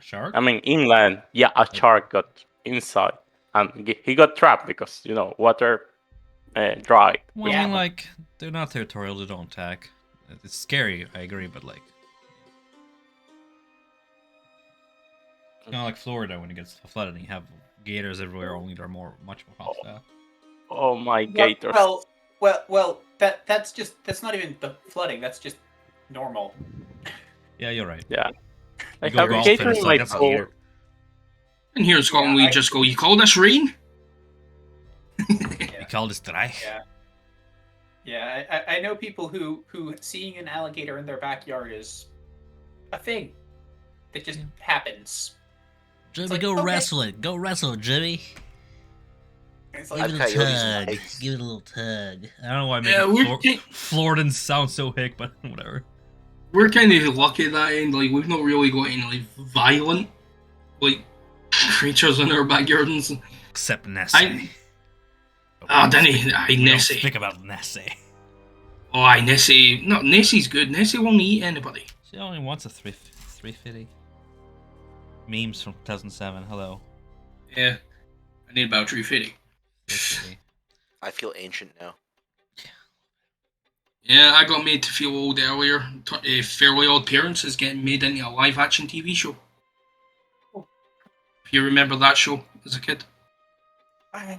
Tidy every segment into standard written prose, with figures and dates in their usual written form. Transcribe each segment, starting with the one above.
Shark? I mean, inland, yeah, a shark got inside, and he got trapped because water dried. Well, I Yeah. mean, like, they're not territorial, they don't attack. It's scary, I agree, but like... It's kind of like Florida when it gets flooded and you have gators everywhere, only they're much more hostile. Oh my gators! Well. That's not even the flooding. That's just normal. Yeah, you're right. Yeah, I You go have golfing, gator it's in like, my that's a pool. gator. And here in Scotland, we just go, you call this rain? You call this dry? Yeah. Yeah, I know people who seeing an alligator in their backyard is a thing that just happens. Jimmy, like, go okay. wrestle it. Go wrestle it, Jimmy. It's Give like, it a I've little coyotes and tug. pigs. Give it a little tug. I don't know why I make Yeah, Floridans sound so hick, but whatever. We're kind of lucky at that end. Like, we've not really got any like violent, like, creatures in our backyards. Except Nessie. Nessie. Think about Nessie. Oh, Nessie. No, Nessie's good. Nessie won't eat anybody. She only wants a 350. Memes from 2007. Hello. Yeah. I need about 350. 350. I feel ancient now. Yeah, I got made to feel old earlier. Fairly Odd Parents is getting made into a live-action TV show. If you remember that show as a kid. I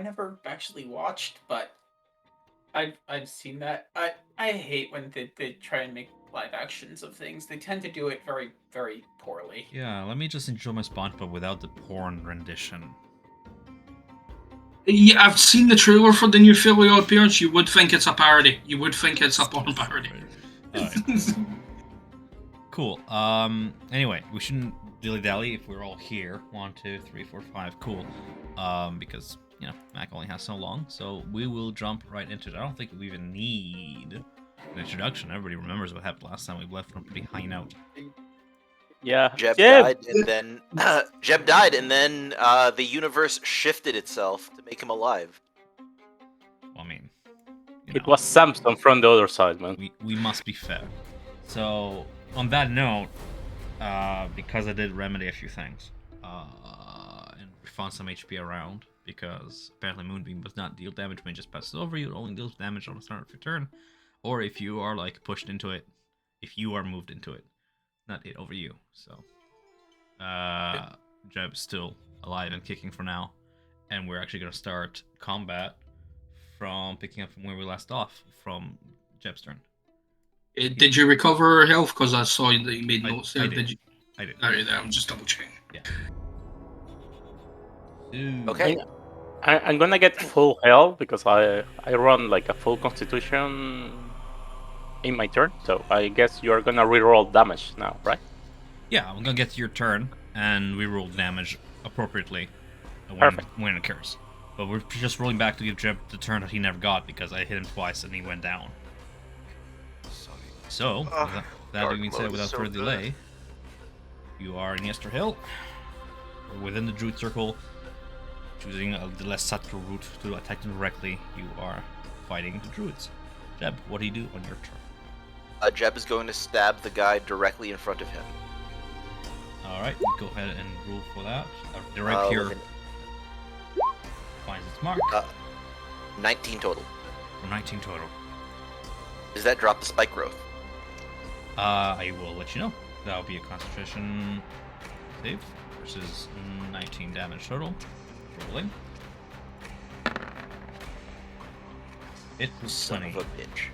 never actually watched, but I've seen that. I hate when they try and make live actions of things. They tend to do it very, very poorly. Yeah, let me just enjoy my SpongeBob without the porn rendition. Yeah, I've seen the trailer for the new Fairly Odd Parents. You would think it's a parody. You would think it's a porn parody. Alright. Cool. Anyway, we shouldn't dilly-dally if we're all here. 1, 2, 3, 4, 5. Cool. Because, Mac only has so long, so we will jump right into it. I don't think we even need an introduction. Everybody remembers what happened last time. We left from a pretty high note. Yeah, Jeb died, and then Jeb died, and then the universe shifted itself to make him alive. Well, I mean, It was Samson from the other side, man. we must be fair. So, on that note, because I did remedy a few things, and we found some HP around, because apparently Moonbeam does not deal damage when it just passes over you, it only deals damage on the start of your turn, or if you are, like, pushed into it, if you are moved into it, not it over you, so. Jeb's still alive and kicking for now, and we're actually going to start combat from picking up from where we left off, from Jeb's turn. Did you recover health? Because I saw that you made notes there. I did. You? I did. Alright, I'm just double checking. Yeah. Okay. I'm gonna get full health because I run like a full constitution in my turn, so I guess you're gonna reroll damage now, right? Yeah, I'm gonna get to your turn, and we roll damage appropriately when it occurs. But we're just rolling back to give Jeb the turn that he never got because I hit him twice and he went down. So, with that being said, without further delay, you are in Yester Hill, within the Druid Circle, choosing the less subtle route to attack them directly. You are fighting the Druids. Jeb, what do you do on your turn? Jeb is going to stab the guy directly in front of him. Alright, go ahead and roll for that. The rapier finds its mark. 19 total. For 19 total. Does that drop the spike growth? I will let you know. That'll be a concentration save versus 19 damage total. Rolling. It was Son 20. of a bitch.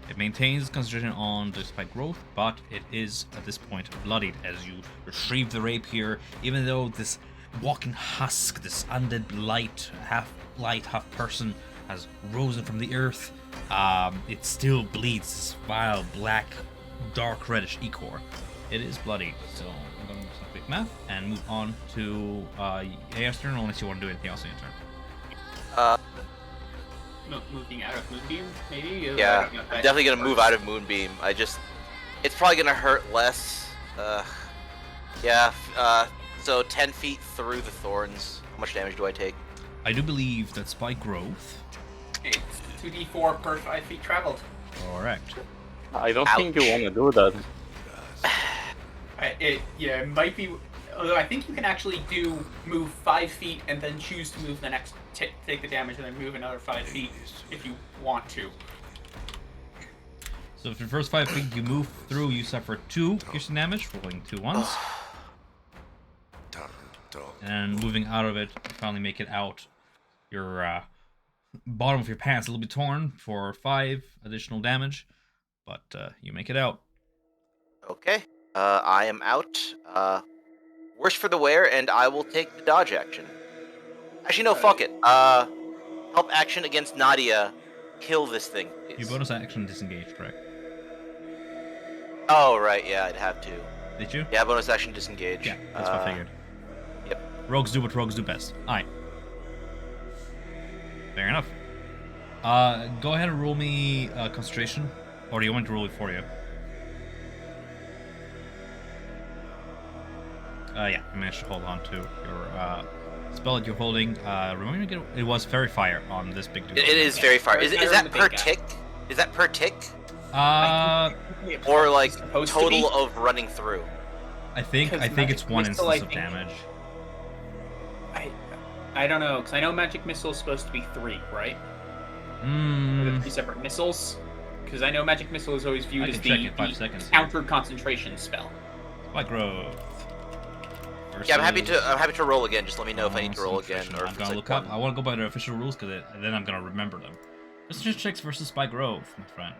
It maintains concentration on the spike growth, but it is at this point bloodied as you retrieve the rapier, even though this walking husk, this undead light, half person, has risen from the earth. It still bleeds this vile, black, dark reddish ichor. It is bloody, so I'm going to do some quick math and move on to Aya's turn, unless you want to do anything else in your turn. Moving out of Moonbeam, maybe? Yeah, I'm definitely gonna move out of Moonbeam. It's probably gonna hurt less. So 10 feet through the thorns. How much damage do I take? I do believe that spike growth. It's 2d4 per 5 feet traveled. Correct. I don't think you want to do that. It might be. Although I think you can actually move 5 feet and then choose to move the next, take the damage and then move another 5 feet if you want to. So if the first 5 feet you move through, you suffer 2 piercing damage, rolling 2 ones. And moving out of it, you finally make it out. Your bottom of your pants a little bit torn for 5 additional damage, but you make it out. Okay. I am out. Worse for the wear, and I will take the dodge action. Actually, no, fuck it. Help action against Nadia. Kill this thing, please. Your bonus action disengage, correct? Oh, right, yeah, I'd have to. Did you? Yeah, bonus action disengage. Yeah, that's what I figured. Yep. Rogues do what rogues do best. Alright. Fair enough. Go ahead and roll me concentration. Or do you want me to roll it for you? Yeah, I managed to hold on to your spell that you're holding. Remember to get it was fairy fire on this big dude. It is very far. Is that per tick? Is that per tick? Or like total of running through? I think it's one instance of damage. I don't know, because I know magic missile is supposed to be 3, right? Hmm. 3 separate missiles. Because I know magic missile is always viewed as the counter concentration spell. Spike growth. Yeah, I'm happy to roll again. Just let me know if I need to roll again, or I'm gonna look up. I want to go by the official rules because then I'm gonna remember them. Concentration checks versus spike growth, my friend.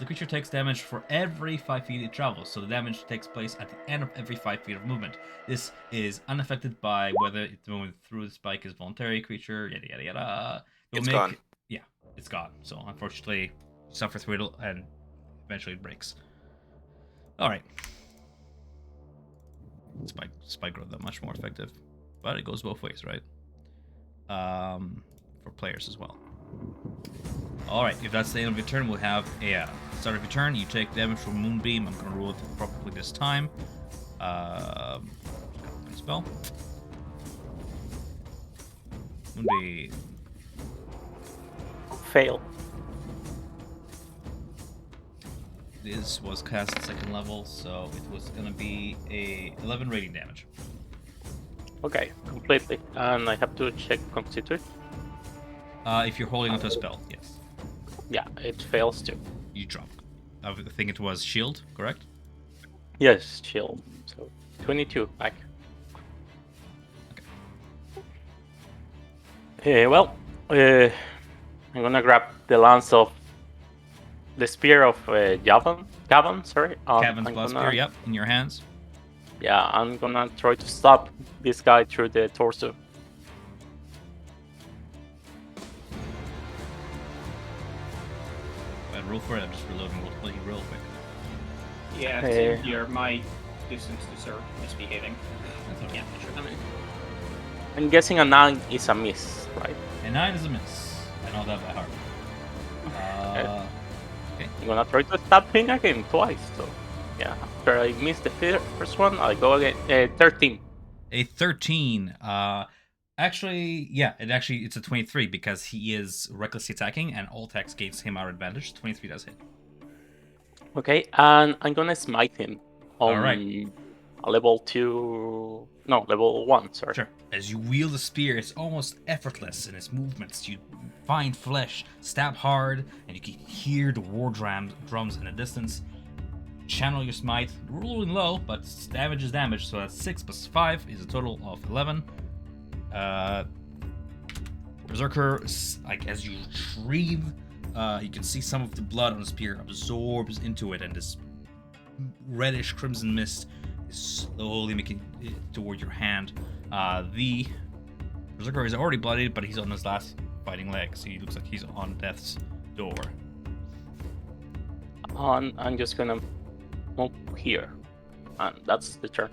The creature takes damage for every 5 feet it travels, so the damage takes place at the end of every 5 feet of movement. This is unaffected by whether the movement through the spike is voluntary creature. Yada yada yada. It's gone. Yeah, it's gone. So unfortunately, you suffer through it, and eventually it breaks. All right. Spike growth that much more effective, but it goes both ways, right? For players as well. All right, if that's the end of your turn, we'll have a start of your turn. You take damage from Moonbeam. I'm gonna roll it properly this time. Spell. Moonbeam. Fail. This was cast at 2nd level, so it was gonna be a 11 rating damage. Okay, completely. And I have to check Constitution. If you're holding onto a spell, yes. Yeah, it fails too. You drop. I think it was shield, correct? Yes, shield. So 22 back. Okay. Well, I'm gonna grab the lance of the spear of Gavin, sorry. Gavin's blood spear, yep, in your hands. Yeah, I'm gonna try to stop this guy through the torso. Roll for it. I'm just reloading real quick. Yeah, same here. My distances are misbehaving. That's okay. Yeah, I'm guessing a 9 is a miss, right? A 9 is a miss. I know that by heart. Okay. I'm gonna try to stab him again twice, so yeah. After I miss the first one, I go again. 13. A 13. Actually, yeah, it's a 23 because he is recklessly attacking and all attacks gains him our advantage. 23 does hit. Okay, and I'm gonna smite him on Alright. a level 2. No, level 1, sorry. Sure. As you wield the spear, it's almost effortless in its movements. You find flesh, stab hard, and you can hear the war drums in the distance. Channel your smite, rolling low, but damage is damage, so that's 6 plus 5 is a total of 11. Berserker, like as you retrieve, you can see some of the blood on the spear absorbs into it, and this reddish crimson mist is slowly making it toward your hand. The Berserker is already bloodied, but he's on his last fighting leg, so he looks like he's on death's door. I'm just gonna move here, and that's the turn.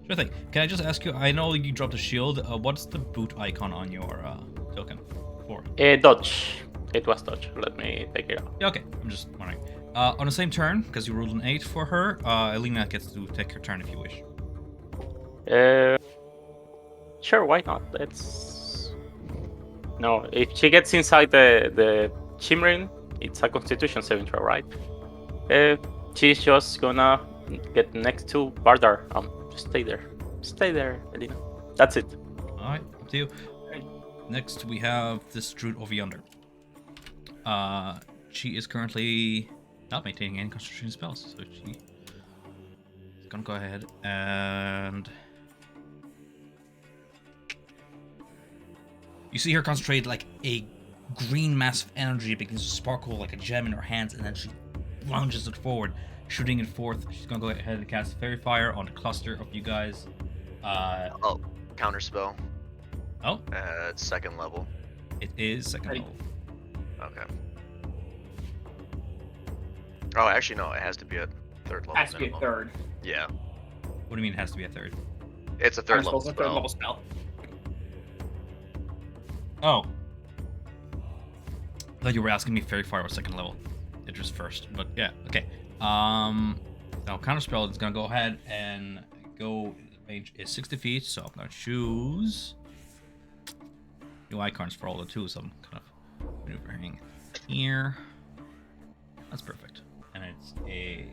Sure thing. Can I just ask you, I know you dropped a shield, what's the boot icon on your token for? Dodge. It was dodge. Let me take it out. Yeah, okay, I'm just wondering. On the same turn, because you rolled an 8 for her, Elena gets to take her turn if you wish. Sure, why not? Let's... No, if she gets inside the shimmering, it's a Constitution saving throw, right? She's just gonna get next to Bardar. Just stay there. stay there, Elena. That's it. Alright, up to you. Next, we have this druid over yonder. She is currently not maintaining any concentration spells, so she's gonna go ahead and you see her concentrate like a green mass of energy begins to sparkle like a gem in her hands, and then she lunges it forward, shooting it forth. She's gonna go ahead and cast Fairy Fire on the cluster of you guys. Oh, counterspell. Oh, At second level. it is second level. Okay. Oh, actually, no. It has to be at third level. Has to be a minimum. third. Yeah, What do you mean it has to be a third? it's a third level Counterspell's a third spell. level spell. Oh. I thought you were asking me Fairy Fire was second level. It was first, but yeah, okay. Now Counterspell is gonna go ahead and go. Range is 60 feet, so I'm gonna choose new icons for all the two, so I'm kind of maneuvering here. That's perfect. And it's a.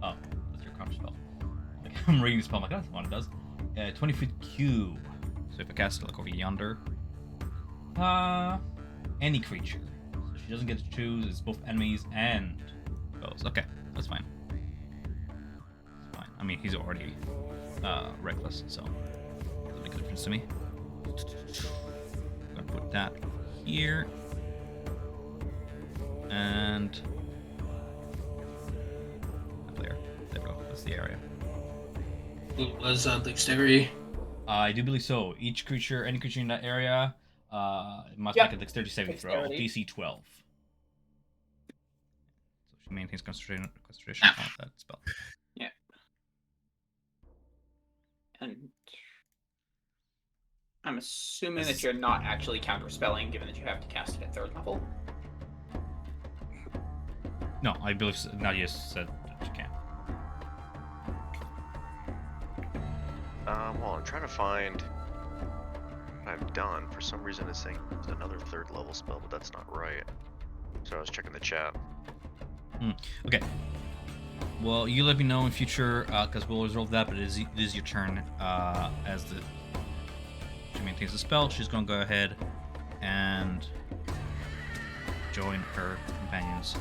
Oh, that's your Counterspell. Like, I'm reading the spell, I'm like, that's what it does. 20 feet cube. So if I cast it like over yonder, any creature. So she doesn't get to choose. It's both enemies and foes. Okay, that's fine. That's fine. I mean, he's already reckless, so it doesn't make a difference to me. I'm gonna put that here, and there. There we go. That's the area. Was dexterity? I do believe so. Each creature, any creature in that area, must Yep. make a dexterity saving throw, Dexterity. DC 12. So she maintains concentration on that spell. And I'm assuming that you're not actually counterspelling, given that you have to cast it at third level. No, I believe Nadia said that she can. Well, I'm trying to find what I've done. For some reason, it's saying it's another third level spell, but that's not right. So I was checking the chat. Okay. Well, you let me know in future, because we'll resolve that, but it is your turn. As she maintains the spell, she's going to go ahead and join her companions,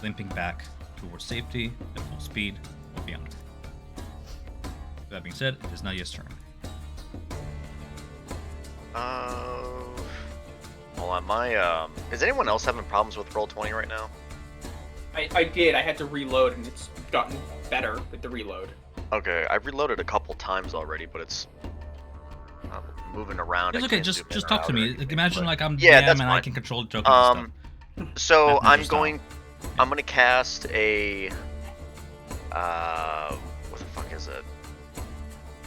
limping back towards safety at full speed or beyond. That being said, it is Nadia's turn. Hold on, my is anyone else having problems with Roll20 right now? I did. I had to reload, and it's gotten better with the reload. Okay, I've reloaded a couple times already, but it's moving around. It's I okay. can't Just zoom in or talk out to or me. anything, Like, imagine but- like I'm Yeah, DM that's and I fine. can control tokens and stuff. So That's I'm Ninja going. style. I'm gonna cast a. What the fuck is it?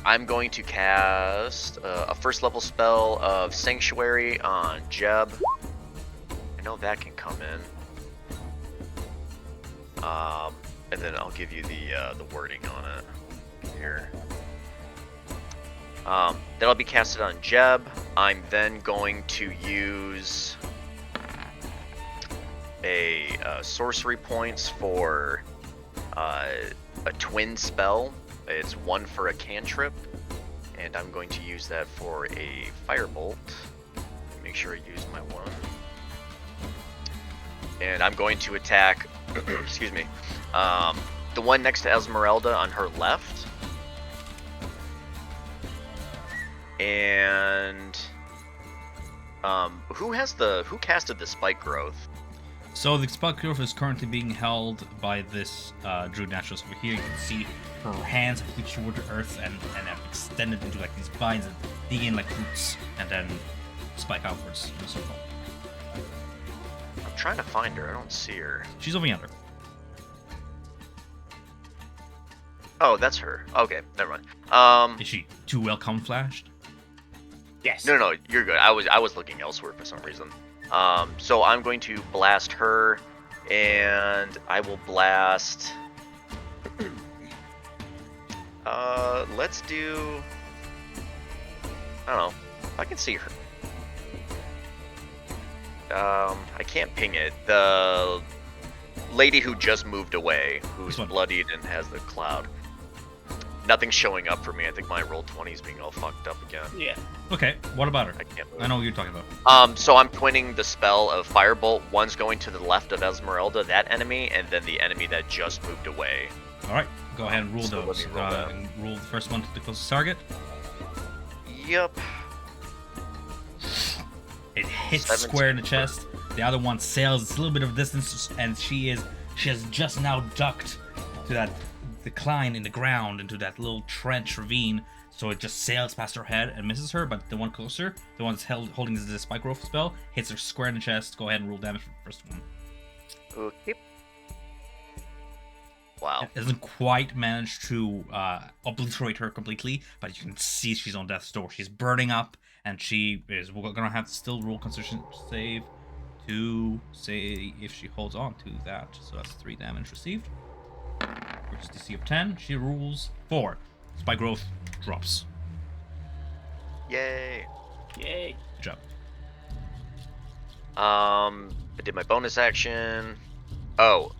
I'm going to cast a first level spell of Sanctuary on Jeb. I know that can come in. And then I'll give you the wording on it here. That'll be casted on Jeb. I'm then going to use a sorcery points for a twin spell. It's one for a cantrip, and I'm going to use that for a firebolt. Make sure I use my one. And I'm going to attack, excuse me, the one next to Esmeralda on her left. And who casted the spike growth? So the spell growth is currently being held by this druid naturalist over here. You can see her hands have reached toward the earth and have extended into like these vines that dig in like roots and then spike outwards in a circle. I'm trying to find her. I don't see her. She's over yonder. Oh, that's her. Okay, never mind. Is she too well camouflaged? Yes. No, you're good. I was looking elsewhere for some reason. So I'm going to blast her, and I will blast. Let's do. I don't know. I can see her. I can't ping it. lady who just moved away, who's This one. bloodied and has the cloud. Nothing's showing up for me. I think my roll 20 is being all fucked up again. Yeah. Okay, what about her? I can't move. I know what you're talking about. So I'm twinning the spell of Firebolt. One's going to the left of Esmeralda, that enemy, and then the enemy that just moved away. All right, go ahead and rule So let those. me roll that. And rule the first one to the closest target. Yep. It hits 17 square in the for- chest. The other one sails. It's a little bit of distance, and she has just now ducked to that decline in the ground into that little trench ravine. So it just sails past her head and misses her. But the one closer, the one that's holding the spike growth spell, hits her square in the chest. Go ahead and roll damage for the first one. Okay. Wow. It doesn't quite manage to obliterate her completely, but you can see she's on death's door. She's burning up, and she is gonna have to still roll Constitution save to say if she holds on to that. So that's 3 damage received. Which is DC of 10. She rules 4. Spike growth drops. Yay. Yay. Good job. I did my bonus action. Oh.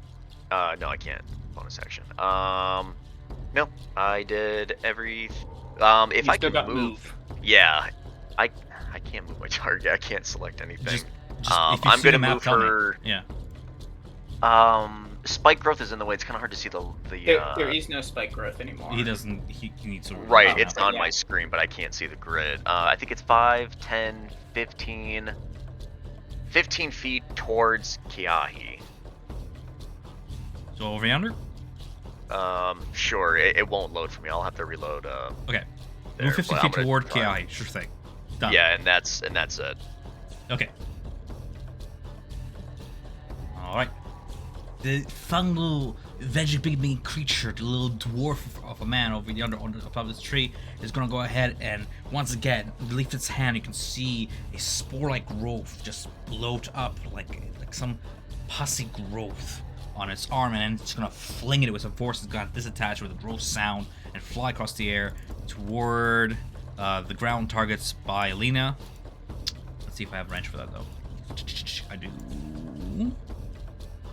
No, I can't. Bonus action. No, I did every. If You I still can got move. Yeah. I can't move my target. I can't select anything. Just if you I'm see the gonna map, move tell me. her. Yeah. Spike growth is in the way. It's kind of hard to see the. There is no spike growth anymore. He doesn't. He needs to. Right, Oh, it's but on yeah. my screen, but I can't see the grid. I think it's 5, 10, 15. 15 feet towards Kiahi. So over yonder. Sure, it won't load for me. I'll have to reload. Okay. There, Move 50 but I'm feet gonna toward try. Ki. Sure thing. Done. Yeah, and that's it. Okay. Alright. The fungal, veggie-big creature, the little dwarf of a man over yonder on the top of this tree, is gonna go ahead and once again lift its hand. You can see a spore-like growth just bloat up like some pussy growth on its arm, and then it's gonna fling it with some force. It's gonna disattach with a gross sound and fly across the air toward the ground targets by Alina. Let's see if I have range for that though.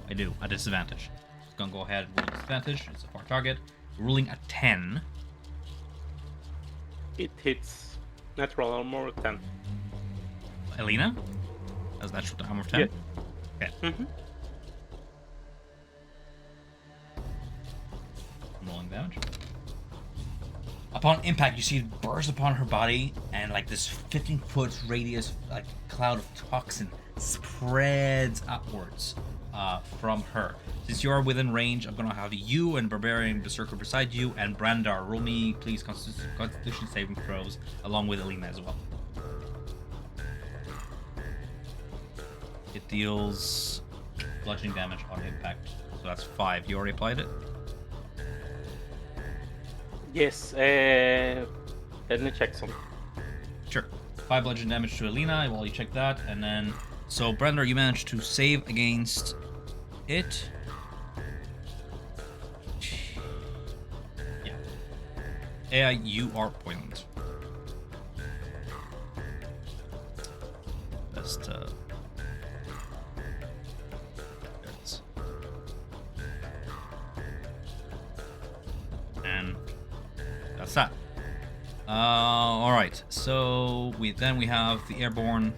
I do, at disadvantage. It's gonna go ahead and roll disadvantage. It's a far target. Ruling a 10. It hits natural armor 10. Alina? That's natural armor of 10? Yeah. Okay. Mm-hmm. I'm rolling damage. Upon impact, you see it burst upon her body, and like this 15-foot radius, like cloud of toxin spreads upwards from her. Since you are within range, I'm gonna have you and Barbarian Berserker beside you, and Brandar. Roll me, please, Constitution saving throws, along with Alina as well. It deals bludgeoning damage on impact, so that's 5. You already applied it? Yes, let me check some. Sure. 5 bludgeoning damage to Alina while you check that, and then so Brandar, you managed to save against it. Yeah. You are poisoned. Best there it is. And that's that. All right. So we have the airborne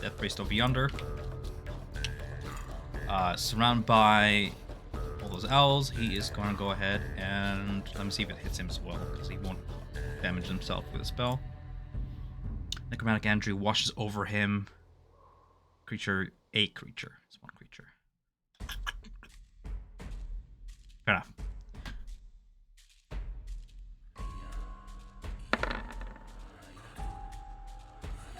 death priest over yonder, surrounded by all those owls. He is going to go ahead and let me see if it hits him as well, because he won't damage himself with a spell. Necromantic Andrew washes over him. A creature. It's one creature. Fair enough.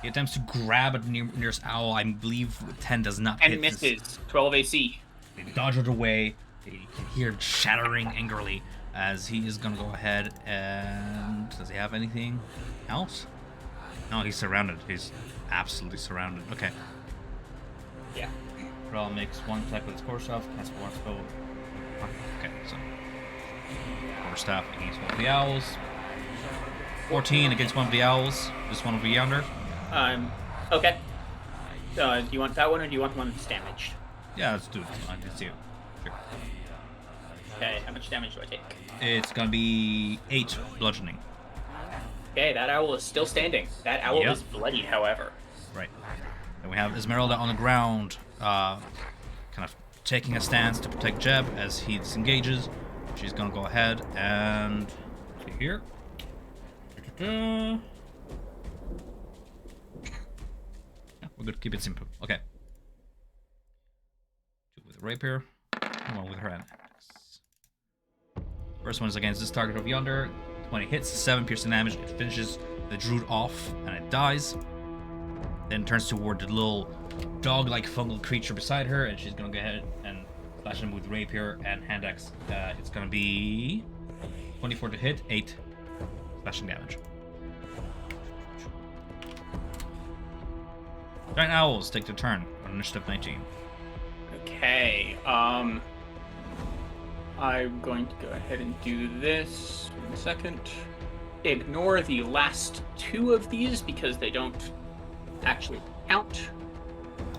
He attempts to grab at the nearest owl. I believe 10 does not hit. And misses. 12 AC. They dodge it away. You can hear it shattering angrily as he is going to go ahead and... Does he have anything else? No, he's surrounded. He's absolutely surrounded. Okay. Yeah. Thrall makes one attack with his quarterstaff. Casts one spell. Okay, so... Quarterstaff against one of the owls. 14 against one of the owls. This one will be yonder. Okay. Do you want that one, or do you want the one that's damaged? Yeah, let's do it. I can see it. rapier. Okay, how much damage do I take? It's gonna be 8 bludgeoning. Okay, that owl is still standing. That owl Yep. is bloodied, however. Right. Then we have Esmeralda on the ground, kind of taking a stance to protect Jeb as he disengages. She's gonna go ahead and see here. Yeah, we're good. Keep it simple. Okay. 2 with rapier, 1 with her hand. First one is against this target over yonder. 20 hits, 7 piercing damage. It finishes the druid off and it dies. Then turns toward the little dog-like fungal creature beside her, and she's gonna go ahead and slash him with rapier and hand axe. It's gonna be 24 to hit, 8 slashing damage. Giant owls take their turn on initiative 19. Okay, I'm going to go ahead and do this in a second. Ignore the last 2 of these because they don't actually count.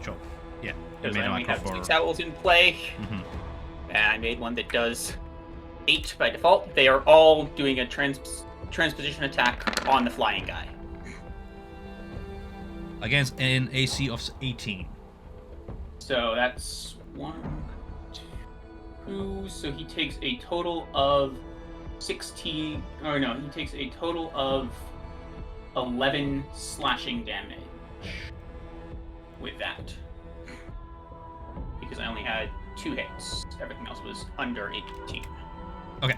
Sure. Yeah. Because made I a only micro have for- 6 owls in play. And I made one that does 8 by default. They are all doing a transposition attack on the flying guy. Against an AC of 18. So that's 1, 2. So he takes a total of 16. Oh no, he takes a total of 11 slashing damage with that. Because I only had 2 hits. Everything else was under 18. Okay.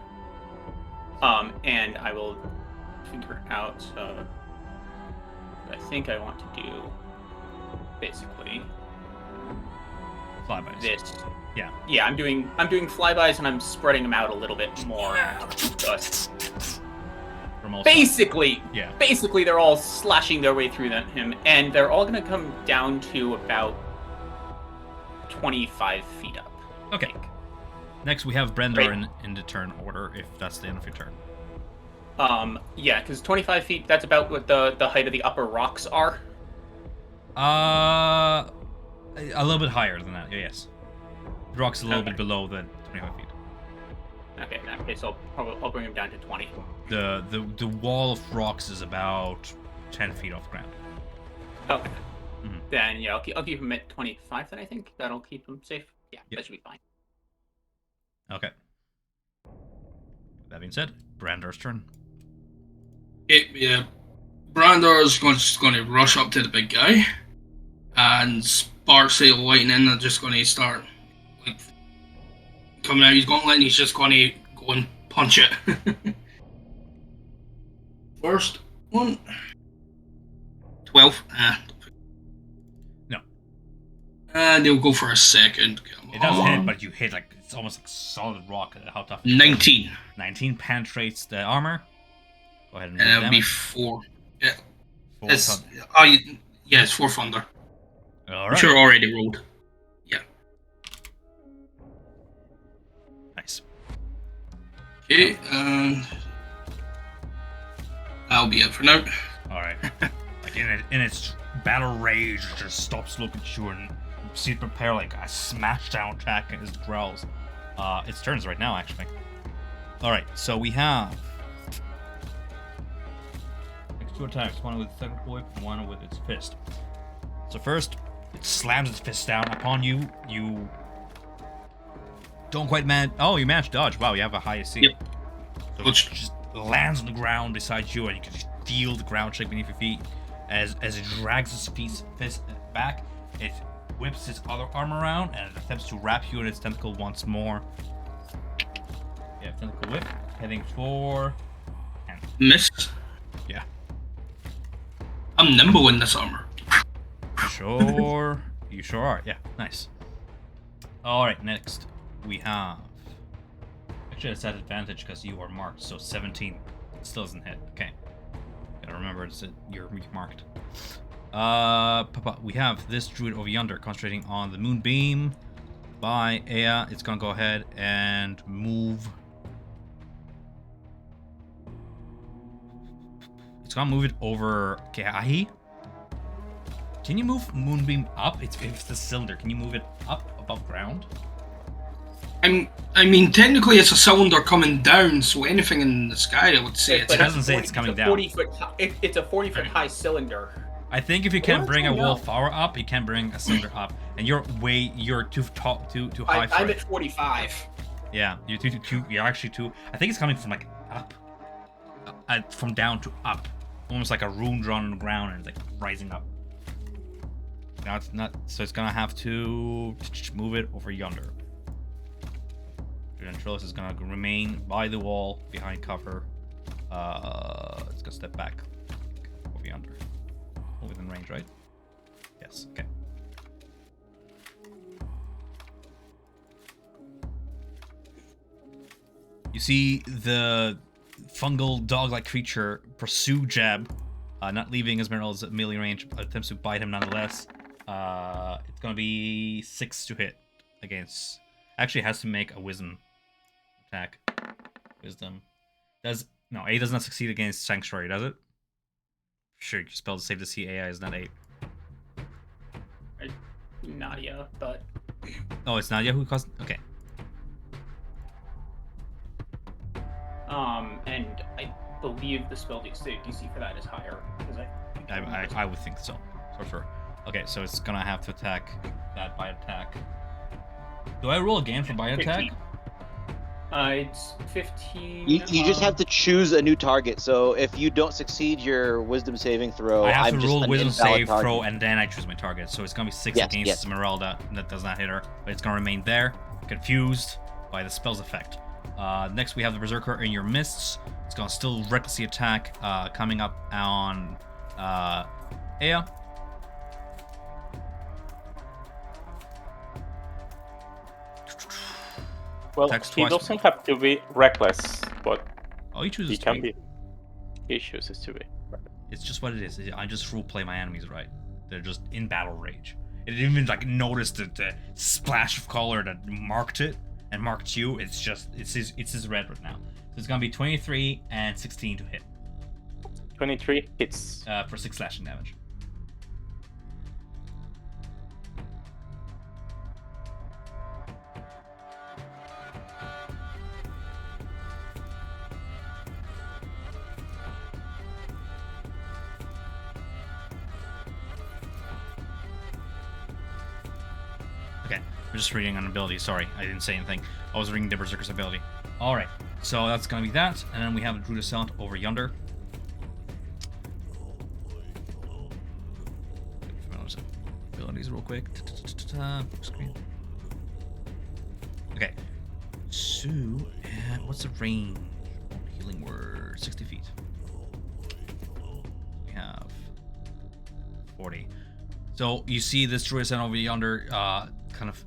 And I will figure out. I think I want to do basically Flybys. this. Yeah. Yeah, I'm doing flybys and I'm spreading them out a little bit more. Just From all sides. basically, Yeah. basically they're all slashing their way through him, and they're all gonna come down to about 25 feet up. Okay. Next we have Brenda Great. in the turn order, if that's the end of your turn. Yeah, because 25 feet, that's about what the height of the upper rocks are. A little bit higher than that, yes. The rock's a little bit below the 25 feet. Okay, in that case, I'll bring him down to 20. The wall of rocks is about 10 feet off the ground. Okay. Mhm. Then, yeah, I'll keep him at 25, then I think. That'll keep him safe. Yeah, Yep. that should be fine. Okay. That being said, Brandar's turn. Yeah. Brandar's just going to rush up to the big guy, and sparks of lightning are just going to start like coming out his gauntlet, and he's just going to go and punch it. First one. 12. No. And he'll go for a second. Come It does on. hit, but you hit like it's almost like solid rock. How tough? 19. 19 penetrates the armor. Go ahead and And roll that'll be damage. 4. Yeah. Four It's, ton- yeah, it's 4 thunder. All I'm right. sure already rolled. Yeah. Nice. Okay, and that'll be it for now. All right. Like in its battle rage, it just stops looking at you and see it prepare like a smash down attack as it growls. Its turns right now, actually. All right. So we have next 2 attacks. One with its technical whip and one with its fist. So first, it slams its fist down upon you. You don't quite manage. Oh, you managed to dodge. Wow, you have a high AC. Yep. So it Which- just lands on the ground beside you, and you can just feel the ground shake beneath your feet. As it drags its fist back, it whips its other arm around and it attempts to wrap you in its tentacle once more. Yeah, tentacle whip, heading for. And Miss. yeah, I'm nimble in this armor. sure. You sure are. Yeah, nice. All right, next we have. Actually, it's at advantage because you are marked, so 17 still doesn't hit. Okay, gotta remember you're marked. We have this druid over yonder concentrating on the moonbeam by Ea. It's gonna go ahead and move. It's gonna move it over Keahi. Can you move moonbeam up? It's the cylinder. Can you move it up above ground? I mean, technically it's a cylinder coming down, so anything in the sky, I would say it's It doesn't say it's coming down. It's a 40-foot high cylinder. I think if you can bring a wall flower up, you can bring a cylinder up, and you're too high for I'm it. at 45. Yeah, you're actually too. I think it's coming from like up, from down to up, almost like a rune drawn on the ground and like rising up. Now it's not, so it's gonna have to move it over yonder. Ventriloquist is gonna remain by the wall behind cover. It's gonna step back over yonder. Within range, right? Yes. Okay. You see the fungal dog-like creature pursue Jeb, not leaving Esmeralda's melee range, attempts to bite him nonetheless. It's gonna be 6 to hit against. Actually, it has to make a wisdom attack. Wisdom no? A does not succeed against Sanctuary, does it? Sure, your spell to save the CAI is not 8. Nadia, but Oh, it's Nadia who caused. Okay. And I believe the spell DC for that is higher because I would think so. For sure. Okay, so it's gonna have to attack that by attack. Do I roll again for by attack? It's 15. You just have to choose a new target. So if you don't succeed your wisdom saving throw, I have I'm to just roll an wisdom invalid save target. throw, and then I choose my target. So it's gonna be 6 Yes, against yes. Esmeralda. That does not hit her, but it's gonna remain there, confused by the spell's effect. Next, we have the Berserker in your mists. It's gonna still recklessly attack, coming up on Aya. Well, Attacks he twice. doesn't have to be reckless, but Oh, he chooses he to can be. be. He chooses to be. It's just what it is. I just role play my enemies right. They're just in battle rage. It didn't even like notice the splash of color that marked it and marked you. It's his red right now. So it's gonna be 23 and 16 to hit 23 hits. for 6 slashing damage. Okay, we're just reading on ability. Sorry, I didn't say anything. I was reading the Berserker's ability. Alright, so that's gonna be that. And then we have Druid Assault over yonder. Abilities real quick. Screen. Okay. So, what's the range? Healing Word, 60 feet. We have 40. So you see this druid stand over yonder, kind of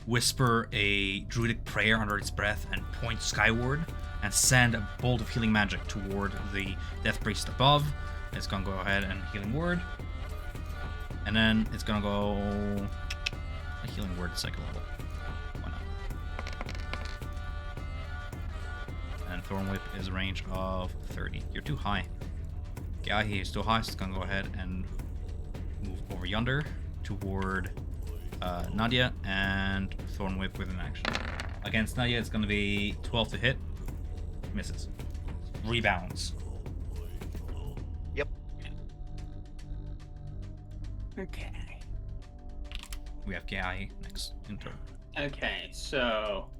whisper a druidic prayer under its breath and point skyward and send a bolt of healing magic toward the death priest above. It's gonna go ahead and healing word, and then it's gonna go a healing word second level. Why not? And Thorn Whip is a range of 30. You're too high. Yeah, he's too high, so it's gonna go ahead and move over yonder toward Nadia and Thorn Whip with an action. Against Nadia, it's going to be 12 to hit. Misses. Rebounds. Yep. Okay. We have Gai next in turn. Okay, so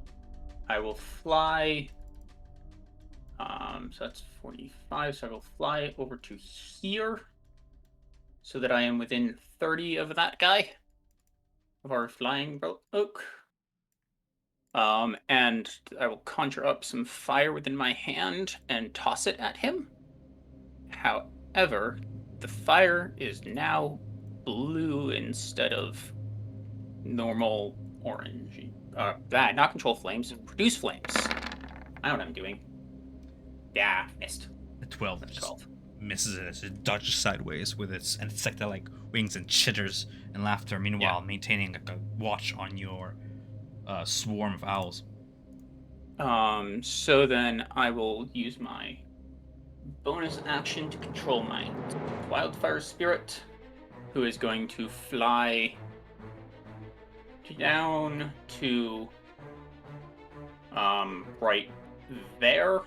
I will fly. So that's 45. So I will fly over to here, so that I am within 30 of that guy, of our flying oak. And I will conjure up some fire within my hand and toss it at him. However, the fire is now blue instead of normal orange. Not control flames, produce flames. I know what I'm doing. Yeah, missed. A 12 just 12. misses it as it dodges sideways with its insecta-like wings and chitters and laughter, meanwhile maintaining like a watch on your swarm of owls. So then I will use my bonus action to control my wildfire spirit, who is going to fly down to right there.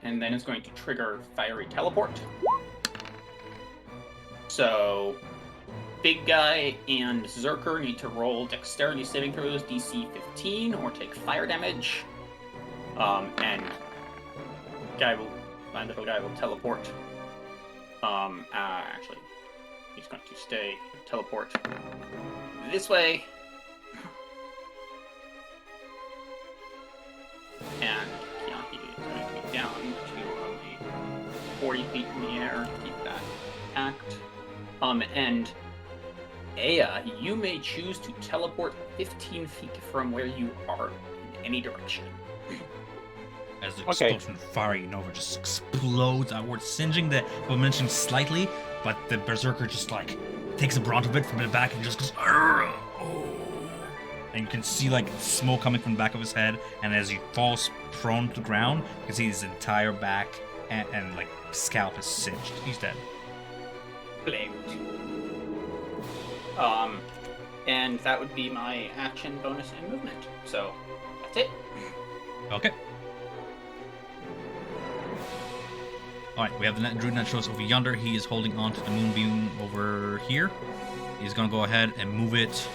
And then it's going to trigger Fiery Teleport. So, Big Guy and Zerker need to roll Dexterity saving throws DC 15 or take fire damage. And my little guy will teleport. Actually, he's going to stay teleport this way. And Keonki is going to be down to only 40 feet in the air to keep that intact. And Aya, you may choose to teleport 15 feet from where you are in any direction. As the explosion of fiery Nova just explodes outward, singeing the momentum slightly, but the Berserker just like takes the brunt of it from the back and just goes. "Arrgh!" And you can see like smoke coming from the back of his head, and as he falls prone to the ground, you can see his entire back and like scalp is singed. He's dead. Blamed. And that would be my action, bonus, and movement. So that's it. Okay. Alright, we have the Druid Naturalist over yonder. He is holding on to the Moonbeam over here. He's going to go ahead and move it.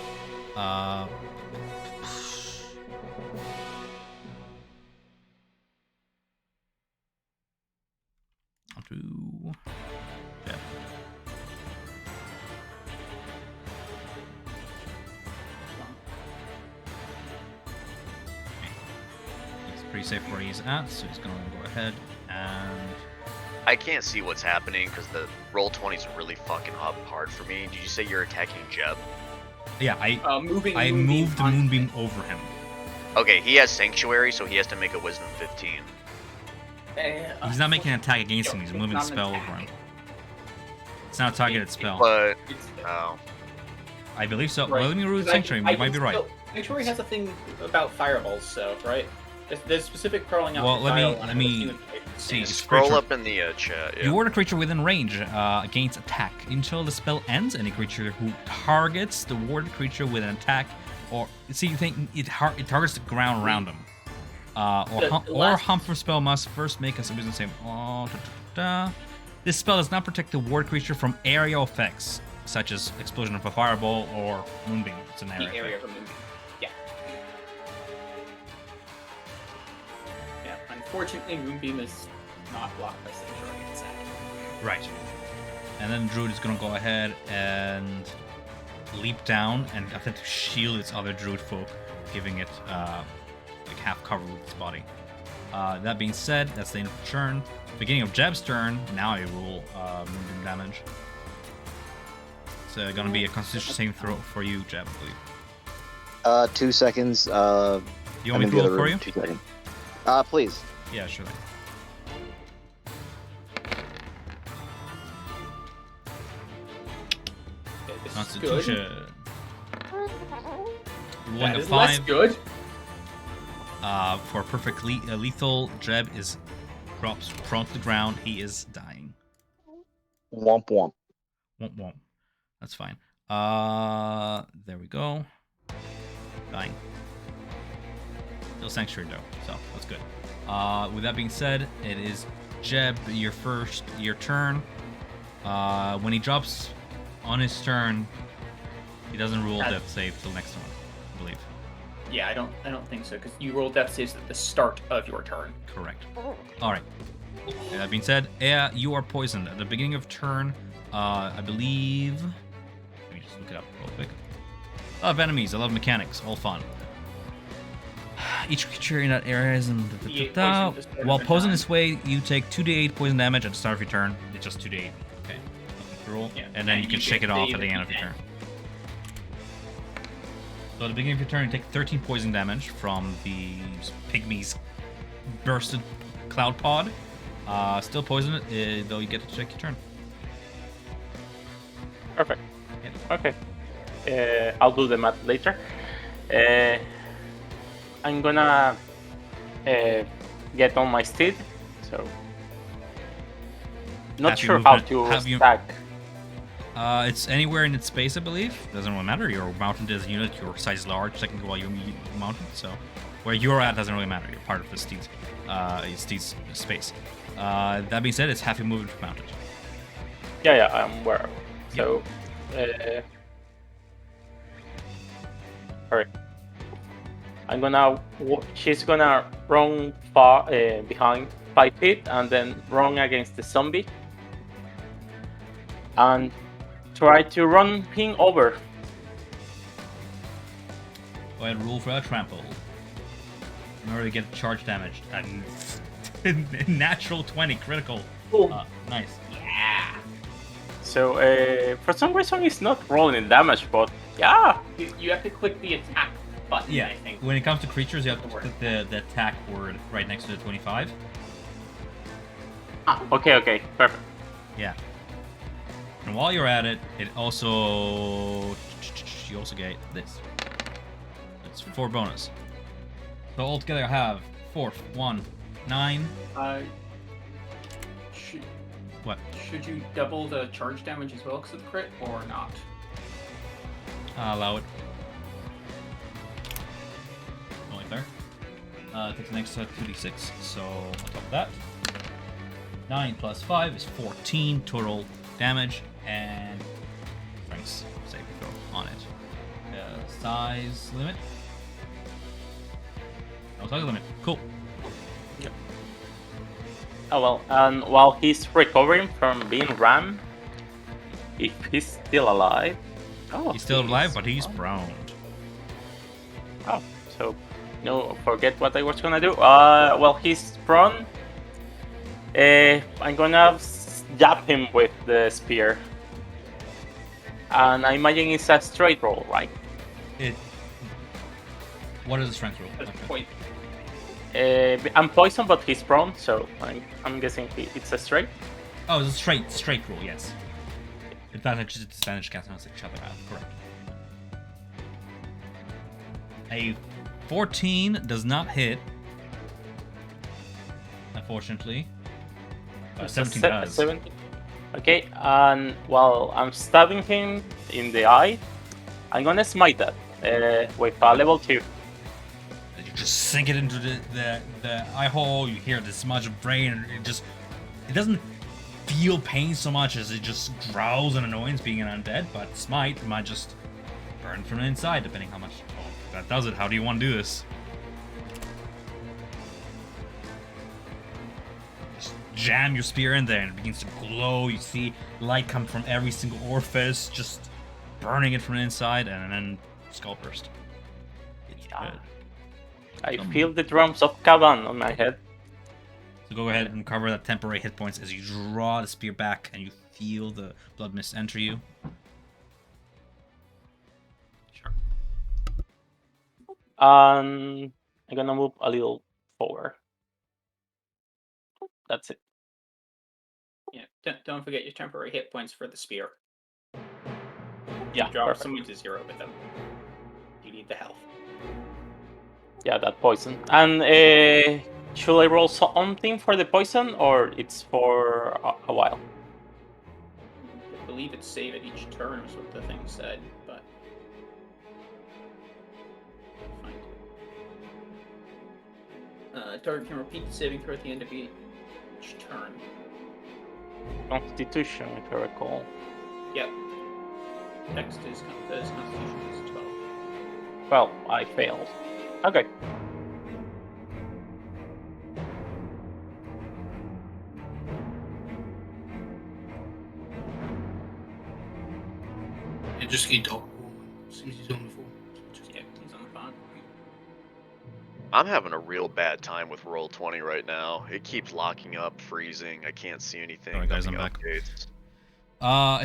Onto... Yeah. He's pretty safe where he's at, so he's going to go ahead and... I can't see what's happening because the roll 20 is really fucking hard for me. Did you say you're attacking Jeb? Yeah, I moved the on- Moonbeam over him. Okay, he has Sanctuary, so he has to make a Wisdom 15. He's not making an attack against him, he's moving the spell over him. It's not a targeted spell. But, It's- oh. I believe so. Right. Well, let me read Sanctuary, you might be right. Sanctuary has a thing about fireballs, so, right? There's specific crawling out. Well, for let me- fire on let it. me see. Scroll creature- up in the chat, yeah. You order a creature within range gains attack. Until the spell ends, any creature who targets the warded creature with an attack, or see, you think it targets the ground around them, or Humper spell must first make a wisdom save. This spell does not protect the ward creature from area effects, such as explosion of a fireball or moonbeam. It's an area. The area effect. of a moonbeam. Yeah. Yeah. Unfortunately, moonbeam is not blocked by Sanctuary. It's sad. Right. And then Druid is going to go ahead and leap down and attempt to shield its other Druid folk, giving it like half cover with its body. That being said, that's the end of the turn. Beginning of Jeb's turn, now I roll moonbeam damage. It's going to be a Constitution saving throw for you, Jeb, I believe. 2 seconds. You want me to roll it for you? 2 seconds. Please. Yeah, sure. Okay, this is Constitution. good. Rolling That a is less 5. good. For perfect lethal, Jeb is drops prone to the ground. He is dying. Womp womp. Womp. That's fine. There we go. Dying. Still Sanctuary though, so that's good. With that being said, it is Jeb, your turn. When he drops on his turn, he doesn't roll death save till next one, I believe. Yeah, I don't think so, because you roll death saves at the start of your turn. Correct. Alright. That being said, you are poisoned. At the beginning of turn, I believe... Let me just look it up real quick. I love enemies, I love mechanics, all fun. Each creature in that area is in... While poisoned this way, you take 2d8 poison damage at the start of your turn. It's just 2d8. Okay. Nothing to roll. Yeah, And then you can shake it off at the end of your turn. So at the beginning of your turn, you take 13 poison damage from the pygmy's bursted cloud pod. Still poisoned, though you get to check your turn. Perfect. Yep. Okay. I'll do the math later. I'm gonna get on my steed, so not Have you sure moved how it- to have you- stack. It's anywhere in its space, I believe. Doesn't really matter. You're mounted as a unit. Your size is large, technically, while you're mounted. So Where you're at doesn't really matter. You're part of the Steed's space. That being said, it's half your movement mounted. Yeah, I'm aware. So, alright. I'm gonna. She's gonna run far behind 5 feet and then run against the zombie and try to run him over. Go ahead, roll for a trample. In order to get charge damage. And natural 20 critical. Nice. Yeah. So for some reason it's not rolling damage, but yeah. You have to click the attack button. Yeah. I think. When it comes to creatures, you have to put the attack word right next to the 25. Okay, perfect. Yeah. And while you're at it, you also get this. It's 4 bonus. So altogether I have 4, 1, 9. What? Should you double the charge damage as well because of the crit, or not? I'll allow it. Only fair. Takes an extra 2d6. So on top of that, 9 plus 5 is 14 total damage, and strength saving throw on it. Size limit. No size limit. Cool. Oh well, and while he's recovering from being rammed, if he's still alive. Oh, He's still alive, but he's browned. Oh, so no, forget what I was gonna do. Well, he's prone. I'm gonna jab him with the spear, and I imagine it's a straight roll, right? What is the strength roll? That's Okay. point. I'm poisoned, but he's prone, so I'm guessing it's a straight. Oh, it's a straight roll, yes. Advantage is disadvantage cancels each other out, correct. A 14 does not hit. Unfortunately. 17 does. 17. Okay, and while I'm stabbing him in the eye, I'm gonna smite that with a level 2. You just sink it into the eye hole, you hear this much brain, and it doesn't feel pain so much as it just growls in annoyance being an undead, but smite might just burn from the inside depending how much that does it. How do you want to do this? Just jam your spear in there and it begins to glow. You see light come from every single orifice, just burning it from the inside, and then skull burst. It's good. I feel the drums of Kaban on my head. So go ahead and cover that temporary hit points as you draw the spear back and you feel the blood mist enter you. Sure. I'm gonna move a little forward. That's it. Yeah. Don't forget your temporary hit points for the spear. Yeah, Drop perfect. someone to 0 with them. You need the health. Yeah, that poison. And should I roll something for the poison, or it's for a while? I believe it's save at each turn is what the thing said, but fine. Target can repeat the saving throw at the end of each turn. Constitution, if I recall. Yep. Next is Constitution is 12. Well, I failed. Okay. Yeah, just keep talking. Since he's on the phone. Yeah, he's on the phone. I'm having a real bad time with Roll20 right now. It keeps locking up, freezing. I can't see anything. Alright, guys, nothing I'm back. updates.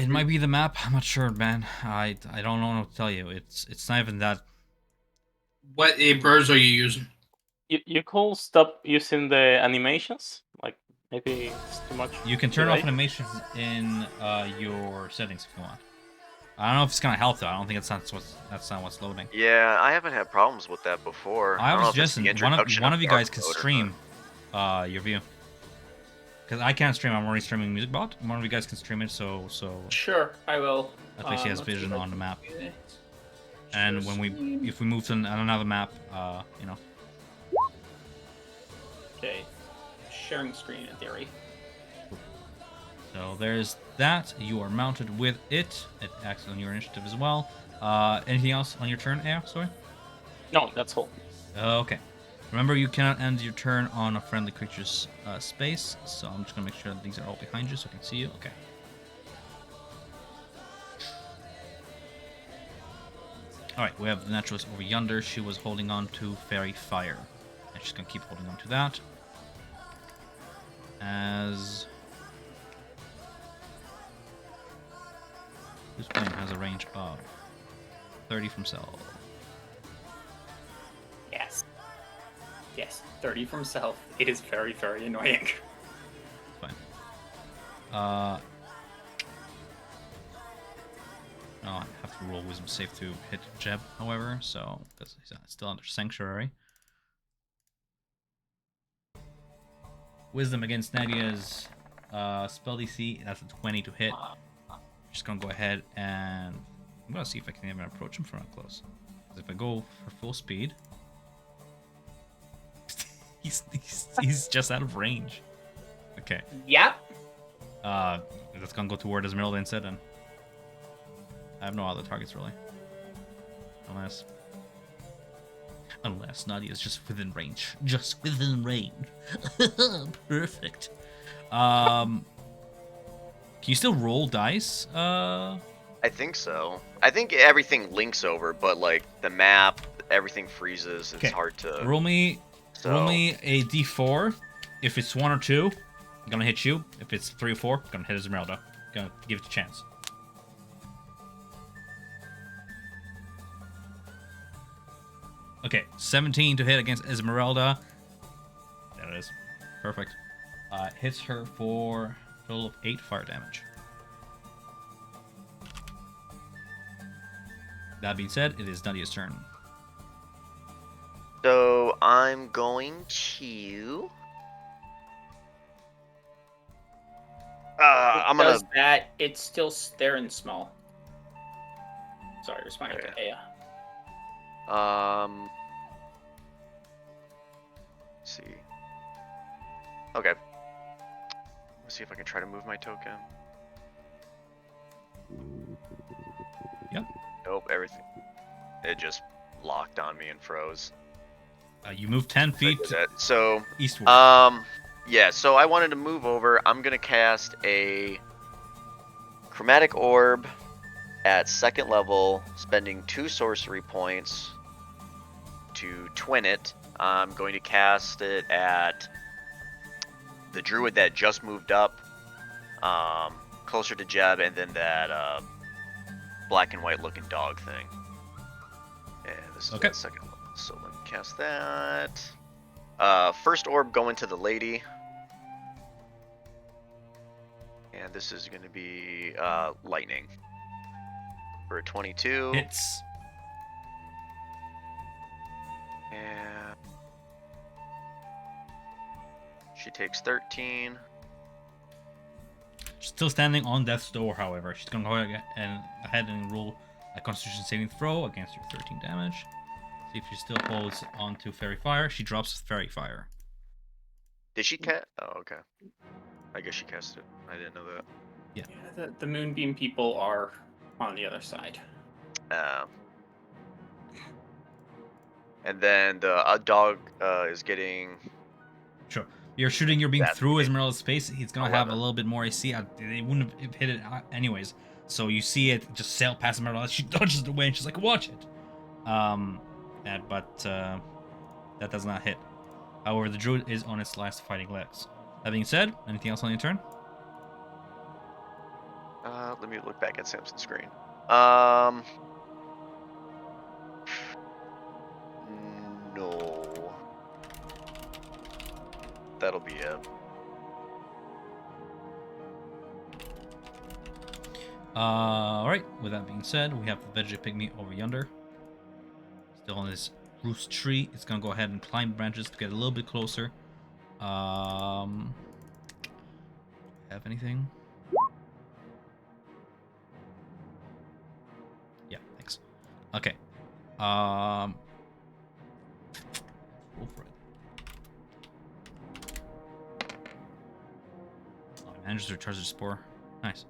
It might be the map. I'm not sure, man. I don't know what to tell you. It's not even that. What birds are you using? You could stop using the animations. Like, maybe it's too much. You can turn off right? animations in your settings if you want. I don't know if it's gonna help though. I don't think that's not what's loading. Yeah, I haven't had problems with that before. I don't was know if it's the suggesting introduction one of you Dark guys can Mode or stream your view. Because I can't stream. I'm already streaming Music Bot. One of you guys can stream it, so Sure, I will. at least he has let's see vision if I on the can map. do it. And Sure, when stream. if we move to another map, you know, Okay. Sharing screen in theory. So there's that. You are mounted with it. It acts on your initiative as well. Anything else on your turn, Air? Sorry? No, that's all. Okay. Remember, you cannot end your turn on a friendly creature's space, so I'm just going to make sure that these are all behind you so I can see you. Okay. Alright, we have the naturalist over yonder. She was holding on to Fairy Fire. And she's going to keep holding on to that. As... this plane has a range of 30 from Cell. Yes. Yes. 30 from self. It is very, very annoying. Fine. Oh, I have to roll Wisdom save to hit Jeb, however, so because he's still under Sanctuary. Wisdom against Nadia's spell DC, that's a 20 to hit. Just gonna go ahead and I'm gonna see if I can even approach him from up close. Because if I go for full speed, he's just out of range. Okay. Yep. That's gonna go toward Esmeralda instead, and I have no other targets really, unless Nadia is just within range. Just within range. Perfect. Can you still roll dice? I think so. I think everything links over, but like the map, everything freezes. It's Okay. hard to. Roll me So a d4. If it's 1 or 2, I'm gonna hit you. If it's 3 or 4, I'm gonna hit Esmeralda. Gonna give it a chance. Okay, 17 to hit against Esmeralda. There it is. Perfect. Hits her for a total of 8 fire damage. That being said, it is Nadia's turn. So I'm going to. I'm gonna. Does that? It's still there in small. Sorry, responding to Aya. Let's see. Okay. Let's see if I can try to move my token. Yep. Nope, everything. It just locked on me and froze. You move 10 feet So, eastward. yeah, so I wanted to move over. I'm gonna cast a chromatic orb at 2nd level, spending 2 sorcery points to twin it. I'm going to cast it at the druid that just moved up, closer to Jeb, and then that black and white looking dog thing. And this is Okay. at 2nd level, so let me cast that. First orb going to the lady. And this is going to be lightning. For a 22. Hits. And she takes 13. Still standing on death's door, however. She's gonna go ahead and roll a Constitution saving throw against your 13 damage. See if she still holds on to Fairy Fire. She drops Fairy Fire. Did she cast? Oh, okay. I guess she cast it. I didn't know that. Yeah, the Moonbeam people are on the other side. And then the dog is getting. Sure. You're shooting your beam That through big. Esmeralda's face. He's gonna have a 11. little bit more AC. They wouldn't have hit it anyways. So you see it just sail past Esmeralda. She dodges it away and she's like, "Watch it." But that does not hit. However, the druid is on its last fighting legs. That being said, anything else on your turn? Let me look back at Samson's screen. No. That'll be it. Alright, with that being said, we have the Veggie Pygmy over yonder. Still on this roost tree. It's gonna go ahead and climb branches to get a little bit closer. Have anything? Yeah, thanks. Okay. Roll for it. Oh, it manages to recharge the spore. Nice.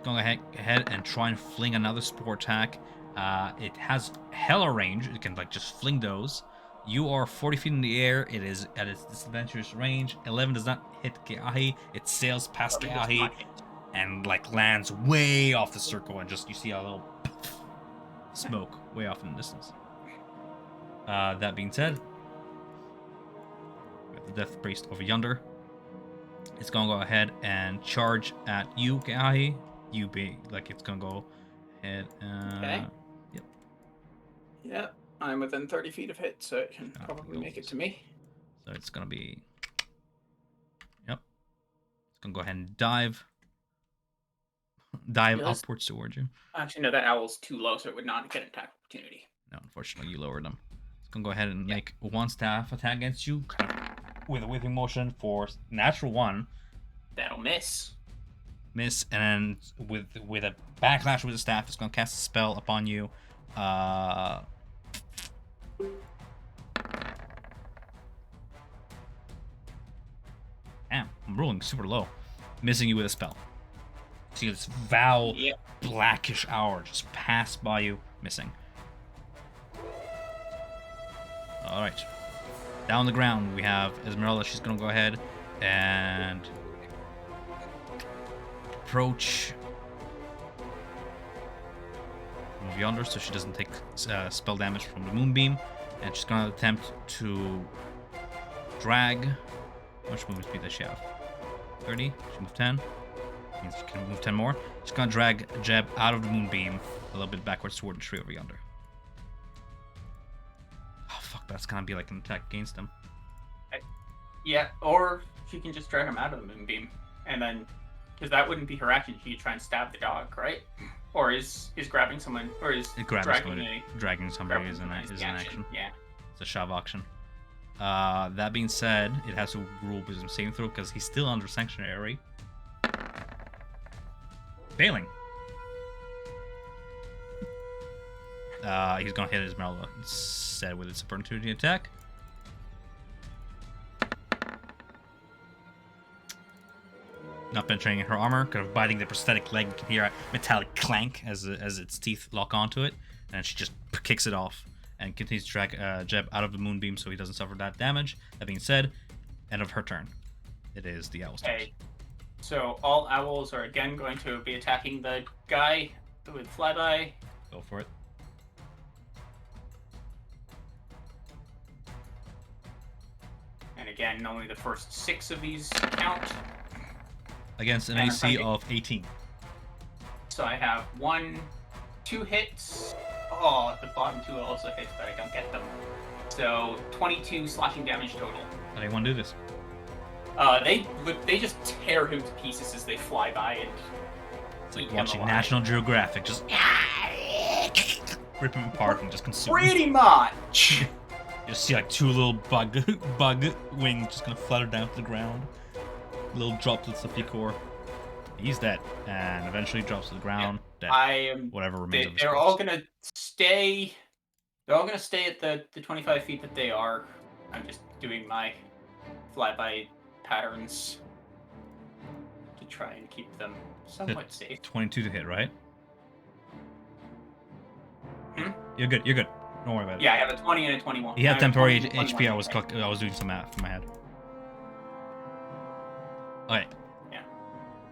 Go ahead and try and fling another spore attack. It has hella range. It can like just fling those. You are 40 feet in the air. It is at its disadvantageous range. 11 does not hit Geahi. It sails past Geahi and like lands way off the circle, and just you see a little smoke way off in the distance. That being said, we have the Death Priest over yonder. It's gonna go ahead and charge at you, Geahi. You be like it's gonna go ahead. Okay. Yep. Yep. I'm within 30 feet of hit, so it can probably make it to me. So it's gonna be. Yep. It's gonna go ahead and dive upwards towards you. Actually, no, that owl's too low, so it would not get an attack opportunity. No, unfortunately, you lowered them. It's gonna go ahead and make one staff attack against you, kind of with a whipping motion for natural 1. That'll miss. Miss, and then with a backlash with the staff, it's gonna cast a spell upon you. Damn, I'm rolling super low. Missing you with a spell. See this foul, blackish hour just pass by you, missing. Alright. Down on the ground, we have Esmeralda. She's going to go ahead and approach. Move yonder so she doesn't take spell damage from the moonbeam. And she's going to attempt to drag. How much movement speed does she have? 30? She moved 10. Means she can move 10 more. She's going to drag Jeb out of the moonbeam a little bit backwards toward the tree over yonder. Oh, fuck, that's going to be like an attack against him. Yeah, or she can just drag him out of the moonbeam. And then, because that wouldn't be her action, she could try and stab the dog, right? Or is dragging someone, or is dragging somebody is an action. Yeah. It's a shove action. That being said, it has to rule wisdom saving throw because he's still under sanctuary. Failing. He's gonna hit Esmeralda instead with its opportunity attack. Not penetrating her armor, kind of biting the prosthetic leg. You can hear a metallic clank as its teeth lock onto it, and she just kicks it off and continues to drag Jeb out of the moonbeam so he doesn't suffer that damage. That being said, end of her turn. It is the owl's turn. So all owls are again going to be attacking the guy with flyby. Go for it. And again, only the first 6 of these count. Against an AC of 18. So I have 2 hits. Oh, the bottom 2 also hits, but I don't get them. So 22 slashing damage total. How do you want to do this? They just tear him to pieces as they fly by and it's like watching National Geographic, just rip him apart and just consume him. Pretty much. You just see like 2 little bug wings just gonna flutter down to the ground. Little droplets of ichor. He's dead, and eventually drops to the ground. Dead. Whatever remains of his They're corpse. all gonna stay. They're all gonna stay at the 25 feet that they are. I'm just doing my flyby patterns to try and keep them somewhat safe. 22 to hit, right? Hmm? You're good. You're good. Don't worry about it. Yeah, I have a 20 and a 21. He had temporary 21, HP. I was doing some math in my head. Okay. Yeah.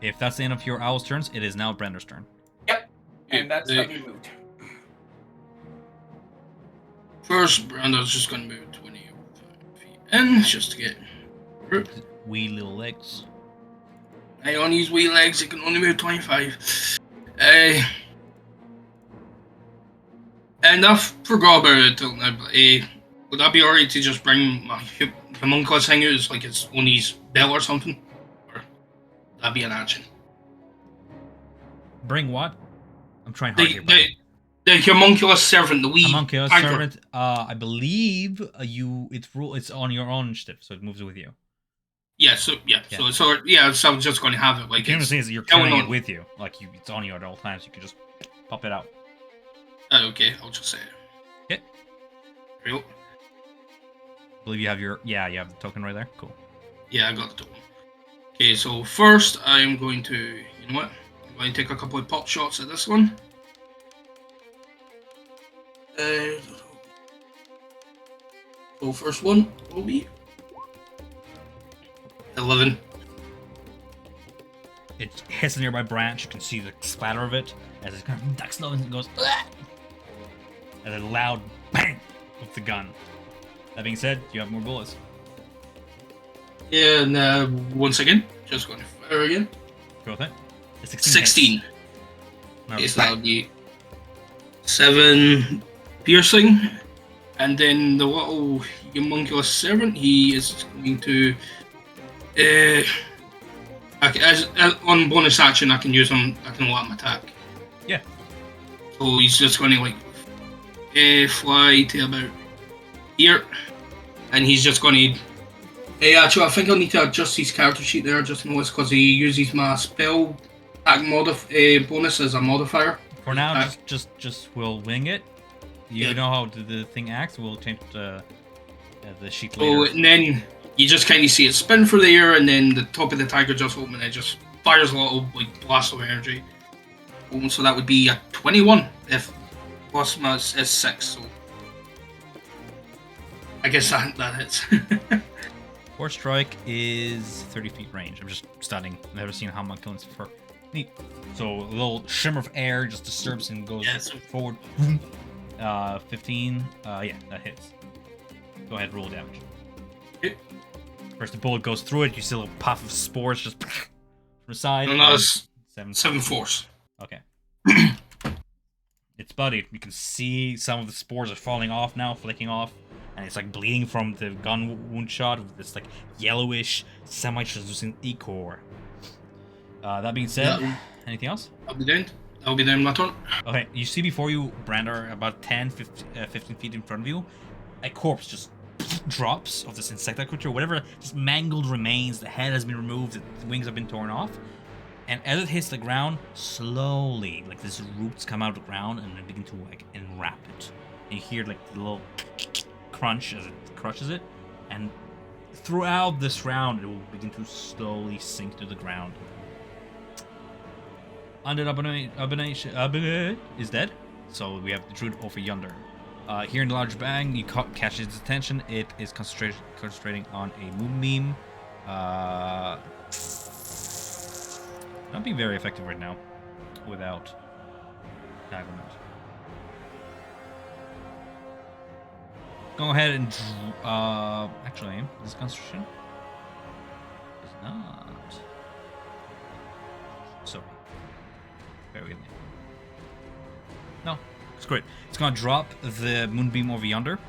If that's the end of your owl's turns, it is now Brender's turn. Yep. And that's how we moved. First, Brando's just gonna move 20 feet in just to get through. Wee little legs. Hey, on these wee legs, it can only move 25. Enough forgot about it till now. Would that be alright to just bring my homunculus thing out as like it's on his belt or something? Or would that be an action? Bring what? I'm trying hard here, buddy. The homunculus servant, the wee homunculus anchor. servant. I believe it's on your own initiative, so it moves with you. Yeah. So I'm just going to have it like. The thing is that you're carrying it with you, like it's on you at all times. You can just pop it out. Okay, I'll just say it. Okay. Cool. I believe you have you have the token right there. Cool. Yeah, I got the token. Okay, so first I am going to, you know what? I'm going to take a couple of pop shots at this one. So first one will be 11. It hits a nearby branch. You can see the splatter of it as it kind of ducks low and goes. "Ah!" And a loud bang with the gun. That being said, you have more bullets. And once again, just going to fire again. Go with it. A 16. hits. Now, Okay, so that'll be 7 piercing. And then the little homunculus servant, he is going to. On bonus action, I can use him. I can let him attack. Yeah. So he's just going to like fly to about here, and he's just going to. Actually, I think I'll need to adjust his character sheet there just notice because he uses my spell attack bonus as a modifier. For now, just we'll wing it. You Yeah. know how the thing acts. We'll change the sheet So later. and then you just kind of see it spin through the air, and then the top of the tiger just open and it just fires a little like blast of energy. So that would be a 21 if plus my is 6. So I guess that hits. Force strike is 30 feet range. I'm just studying. Never seen homunculus before. Neat. So a little shimmer of air just disturbs and goes Yeah, so- forward. 15. Yeah, that hits. Go ahead, roll damage. Okay. First, the bullet goes through it. You see a little puff of spores just from the side. And that's 7. 7 force. Okay. It's bloodied. You can see some of the spores are falling off now, flicking off, and it's like bleeding from the gun wound shot with this like yellowish, semi-translucent ichor. That being said, Yeah. anything else? I'll be down. I'll be down my turn. Okay, you see before you, Brander, about 10, 15 feet in front of you, a corpse just drops of this insectile creature, whatever, just mangled remains. The head has been removed, the wings have been torn off. And as it hits the ground, slowly, like these roots come out of the ground and they begin to like enwrap it. And you hear like the little crunch as it crushes it. And throughout this round, it will begin to slowly sink to the ground. Undead Abomination is dead. So we have the Druid over yonder. Here in the large bang, you catch its attention. It is concentrating on a moonbeam. Not being very effective right now without entanglement. Go ahead and actually, this concentration is not. So, bear with me. No, screw it. It's gonna drop the moonbeam over yonder.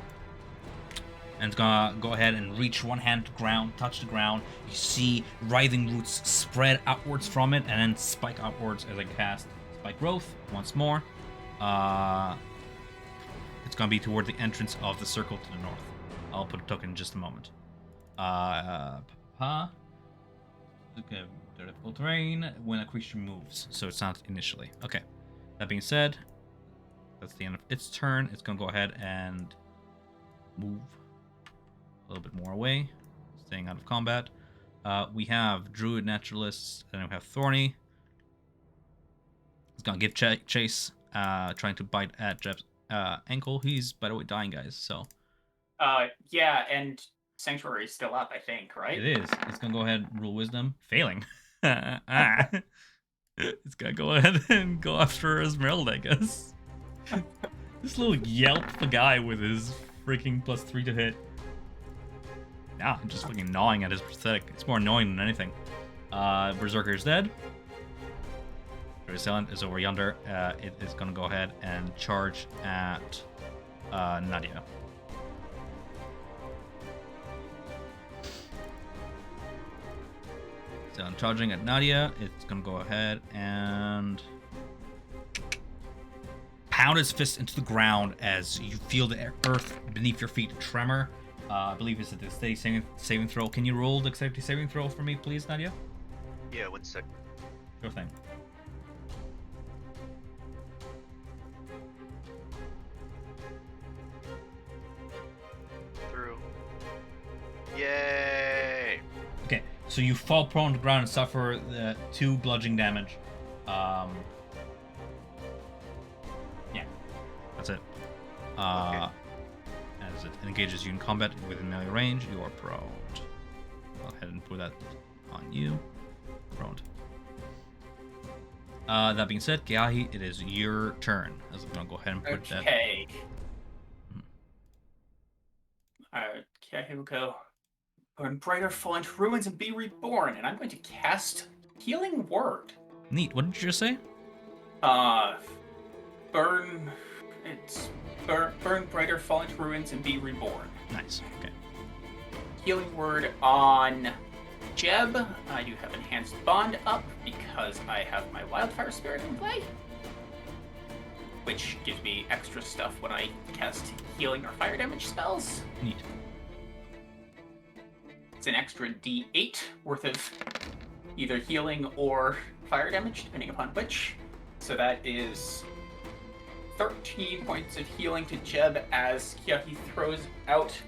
And it's gonna go ahead and reach one hand to ground, touch the ground. You see writhing roots spread outwards from it, and then spike upwards as I cast Spike Growth once more. It's gonna be toward the entrance of the circle to the north. I'll put a token in just a moment. Okay, difficult terrain when a creature moves, so it's not initially. Okay. That being said, that's the end of its turn. It's gonna go ahead and move a little bit more away, staying out of combat. We have Druid Naturalists, and then we have Thorny. He's gonna give chase, trying to bite at Jeff's ankle. He's, by the way, dying, guys, so. Yeah, and Sanctuary is still up, I think, right? It is. It's gonna go ahead and rule Wisdom. Failing. It's gonna go ahead and go after Esmeralda, I guess. This little yelp of a guy with his freaking +3 to hit. Nah, I'm just fucking gnawing at his prosthetic. It's more annoying than anything. Berserker is dead. Silent is over yonder. It is gonna go ahead and charge at Nadia. So I'm charging at Nadia. It's gonna go ahead and pound its fist into the ground as you feel the earth beneath your feet tremor. I believe it's a dexterity saving throw. Can you roll dexterity saving throw for me, please, Nadia? Yeah, 1 sec. Sure thing. Through. Yay! Okay, So you fall prone to the ground and suffer 2 bludgeoning damage. Yeah, that's it. As it engages you in combat within melee range, you are prone. Go ahead and put that on you. Prone. That being said, Kiahi, it is your turn. As I'm gonna go ahead and put that. Okay. Alright, Kiahi will go. Burn brighter, fall into ruins, and be reborn. And I'm going to cast Healing Word. Neat. What did you just say? Burn. It's burn brighter, fall into ruins, and be reborn. Nice. Okay. Healing Word on Jeb. I do have Enhanced Bond up because I have my Wildfire Spirit in play, which gives me extra stuff when I cast healing or fire damage spells. Neat. It's an extra D8 worth of either healing or fire damage, depending upon which. So that is 13 points of healing to Jeb as Kiahi throws out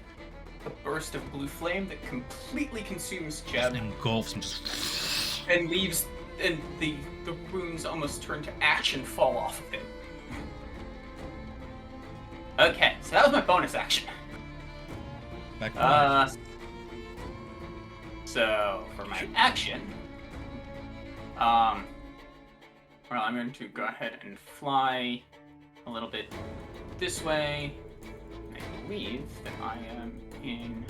a burst of blue flame that completely consumes Jeb Engulfs and just. and leaves, and the wounds almost turn to ash and fall off of him. Okay, so that was my bonus action. Back to So for my action, well, I'm going to go ahead and fly a little bit this way. I believe that I am in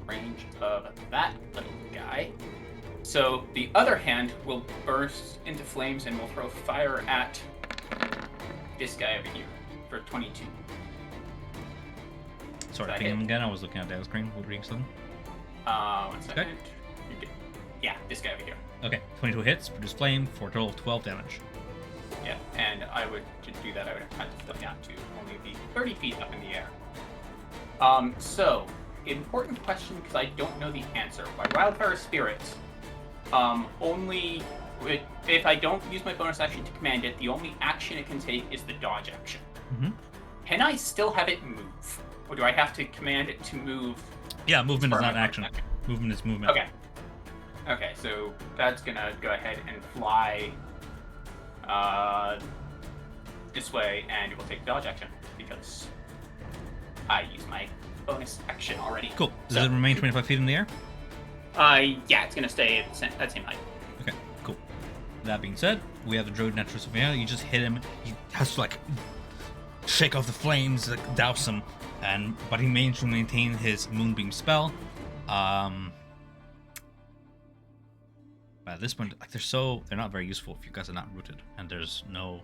range of that little guy. So the other hand will burst into flames and will throw fire at this guy over here for 22. Sorry, That ping him hit. again. I was looking at the screen. What were you saying? 1 second. Okay. Yeah, this guy over here. Okay, 22 hits, produce flame for a total of 12 damage. Yeah, and I would, to do that, I would have to fly down to only be 30 feet up in the air. So, important question, because I don't know the answer. My Wildfire Spirit, if I don't use my bonus action to command it, the only action it can take is the dodge action. Mm-hmm. Can I still have it move? Or do I have to command it to move? Yeah, movement is For not my action. bonus Movement is movement. Okay. Okay, so that's gonna go ahead and fly this way, and it will take dodge action because I used my bonus action already. Cool. Does So- it remain 25 feet in the air? Yeah, it's gonna stay at that same height. Okay, cool. That being said, we have the Druid Natural Surveillance. You just hit him. He has to, like, shake off the flames, like, douse him, but he managed to maintain his Moonbeam spell. But at this point, like, they're not very useful if you guys are not rooted, and there's no.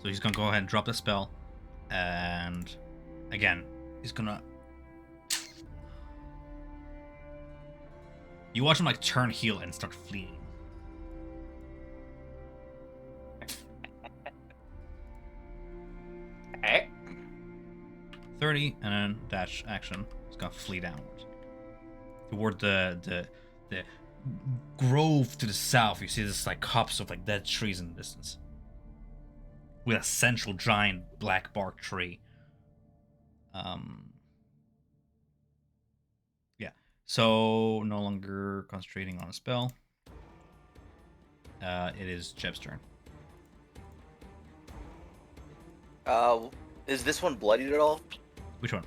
So he's gonna go ahead and drop the spell, and again, he's gonna. You watch him like turn heel and start fleeing. Okay. 30 and then dash action. He's gonna flee downwards toward the grove to the south. You see this like copse of like dead trees in the distance, with a central giant black bark tree. Yeah. So no longer concentrating on a spell. It is Jeb's turn. Is this one bloodied at all? Which one?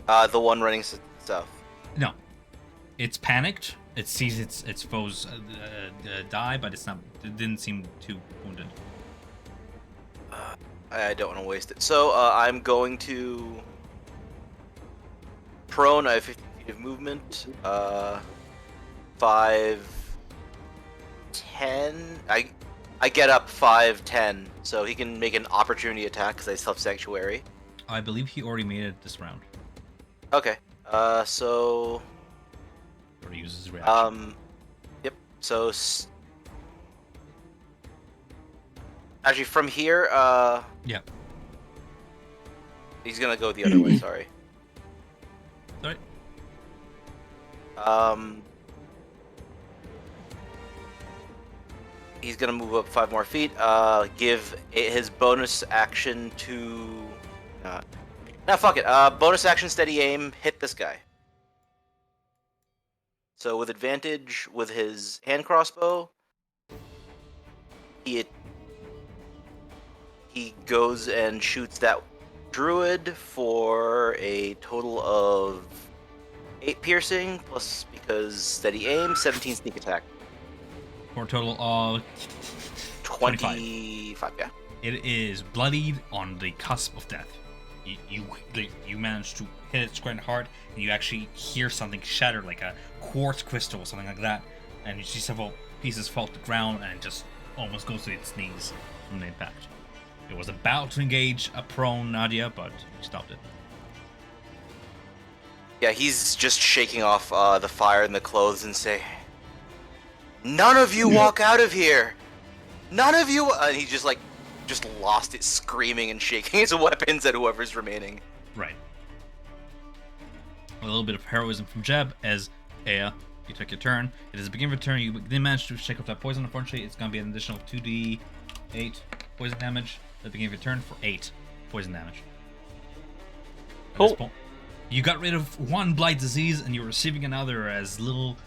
The one running south. No. It's panicked. It sees its foes die, but it's not. It didn't seem too wounded. I don't want to waste it. So I'm going to prone. I have 50 feet of movement. 5, 10. I get up 5, 10, so he can make an opportunity attack because I still have Sanctuary. I believe he already made it this round. Okay. So. Or he uses his reaction. Yep. So. Actually, from here. Yeah. He's gonna go the other way. Sorry. Sorry. He's gonna move up 5 more feet. Give his bonus action to. Nah, fuck it. Bonus action, steady aim, hit this guy. So with advantage with his hand crossbow, he goes and shoots that druid for a total of 8 piercing, plus because steady aim, 17 sneak attack. For a total of 25, yeah. It is bloodied on the cusp of death. You manage to hit it square in the heart, and you actually hear something shatter, like a quartz crystal or something like that, and you see several pieces fall to the ground, and it just almost goes to its knees from the impact. It was about to engage a prone Nadia, but you stopped it. Yeah, he's just shaking off the fire and the clothes and say, "None of you walk out of here! None of you!" And he just lost it, screaming and shaking his weapons at whoever's remaining. Right. A little bit of heroism from Jeb as Aya, you took your turn. It is the beginning of your turn. You didn't manage to shake off that poison, unfortunately. It's going to be an additional 2d8 poison damage at the beginning of your turn for 8 poison damage. At this point, you got rid of one blight disease, and you're receiving another as little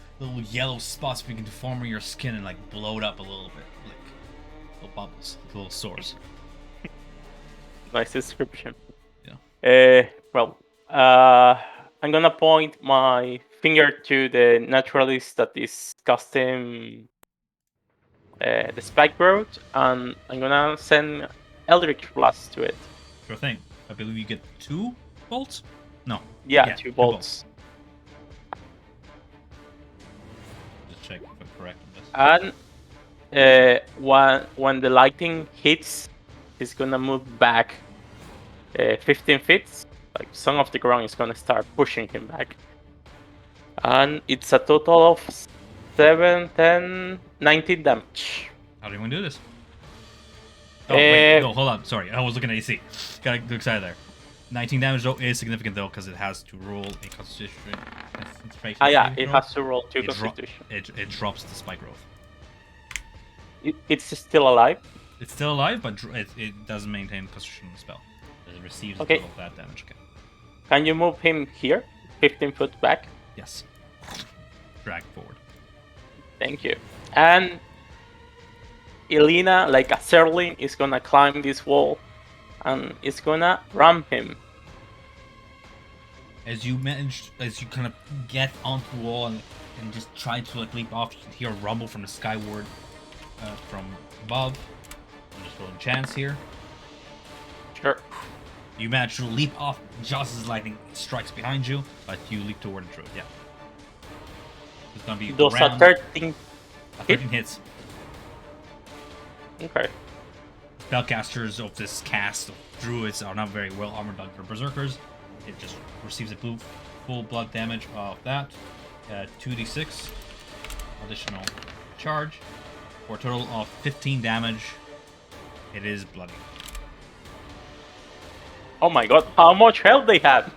yellow spots begin to form on your skin and like blow it up a little bit, like little bubbles, little sores. Nice description. Yeah. I'm gonna point my finger to the naturalist that is casting the spike growth, and I'm gonna send Eldritch Blast to it. Sure thing. I believe you get 2 bolts? No. Yeah, 2 bolts. Just check if I'm correct on this. And when the lightning hits, he's gonna move back 15 feet. Like some of the ground is gonna start pushing him back. And it's a total of 7, 10, 19 damage. How do you want to do this? Oh, wait, no, hold on. Sorry, I was looking at AC. Got excited there. 19 damage though is significant though, because it has to roll a concentration. Yeah, it has to roll 2 constitution. It drops the spike growth. It's still alive? It's still alive, but it doesn't maintain concentration on the spell. It receives Okay. all of that damage. Okay. Can you move him here? 15 foot back? Yes. Drag forward. Thank you. And Elena, like a Serling, is gonna climb this wall and is gonna ram him. As you kind of get onto the wall and just try to like leap off, you can hear a rumble from the skyward from above. I'm just rolling chance here. Sure. You manage to leap off. Joss's lightning strikes behind you, but you leap toward the druid. Yeah. It's gonna be Those are around 13. 13 hits. Okay. Spellcasters of this cast of druids are not very well armored like their berserkers. It just receives a full blood damage of that. 2d6 additional charge for a total of 15 damage. It is bloody. Oh my god, how much health they have!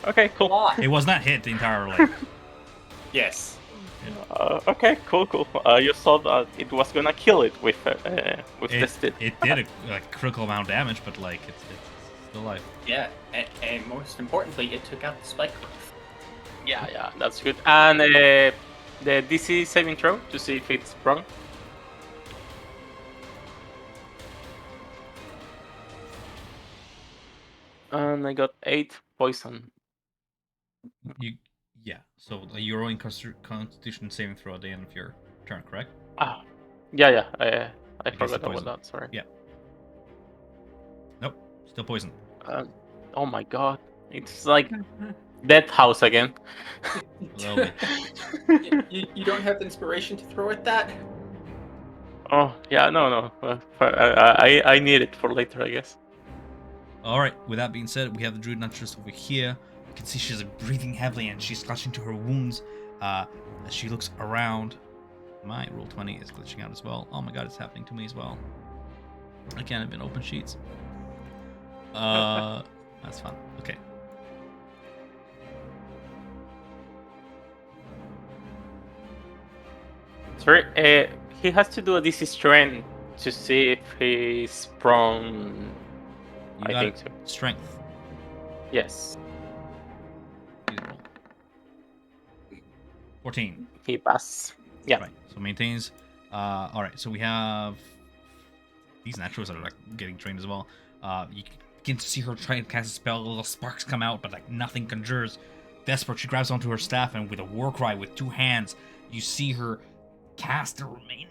Okay, cool. It was not hit the entire like. Yes. Okay, cool. You saw that it was gonna kill it with this did. It did a critical amount of damage, but like it's still alive. Yeah, and most importantly, it took out the spike growth. Yeah, that's good. And the DC saving throw to see if it's sprung. And I got 8 poison. So you're rolling Constitution saving throw at the end of your turn, correct? Yeah. I Against forgot the about poison. that. Sorry. Yeah. Nope, still poison. Oh my god, it's like Death House again. A little bit. You don't have the inspiration to throw at that? Oh yeah, no. I need it for later, I guess. All right. With that being said, we have the druid naturalist over here. You can see she's breathing heavily and she's clutching to her wounds. As she looks around, my roll 20 is glitching out as well. Oh my god, it's happening to me as well. I can't even open sheets. That's fun. Okay. Sorry, he has to do a DC strength to see if he's prone. You I think so. Strength. Yes. Please roll. 14. He pass. Yeah. Right. So maintains. All right. So we have these naturals are like getting trained as well. You begin to see her try and cast a spell. Little sparks come out, but like nothing conjures. Desperate, she grabs onto her staff and with a war cry with 2 hands, you see her cast the remaining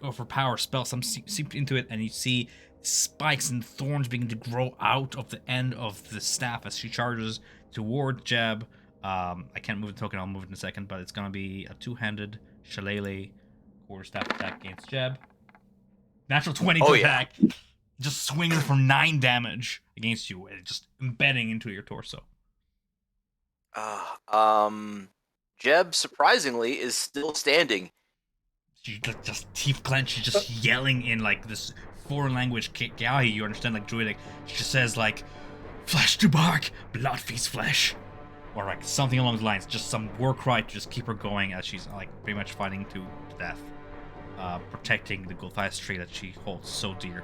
of her power spell. Some seep into it, and you see spikes and thorns begin to grow out of the end of the staff as she charges toward Jeb. I can't move the token. I'll move it in a second, but it's gonna be a 2-handed shillelagh quarterstaff attack against Jeb. Natural 20 to attack. Just swinging for 9 damage against you, and just embedding into your torso. Jeb surprisingly is still standing. She just teeth clenched. She's just yelling in like this foreign language, Kiahi, you understand, like Druidic. She just says like, "Flesh to bark, blood feeds flesh," or like something along the lines. Just some war cry to just keep her going as she's like pretty much fighting to death, protecting the Gulthias tree that she holds so dear.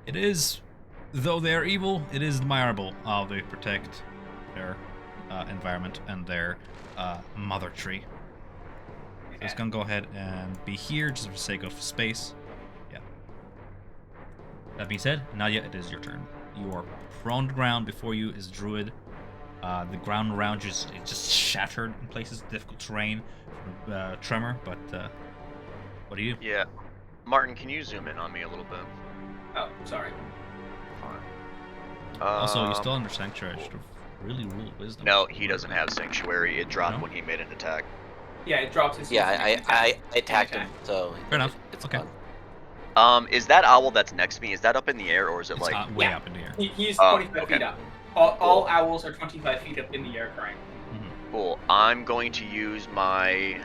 It is, though they're evil, it is admirable how they protect their environment and their mother tree. So it's gonna go ahead and be here just for the sake of space. Yeah. That being said, Nadia, it is your turn. You are prone to ground. Before you is Druid. The ground around you is just shattered in places. Difficult terrain, tremor. But what do you do? Yeah. Martin, can you zoom in on me a little bit? Oh, sorry. Fine. Also, you're still under Sanctuary. I should have really ruled Wisdom. No, he doesn't have Sanctuary. It dropped No? when he made an attack. Yeah, it drops his. Yeah, I I attacked him, so Fair enough. it's Okay. fine. Is that owl that's next to me, is that up in the air, or is it It's like... way Yeah. up in the air. He's Oh, 25 okay. feet up. All owls are 25 feet up in the air currently. Cool. I'm going to use my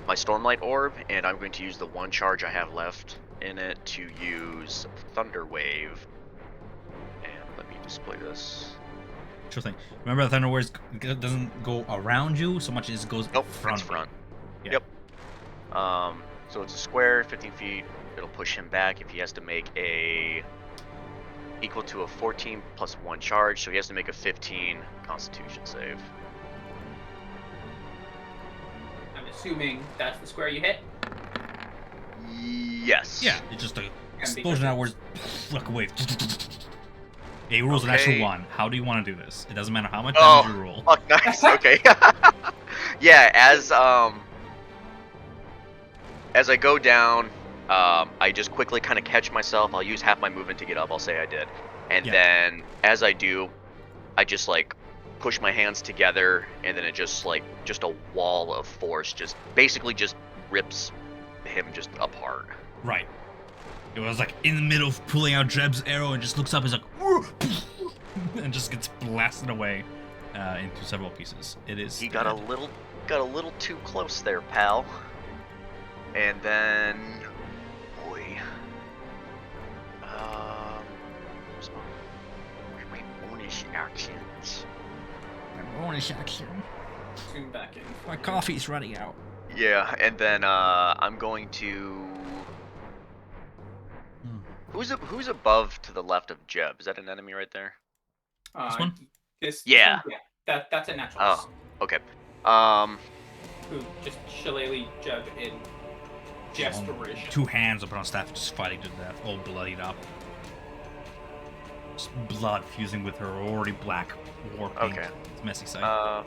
my Stormlight Orb, and I'm going to use the 1 charge I have left in it to use Thunder Wave. And let me display this. Sure thing. Remember, the Thunder Wave doesn't go around you so much as it goes Nope, in front. it's front. Yeah. Yep. So it's a square, 15 feet. It'll push him back if he has to make a equal to a 14 plus 1 charge, so he has to make a 15 Constitution save. I'm assuming that's the square you hit. Yes. Yeah, it's just a And explosion because outwards, like a wave. He rolls an Okay. extra 1. How do you want to do this? It doesn't matter how much Oh. damage you roll. Fuck, nice. Okay. Yeah, as I go down, I just quickly kind of catch myself. I'll use half my movement to get up. I'll say I did. And Yeah. then as I do, I just like push my hands together, and then it just like just a wall of force just basically just rips him just apart. Right. It was like in the middle of pulling out Jeb's arrow and just looks up. He's like, "Whoa," and just gets blasted away into several pieces. It is. He got a little too close there, pal. And then, boy, where's my bonus actions? bonus action. Zoom back in. My coffee's running out. Yeah, and then I'm going to. Who's above to the left of Jeb? Is that an enemy right there? This one? This Yeah. one, yeah. That's a natural. Oh, okay. Who just shillelagh Jeb in desperation. 2 hands up on staff, just fighting to death, all bloodied up. Just blood fusing with her already black war paint. Okay. It's a messy sight.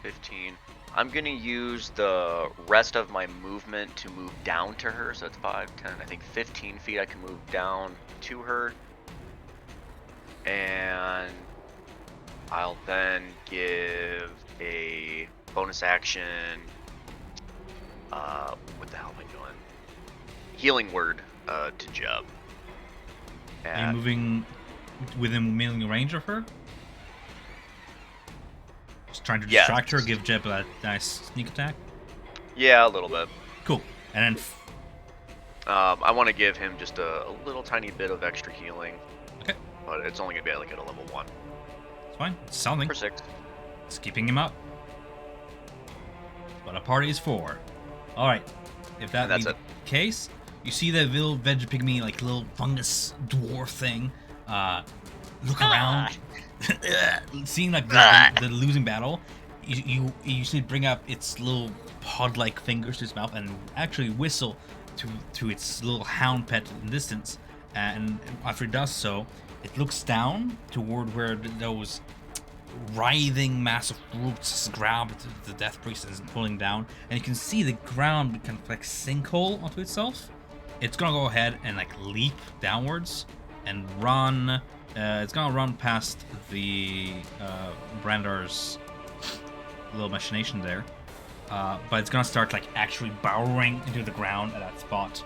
15. I'm gonna use the rest of my movement to move down to her, so it's 5, 10, I think 15 feet I can move down to her. And I'll then give a bonus action, what the hell am I doing? Healing word, to Jeb. Are you moving within melee range of her? Just trying to Yeah. distract her, give Jeb a nice sneak attack? Yeah, a little bit. Cool. And then I want to give him just a little tiny bit of extra healing. Okay. But it's only going to be like at a level 1. it's fine. It's something. For 6. It's keeping him up. What a party is for. Alright. If that That's be it. the case, you see that little veg pygmy, like little fungus dwarf thing, look around. seeing like the losing battle, you see it bring up its little pod-like fingers to its mouth and actually whistle to its little hound pet in distance. And after it does so, it looks down toward where those writhing massive roots grab the death priest and is pulling down, and you can see the ground kind of like sinkhole onto itself. It's gonna go ahead and like leap downwards and run. It's gonna run past the Brandar's little machination there, but it's gonna start like actually burrowing into the ground at that spot,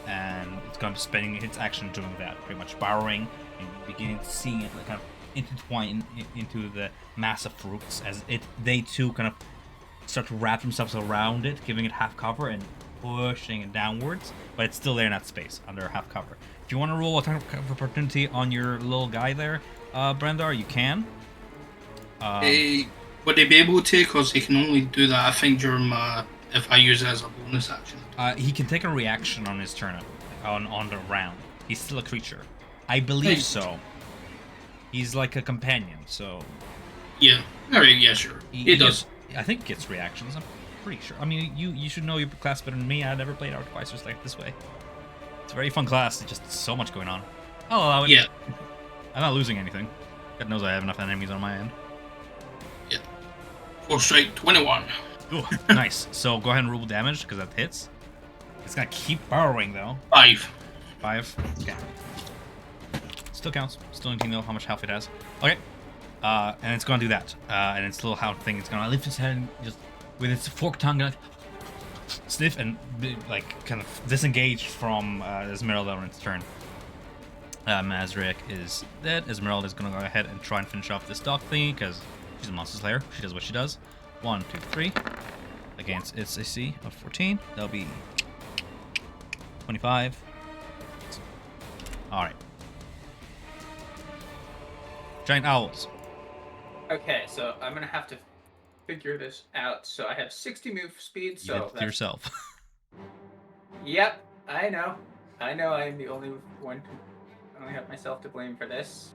and it's gonna be spending its action doing that, pretty much burrowing and beginning to see it like kind of intertwine into the massive roots as they too kind of start to wrap themselves around it, giving it half cover and pushing it downwards, but it's still there in that space under half cover. If you want to roll attack of opportunity on your little guy there, Brandar, you can. Would they be able to? Because they can only do that, I think, during if I use it as a bonus action. He can take a reaction on his turn, on the round. He's still a creature. I believe so. He's like a companion, so... Yeah. Alright, yeah, sure. He does. I think he gets reactions, I'm pretty sure. I mean, you should know your class better than me. I never played Artificers like this way. It's a very fun class, it's just so much going on. I'll allow it. Yeah. I'm not losing anything. God knows I have enough enemies on my end. Yeah. 4 straight, 21. Ooh, nice. So go ahead and roll damage, because that hits. It's gonna keep burrowing, though. 5. 5? Okay. Still counts. Still need to know how much health it has. Okay. And it's gonna do that. And its little hound thing, it's gonna lift its head and just, with its forked tongue, gonna sniff and like kind of disengage from Esmeralda on its turn. Mazriek is dead. Esmeralda is gonna go ahead and try and finish off this dog thingy because she's a monster slayer. She does what she does. 1, 2, 3. Against its AC of 14. That'll be 25. Alright. Giant owls. Okay, so I'm gonna have to figure this out. So I have 60 move speed. You So did it that's... yourself. Yep, I know. I am the only one. I only have myself to blame for this.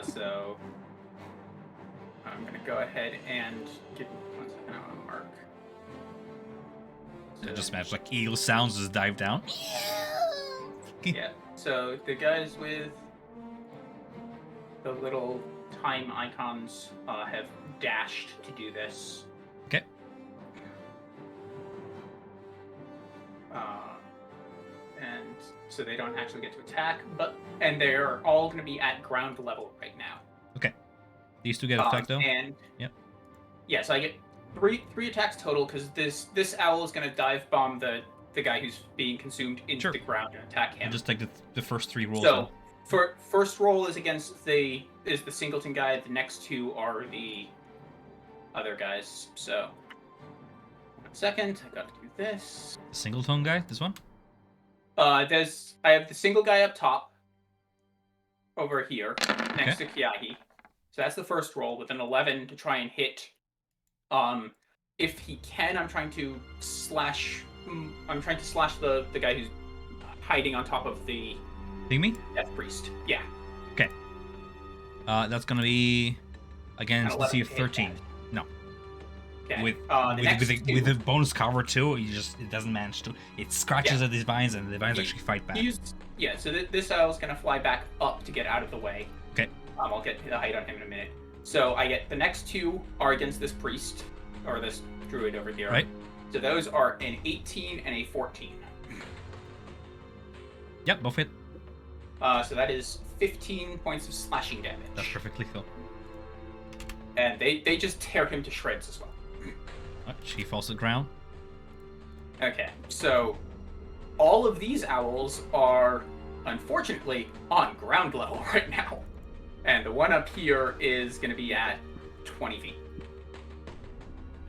So I'm gonna go ahead and give me 1 second. I want to mark. I just imagine like eagle sounds just dive down. Yeah. So the guys with the little time icons have dashed to do this. Okay. And so they don't actually get to attack, and they're all going to be at ground level right now. Okay. These two get attacked though. And yep. Yeah, so I get three attacks total because this owl is going to dive bomb the guy who's being consumed into the ground and attack him. I'll just take the first 3 rolls. So for first roll is against the singleton guy. The next 2 are the other guys. So 1 second, I got to do this. The singleton guy, this one. I have the single guy up top over here next to Kiahi. So that's the first roll with an 11 to try and hit. If he can, I'm trying to slash the guy who's hiding on top of the Pygmy? Death Priest. Yeah. Okay. That's gonna be against the DC of 13. No. Okay. With a bonus cover too, it doesn't manage to. It scratches at these vines, and the vines actually fight back. So this owl's gonna fly back up to get out of the way. Okay. I'll get the height on him in a minute. So I get the next 2 are against this priest or this druid over here. Right. So those are an 18 and a 14. Yep, both hit. So that is 15 points of slashing damage. That's perfectly cool. And they just tear him to shreds as well. She falls to the ground. Okay, so all of these owls are unfortunately on ground level right now. And the one up here is going to be at 20 feet.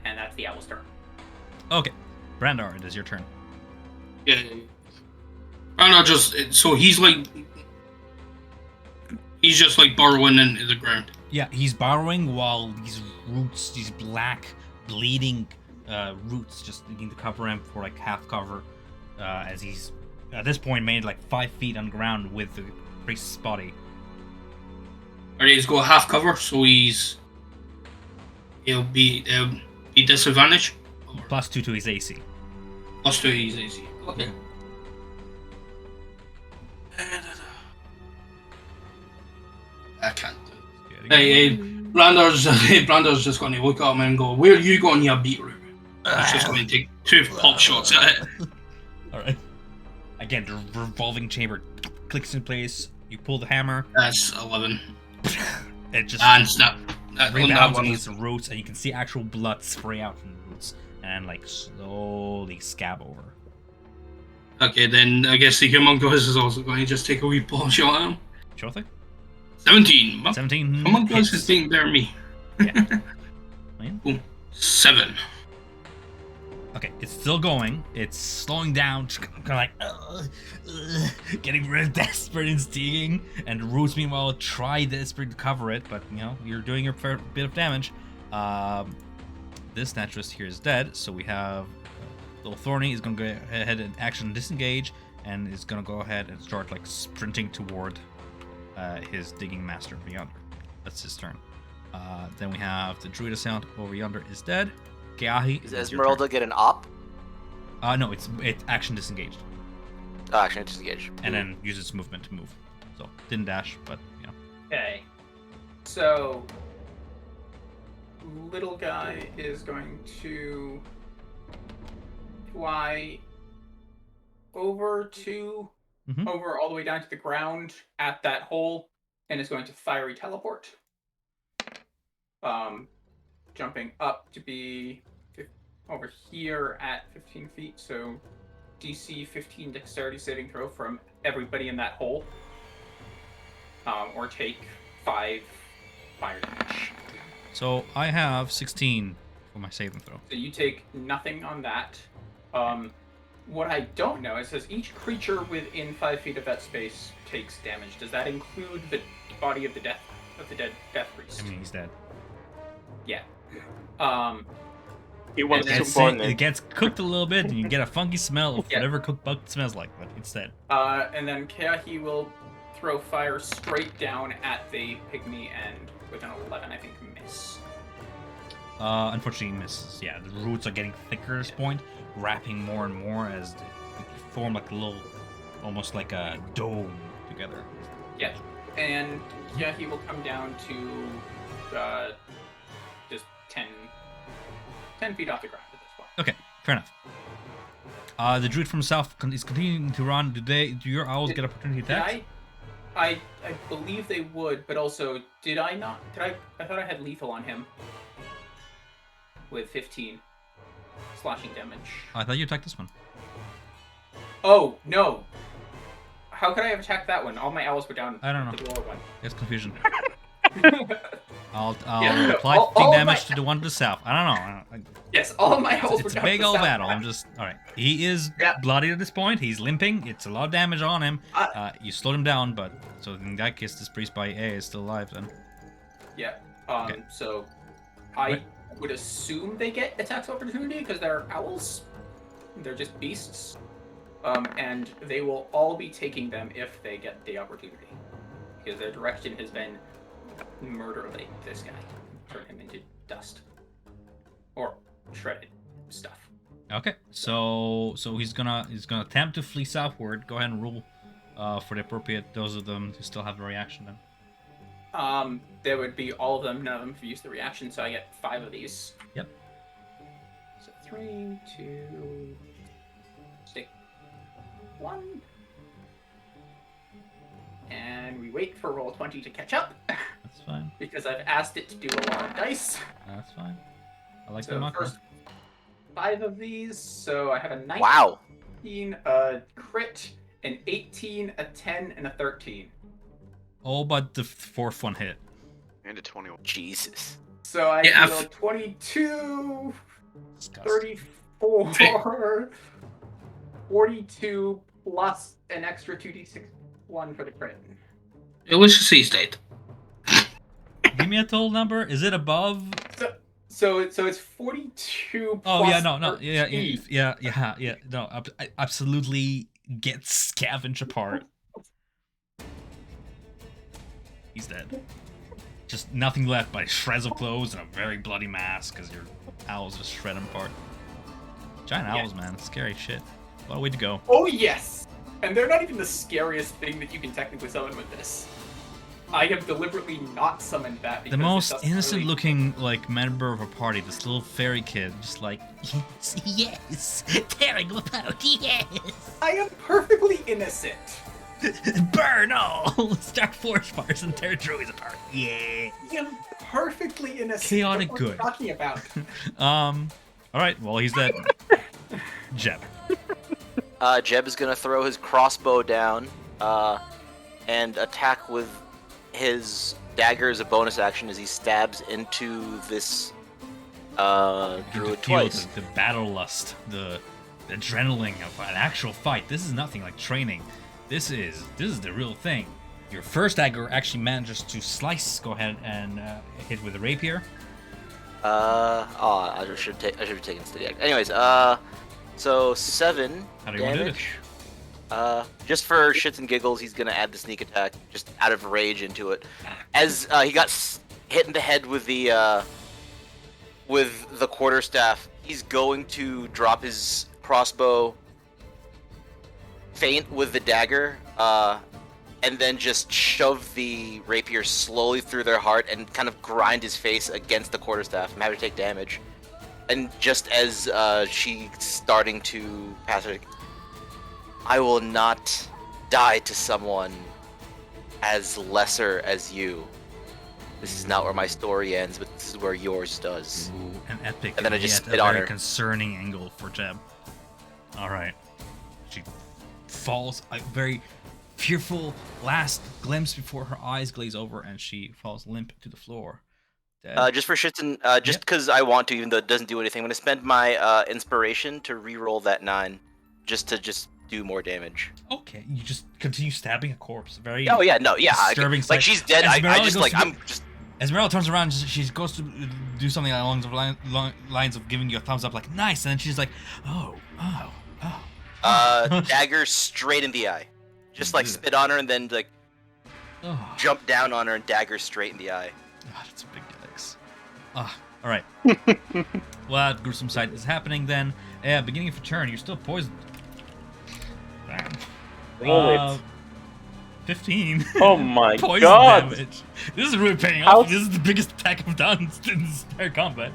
And that's the owl's turn. Okay. Brandar, it is your turn. Yeah. Brandar he's just like burrowing into the ground. Yeah, he's burrowing while these roots, these black, bleeding roots just begin to cover him for like half cover as he's at this point made like 5 feet on the ground with the priest's body. Alright, he's got half cover, so he'll be disadvantage. +2 to his AC. +2 his AC. Okay. I can't do it. Hey, Brander's just going to look at him and go, "Where are you going, you beetroot?" He's just going to take 2 pot shots at it. Alright. Again, the revolving chamber clicks in place. You pull the hammer. That's 11. It just And snap. That rebounds one against the roots, and you can see actual blood spray out from the roots and like slowly scab over. Okay, then I guess the homunculus is also going to just take a wee pot shot at him. Sure thing. 17. 17. Homunculus hits. is being better than me. Yeah. Boom. 7. Okay, it's still going. It's slowing down, kind of like getting real desperate and stinging. And the roots, meanwhile, try desperate to cover it, but you know you're doing your fair bit of damage. This naturalist here is dead, so we have little Thorny is gonna go ahead and action disengage, and is gonna go ahead and start like sprinting toward his digging master over yonder. That's his turn. Then we have the druid assailant over yonder is dead. Keahi, Does Esmeralda get an op? no, it's action disengaged, Oh, actually, disengage. and then uses movement to move. So didn't dash, but you know. Okay. So, little guy is going to fly over to Mhm. over all the way down to the ground at that hole, and is going to fiery teleport. Jumping up to be over here at 15 feet, so DC 15 dexterity saving throw from everybody in that hole, or take 5 fire damage. So I have 16 for my saving throw. So you take nothing on that. What I don't know, it says each creature within 5 feet of that space takes damage. Does that include the body of the dead death priest? I mean, he's dead. Yeah. He wants And to then burn It it. gets cooked a little bit, and you get a funky smell of Yeah. whatever cooked bug smells like, but it's dead. And then Keahi will throw fire straight down at the pygmy, and with an 11, I think, miss. Unfortunately, he misses. Yeah, the roots are getting thicker at this point, wrapping more and more as they form like a little, almost like a dome together. Yeah. And Keahi will come down to just 10 feet off the ground at this point. Okay, fair enough. The druid from the south is continuing to run. Do your owls get opportunity Did attacks? I believe they would, but also, did I not? I thought I had lethal on him with 15 slashing damage. I thought you attacked this one. Oh no! How could I have attacked that one? All my owls were down. I don't know. The lower one. It's confusion. I'll Yeah, apply all 15 of damage my- to the one to the south. I don't know. Yes, all of my owls were It's a down. big the old south battle. side. I'm just alright. He is Yeah. bloody at this point. He's limping. It's a lot of damage on him. You slowed him down, but so in that case, this priest by A is still alive then. Yeah. Okay. So, I Right. would assume they get attacks of opportunity because they're owls. They're just beasts. And they will all be taking them if they get the opportunity, because their direction has been murder-late this guy, turn him into dust or shredded stuff. Okay, so he's gonna attempt to flee southward. Go ahead and roll for the appropriate. Those of them who still have the reaction then. There would be all of them. None of them have used the reaction, so I get 5 of these. Yep. So 3, 2, 6, 1, and we wait for roll 20 to catch up That's fine. because I've asked it to do a lot of dice. That's fine. I like the So macro. first 5 of these. So I have a 19, Wow. a crit, an 18, a 10, and a 13. Oh, but the fourth one hit. And a 21. Jesus. So I Yeah, deal 22, Disgusting. 34, 42 plus an extra 2d6 1 for the crit. Let's just say he's dead. Give me a total number. Is it above? So it's 42 Oh plus yeah, no, 13. yeah. No, absolutely get scavenged apart. He's dead. Just nothing left but shreds of clothes and a very bloody mask because your owls just shred him apart. Giant owls, man. Scary shit. What a way to go. Oh, yes! And they're not even the scariest thing that you can technically summon with this. I have deliberately not summoned that because The most it doesn't innocent really... looking, like, member of a party, this little fairy kid, just like, yes, tearing them apart, yes! I am perfectly innocent. Burn all! Start forest fires and tear druids apart, yeah! I am perfectly innocent. Chaotic What are you good. talking about? Alright, well, he's dead. Jeb. Jeb is gonna throw his crossbow down, and attack with his dagger as a bonus action as he stabs into this You druid feel twice. the battle lust, the adrenaline of an actual fight. This is nothing like training. This is the real thing. Your first dagger actually manages to slice. Go ahead and hit with a rapier. I should have taken steady action. Anyways, so 7 How do you want to do damage. Just for shits and giggles, he's gonna add the sneak attack, just out of rage into it. As he got hit in the head with the quarterstaff, he's going to drop his crossbow, feint with the dagger, and then just shove the rapier slowly through their heart and kind of grind his face against the quarterstaff. I'm happy to take damage. And just as she's starting to pass it, I will not die to someone as lesser as you. This is not where my story ends, but this is where yours does. Ooh, an epic And then I just yet spit a on very her. concerning angle for Jeb. Alright. She falls, a very fearful last glimpse before her eyes glaze over and she falls limp to the floor. Dead. Just for shits and just Yep. because I want to, even though it doesn't do anything, I'm gonna spend my inspiration to re-roll that 9, just to do more damage. Okay, you just continue stabbing a corpse. Very Oh yeah, no, yeah, disturbing like sight. she's dead. I Esmeralda just goes like to I'm just. Esmeralda turns around, she goes to do something along the lines of giving you a thumbs up, like, nice, and then she's like, oh. Dagger straight in the eye. Just like spit on her and then like Oh. jump down on her and dagger straight in the eye. Ah, that's a big yikes. Alright. Well, that gruesome sight is happening then. Beginning of your turn, you're still poisoned. Bam. Roll it. 15. Oh my Poison god! damage. This is really paying How- off. This is the biggest attack I've done in this entire combat.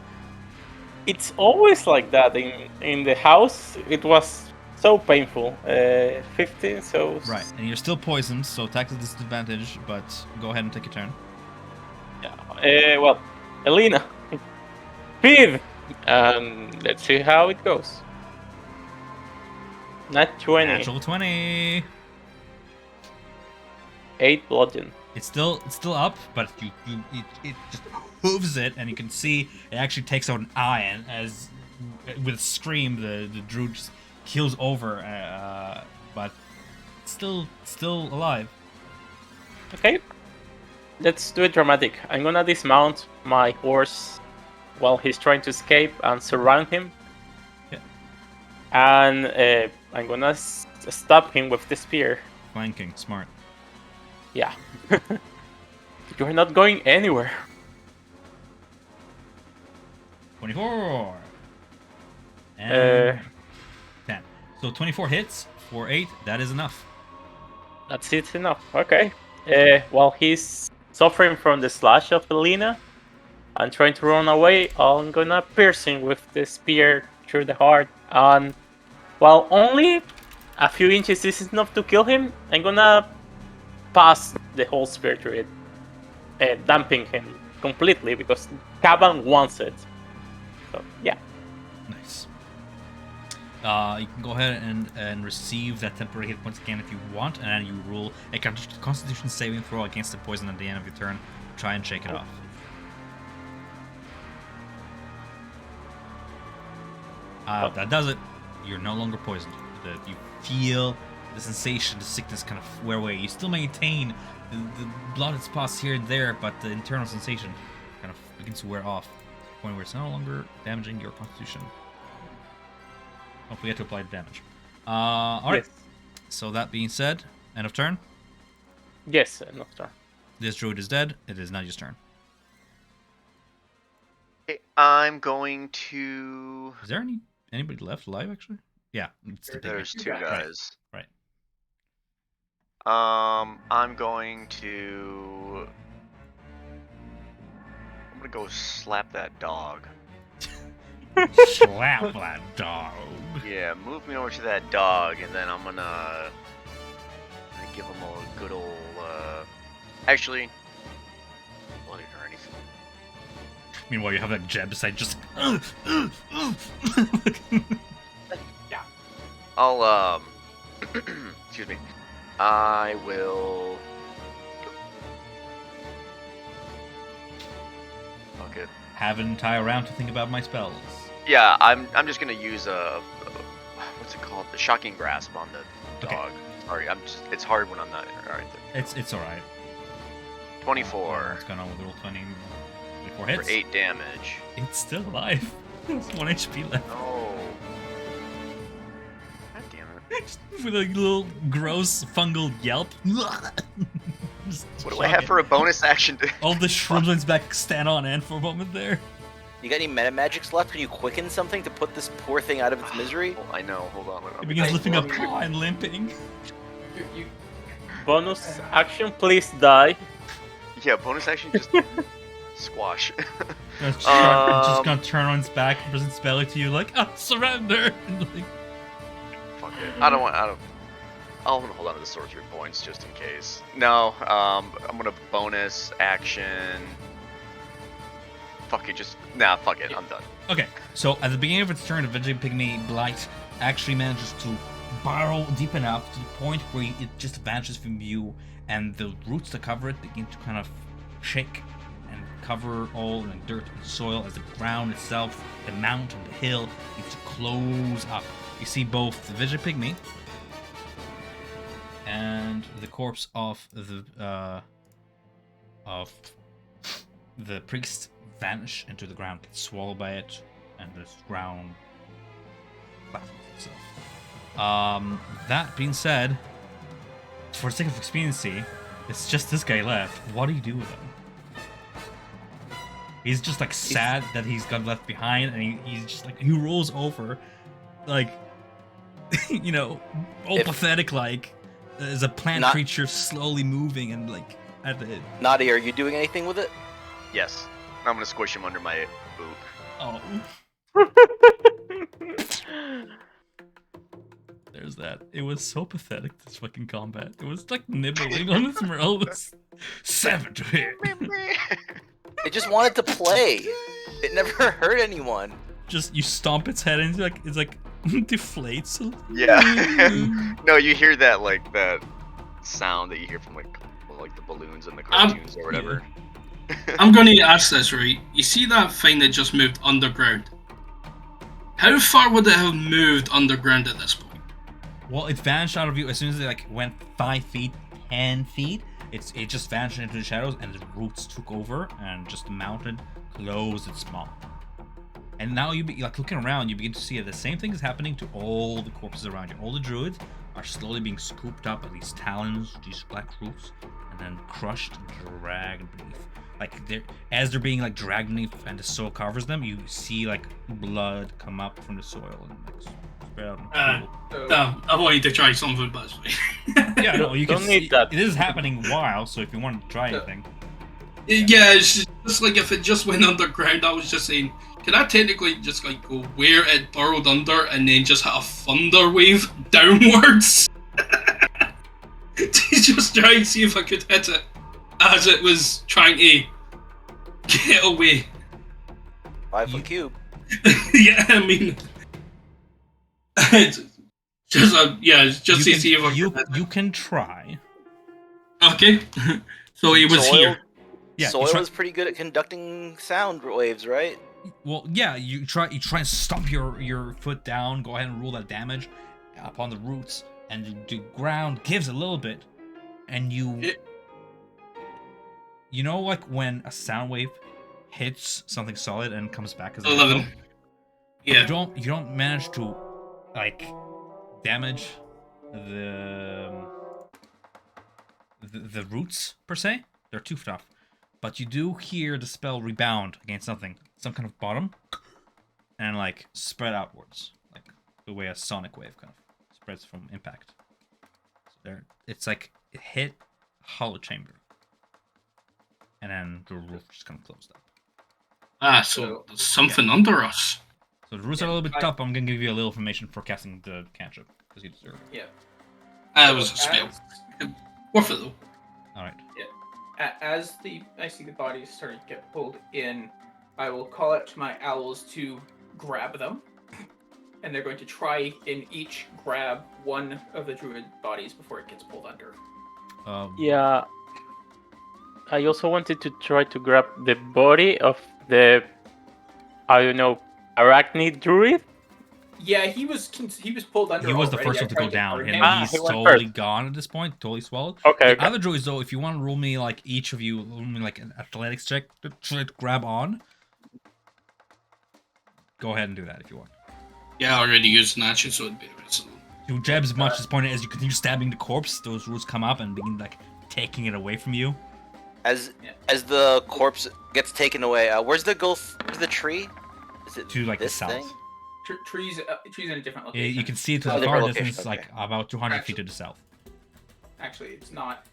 It's always like that. In the house, it was so painful. 15, so... Right, and you're still poisoned, so attack is disadvantage, but go ahead and take your turn. Yeah. Well, Elena, feed! Let's see how it goes. Not 20. Natural 20. 8 bludgeon. It's still up, but it just hooves it, and you can see it actually takes out an eye, and as with a scream, the druid just keels over, but still alive. Okay. Let's do it dramatic. I'm gonna dismount my horse while he's trying to escape and surround him. Yeah. And I'm gonna stab him with the spear. Flanking, smart. Yeah. You're not going anywhere. 24. And 10. So 24 hits for 8. That is enough. That's it enough. Okay. While he's suffering from the slash of Elena and trying to run away, I'm gonna pierce him with the spear through the heart. And while only a few inches is enough to kill him, I'm gonna pass the whole spear through it, damping him completely because Caban wants it. So yeah. Nice. You can go ahead and receive that temporary hit once again if you want, and then you roll a Constitution saving throw against the poison at the end of your turn. Try and shake it off. That does it. You're no longer poisoned. You feel the sensation, the sickness kind of wear away. You still maintain the blooded spots here and there, but the internal sensation kind of begins to wear off to the point where it's no longer damaging your constitution. Don't forget to apply the damage. Alright. Yes. So that being said, end of turn. Yes, enough turn. This druid is dead. It is Nadia's turn. Okay, I'm going to. Is there anybody left alive actually? Yeah, it's the There's pygmy. two Right. guys. Right. I'm going to. I'm gonna go slap that dog. Slap that dog. Yeah, move me over to that dog, and then I'm gonna give him a good old. Actually, bloody or anything. Meanwhile, you have that Jeb beside just. I'll excuse me. I will. Okay. Have an entire round to think about my spells. Yeah, I'm just gonna use a what's it called? The shocking grasp on the Okay. dog. Sorry, it's hard when I'm not. All right, It's alright. 24 What's going on with roll 20? 24 for hits. 8 damage. It's still alive. It's 1 HP left. Oh. God damn it. With a little gross fungal yelp. Just What do I have shocking. for a bonus action? All the shrublands back stand on end for a moment there. You got any meta magics left? Can you quicken something to put this poor thing out of its misery? Oh, I know. Hold on. It begins lifting up paw and limping. You Bonus action, please die. Yeah, bonus action just squash. It's just gonna turn on its back and present spell it to you like, surrender! And like, Fuck it. I'll want to hold on to the sorcery points just in case. No, I'm gonna bonus action. Fuck it, fuck it, I'm done. okay, so at the beginning of its turn, the Vegetable Pygmy Blight actually manages to burrow deep enough to the point where it just vanishes from view, and the roots that cover it begin to kind of shake and cover all the dirt and soil as the ground itself, the mountain, the hill, begins to close up. You see both the Vegetable Pygmy and the corpse of the priest vanish into the ground, get swallowed by it, and this ground flattens itself. That being said, for the sake of expediency, it's just this guy left. What do you do with him? He's just like sad that he's got left behind, and he's just like, he rolls over, like, you know, all pathetic, like, as a plant creature slowly moving and like at the. Nadia, are you doing anything with it? Yes, I'm gonna squish him under my boot. Oh. There's that. It was so pathetic, this fucking combat. It was like nibbling on his Morales. 7 to hit. It just wanted to play. It never hurt anyone. Just you stomp its head and it's like deflates. Yeah. No, you hear that that sound that you hear from like the balloons in the cartoons or whatever. I'm going to ask this, right? You see that thing that just moved underground? How far would it have moved underground at this point? Well, it vanished out of view as soon as it like went 5 feet, 10 feet. It just vanished into the shadows, and the roots took over, and just the mountain closed its mouth. And now you be like looking around, you begin to see that the same thing is happening to all the corpses around you. All the druids are slowly being scooped up by these talons, these black roots, and then crushed and dragged beneath. Like as they're being like dragged beneath, and the soil covers them, you see like blood come up from the soil and like spread out. I wanted to try something, but Yeah, no, you can Don't need see that. it is happening wild. So if you want to try anything, yeah, it's just like if it just went underground. I was just saying, can I technically just like go where it burrowed under and then just hit a thunder wave downwards to just try and see if I could hit it as it was trying to get away? 5 foot cube. Yeah, I mean, it's just just to see if I could. you can try. Okay, so he was Soil? here. Yeah, Soil you try, is pretty good at conducting sound waves, right? well, yeah, you try and stomp your foot down. Go ahead and roll that damage upon the roots, and the ground gives a little bit, and you know, like when a sound wave hits something solid and comes back as a 11. echo? Yeah. You don't manage to like damage the roots per se. They're too tough. But you do hear the spell rebound against something, some kind of bottom, and like spread outwards, like the way a sonic wave kind of spreads from impact. So there, it's like it hit a hollow chamber, and then the roof just kind of closed up. So there's something under us. So the roofs are a little bit tough. I'm gonna give you a little information for casting the cantrip because you deserve it. Yeah. That was a spell. Worth it though. All right. As I see the bodies starting to get pulled in, I will call out to my owls to grab them, and they're going to try and each grab one of the druid bodies before it gets pulled under. Yeah. I also wanted to try to grab the body of the, I don't know, arachnid druid. Yeah, he was pulled under. He was the already. first I one to tried go down, burn and him. he's he went totally first. gone at this point, totally swallowed. Okay. The other druids, though, if you want to roll me like each of you, roll me like an athletics check to try to grab on. Go ahead and do that if you want. Yeah, I already used an action, so it'd be the rest of them. To Jeb's much disappointed as you continue stabbing the corpse, those roots come up and begin like taking it away from you. As the corpse gets taken away, where's the tree? Is it To like the this south. thing? Trees in a different location. You can see it to Oh, the different far location, distance, okay. like about 200 feet to the south. Actually, it's not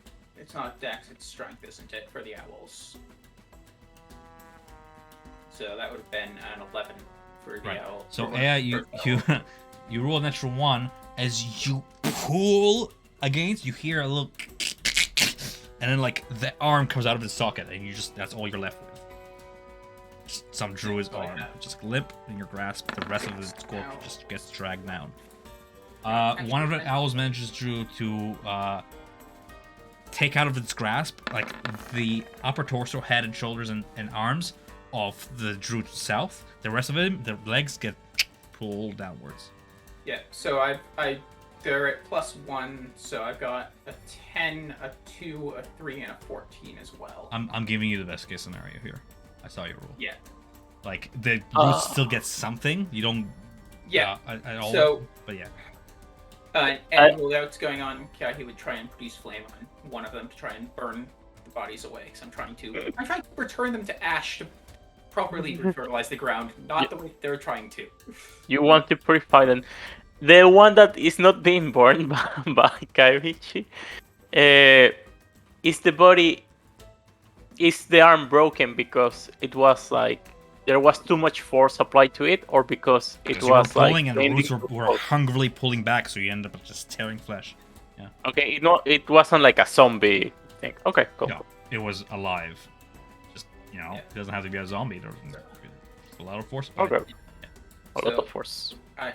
Dex, it's Strength, isn't it, for the owls? So that would have been an 11 for the Right. owl. So for yeah, one- you for the you owl. you roll a natural 1 as you pull against. You hear a little, and then like the arm comes out of its socket, and that's all you're left with. Just some druid's Oh, arm, yeah. just limp in your grasp. The rest of his corpse Ow. just gets dragged down. Actually, One of the owls manages to take out of its grasp like the upper torso, head, and shoulders and arms of the druid south. The rest of it, the legs get pulled downwards. Yeah, so they're at +1, so I've got a 10, a 2, a 3, and a 14 as well. I'm giving you the best case scenario here. I saw your roll. Yeah. Like the root still gets something. You don't. Yeah. At all. So- But yeah. And while that's going on, he would try and produce flame on one of them to try and burn the bodies away. Because I'm trying to return them to ash to properly fertilize the ground, not the way they're trying to. You want to purify them. The one that is not being burned by Kairichi, is the body, is the arm broken because it was like there was too much force applied to it, or because it Because you were was like pulling and the ending roots to were fall? hungrily pulling back, so you end up just tearing flesh. Okay, it wasn't like a zombie thing. Okay, cool. No, it was alive. Just Yeah. it doesn't have to be a zombie. There's a lot of force. behind Okay. it. A lot So- of force. I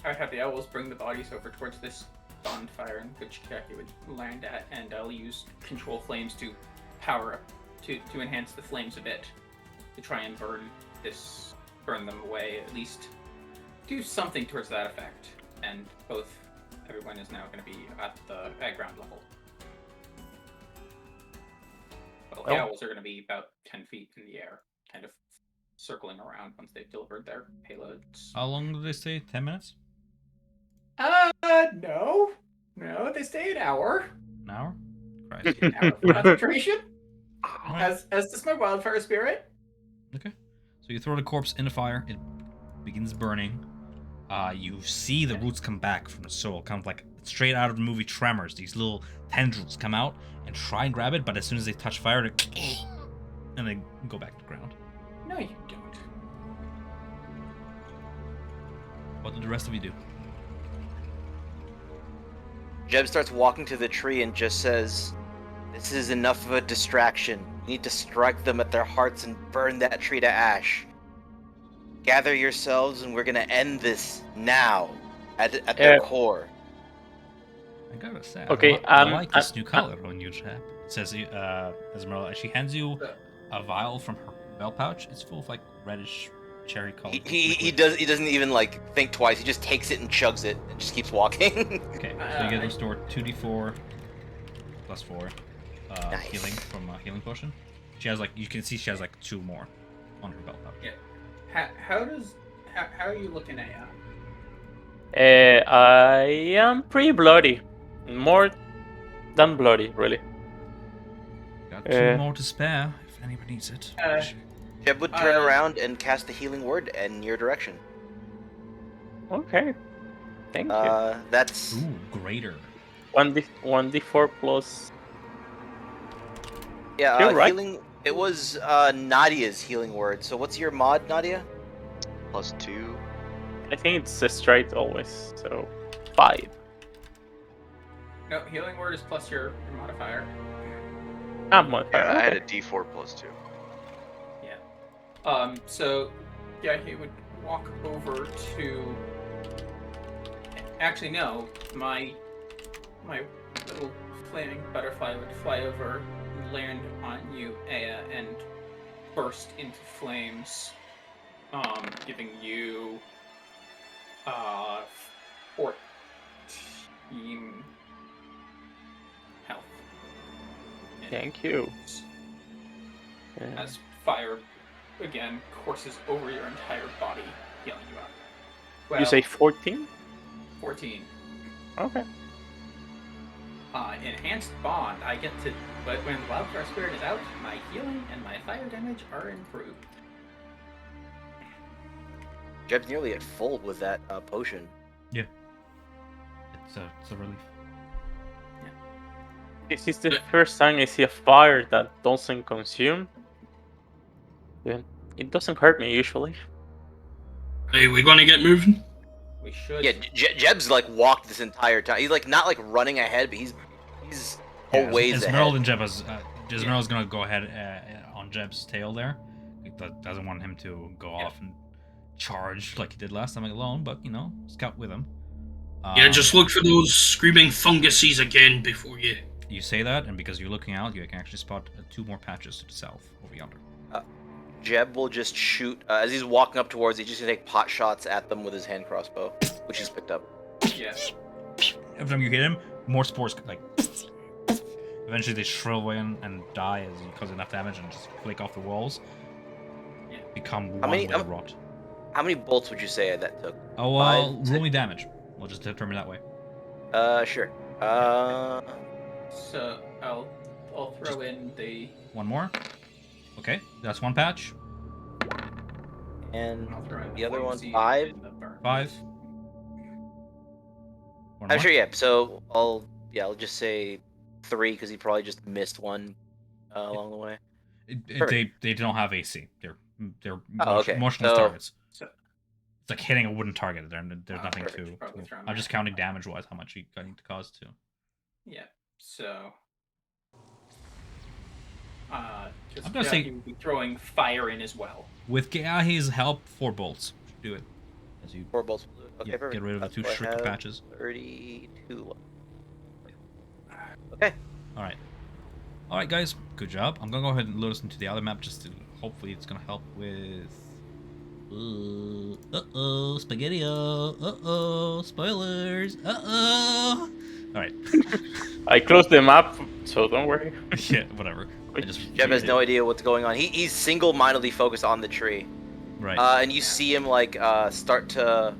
have the owls bring the bodies over towards this bonfire in which Kaki would land at, and I'll use control flames to power up to enhance the flames a bit to try and burn them away, at least do something towards that effect. And everyone is now going to be at ground level. Well, the Well- owls are going to be about 10 feet in the air, kind of circling around once they've delivered their payloads. How long do they stay? 10 minutes? No, they stay an hour. An hour? Christ. An hour for concentration. Alright. As does my wildfire spirit. Okay. So you throw the corpse in the fire. It begins burning. You see the roots come back from the soul, kind of like straight out of the movie Tremors. These little tendrils come out and try and grab it, but as soon as they touch fire, they and they go back to the ground. No, you don't. What did the rest of you do? Jeb starts walking to the tree and just says, "This is enough of a distraction. You need to strike them at their hearts and burn that tree to ash. Gather yourselves and we're gonna end this now, at their core." I gotta say, Okay, I like this new color on you, chap. It says, Esmeralda, she hands you a vial from her belt pouch. It's full of like reddish cherry color. He doesn't even like think twice. He just takes it and chugs it and just keeps walking. Okay, so you get restored 2d4 plus 4 Nice. healing from a healing potion. She has like, you can see she has like 2 more on her belt pouch. Yeah. How are you looking at? I am pretty bloody. More than bloody, really. Got 2 more to spare if anybody needs it. Jeb would turn around and cast a healing word in your direction. Okay. Thank you. That's Ooh, greater. 1d4 plus. yeah. You're right. Healing. It was Nadia's healing word. So what's your mod, Nadia? +2. I think it's a straight always. So 5. No, healing word is plus your modifier. Modifier. Yeah, I had Okay. a D4 +2. So yeah, he would walk over to. Actually, no. My little flaming butterfly would fly over and land on you, Aya, and burst into flames, giving you 14 health. Thank you. Yeah. As fire again courses over your entire body, healing you up. Well, You say 14? 14. Okay. Enhanced bond. I get to, but when Wildfire Spirit is out, my healing and my fire damage are improved. Jeb's nearly at full with that potion. It's a relief. This is the first time I see a fire that doesn't consume. Then it doesn't hurt me usually. Hey, we gonna get moving? We should. Yeah, Jeb's like walked this entire time. He's like not like running ahead, but he's a ways Esmeralda ahead. and Jeb Esmeralda's gonna go ahead on Jeb's tail there. He doesn't want him to go off and charge like he did last time alone, but scout with him. Yeah, just look for those screaming funguses again before you. You say that, and because you're looking out, you can actually spot 2 more patches to the south over yonder. Jeb will just shoot as he's walking up towards. He's just gonna take pot shots at them with his hand crossbow, which he's picked up. Yeah. Every time you hit him, more spores like. Eventually, they shrivel away and die as you cause enough damage and just flake off the walls. Yeah. Become one many- with rot. How many bolts would you say that took? Oh well, 5, roll me damage. We'll just determine that way. Sure. So I'll throw in the. 1 more. Okay, that's 1 patch. And I'll throw in the other one, poison 5. and the burn. 5. 1 I'm more. sure. Yeah. So I'll just say 3 because he probably just missed one along the way. They don't have AC. They're okay. motionless So- targets. So It's like hitting a wooden target. There's nothing perfect. to. Probably throw 'em I'm just back. counting damage-wise how much you need to cause too. yeah. So. Just I'm gonna say- he will be throwing fire in as well. With Geahi's help, 4 bolts. Do it. As you 4 bolts. Okay. yeah, Perfect. get rid of the That's 2 what I shrinked have. patches. 32. Okay. All right, guys. Good job. I'm gonna go ahead and load us into the other map just to hopefully it's gonna help with. Spaghetti-O. Spoilers. All right. I closed the map, so don't worry. Yeah, whatever. I just Jeb has no idea what's going on. He's single-mindedly focused on the tree. right. And you see him like start to.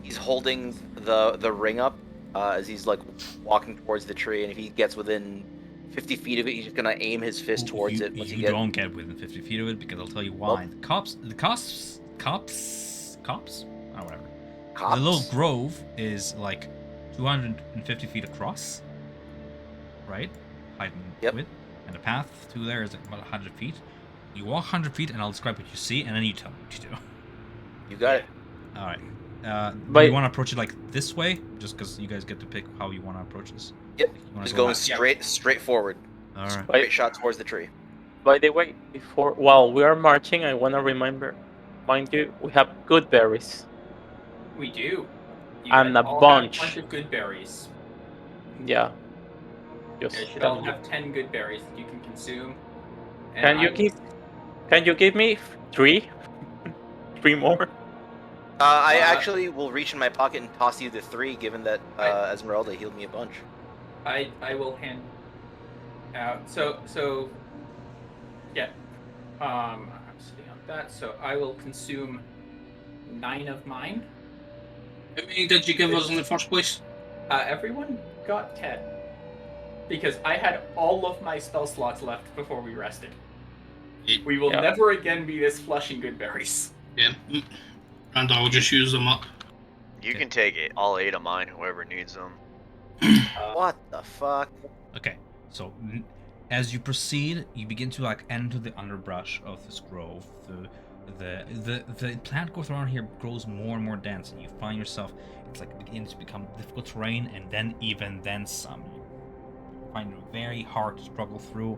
He's holding the ring up as he's like walking towards the tree, and if he gets within 50 feet of it, he's just gonna aim his fist towards it. Once you he gets. don't get within 50 feet of it because I'll tell you why. Nope. The cops. Oh, whatever. Cops? The little grove is like 250 feet across, right? Height and Yep. width, and the path to there is about 100 feet. You walk 100 feet, and I'll describe what you see, and then you tell me what you do. You got it. All right. Do But- you want to approach it like this way, just because you guys get to pick how you want to approach this? Yep. You wanna Just go going back? straight forward. All right. Straight shot towards the tree. By the way, while we are marching, I want to mind you, we have good berries. We do. You And guys a all bunch. Have a bunch of good berries. Yeah. You Just guys should tell all you. have 10 good berries that you can consume. And Can you give me 3? 3 more? I actually will reach in my pocket and toss you the 3, given that Esmeralda healed me a bunch. I will hand out. So yeah. I'm sitting on that. So I will consume 9 of mine. How many did you give us in the first place? Everyone got 10. because I had all of my spell slots left before we rested. Yeah. We will Yeah. never again be this flush in good berries. Yeah. Brandor will just use them up. You Okay. can take it. All 8 of mine, whoever needs them. What the fuck? Okay, so as you proceed, you begin to like enter the underbrush of this grove. The plant growth around here grows more and more dense, and you find yourself it's like begins to become difficult terrain, and then some. You find it very hard to struggle through.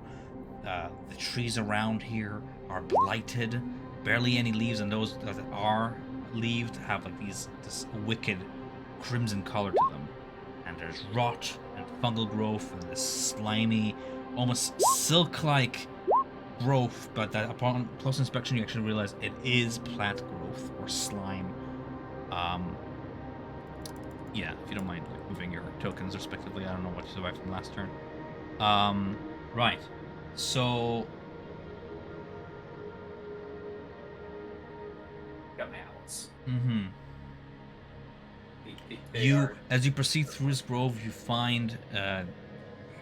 The trees around here are blighted, barely any leaves, and those that are leaved have like this wicked crimson color to them. And there's rot and fungal growth and this slimy, almost silk-like growth, but that upon close inspection you actually realize it is plant growth or slime. Yeah, if you don't mind like moving your tokens respectively. I don't know what you survived from last turn. Right. So Got my owls. mm-hmm. As you proceed through this grove, you find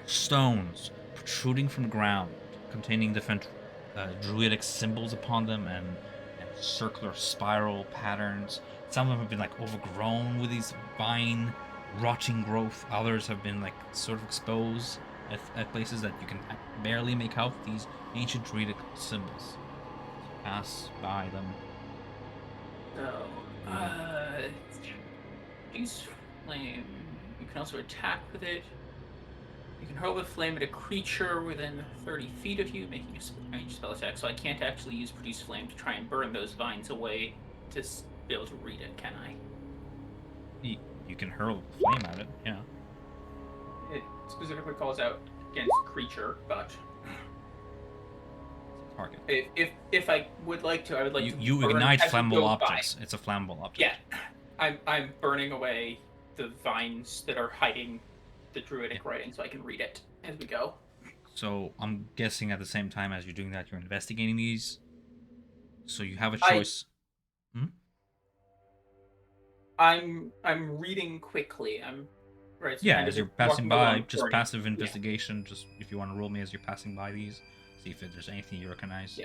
stones protruding from the ground, containing different druidic symbols upon them and circular spiral patterns. Some of them have been like overgrown with these vine rotting growth. Others have been like sort of exposed at places that you can barely make out these ancient druidic symbols. Pass by them. So, use flame. You can also attack with it. You can hurl the flame at a creature within 30 feet of you, making a range spell attack. So I can't actually use produce flame to try and burn those vines away to be able to read it, can I? You can hurl flame at it, yeah. It specifically calls out against creature, but Target. if I would like to, I would like you burn ignite as we flammable go by. objects. It's a flammable object. Yeah, I'm burning away the vines that are hiding the druidic writing, so I can read it as we go. So I'm guessing at the same time as you're doing that, you're investigating these. So you have a choice. I'm reading quickly. I'm right. So Yeah, kind as of you're passing by, along, just burning. passive investigation. Just if you want to roll me as you're passing by these, see if there's anything you recognize.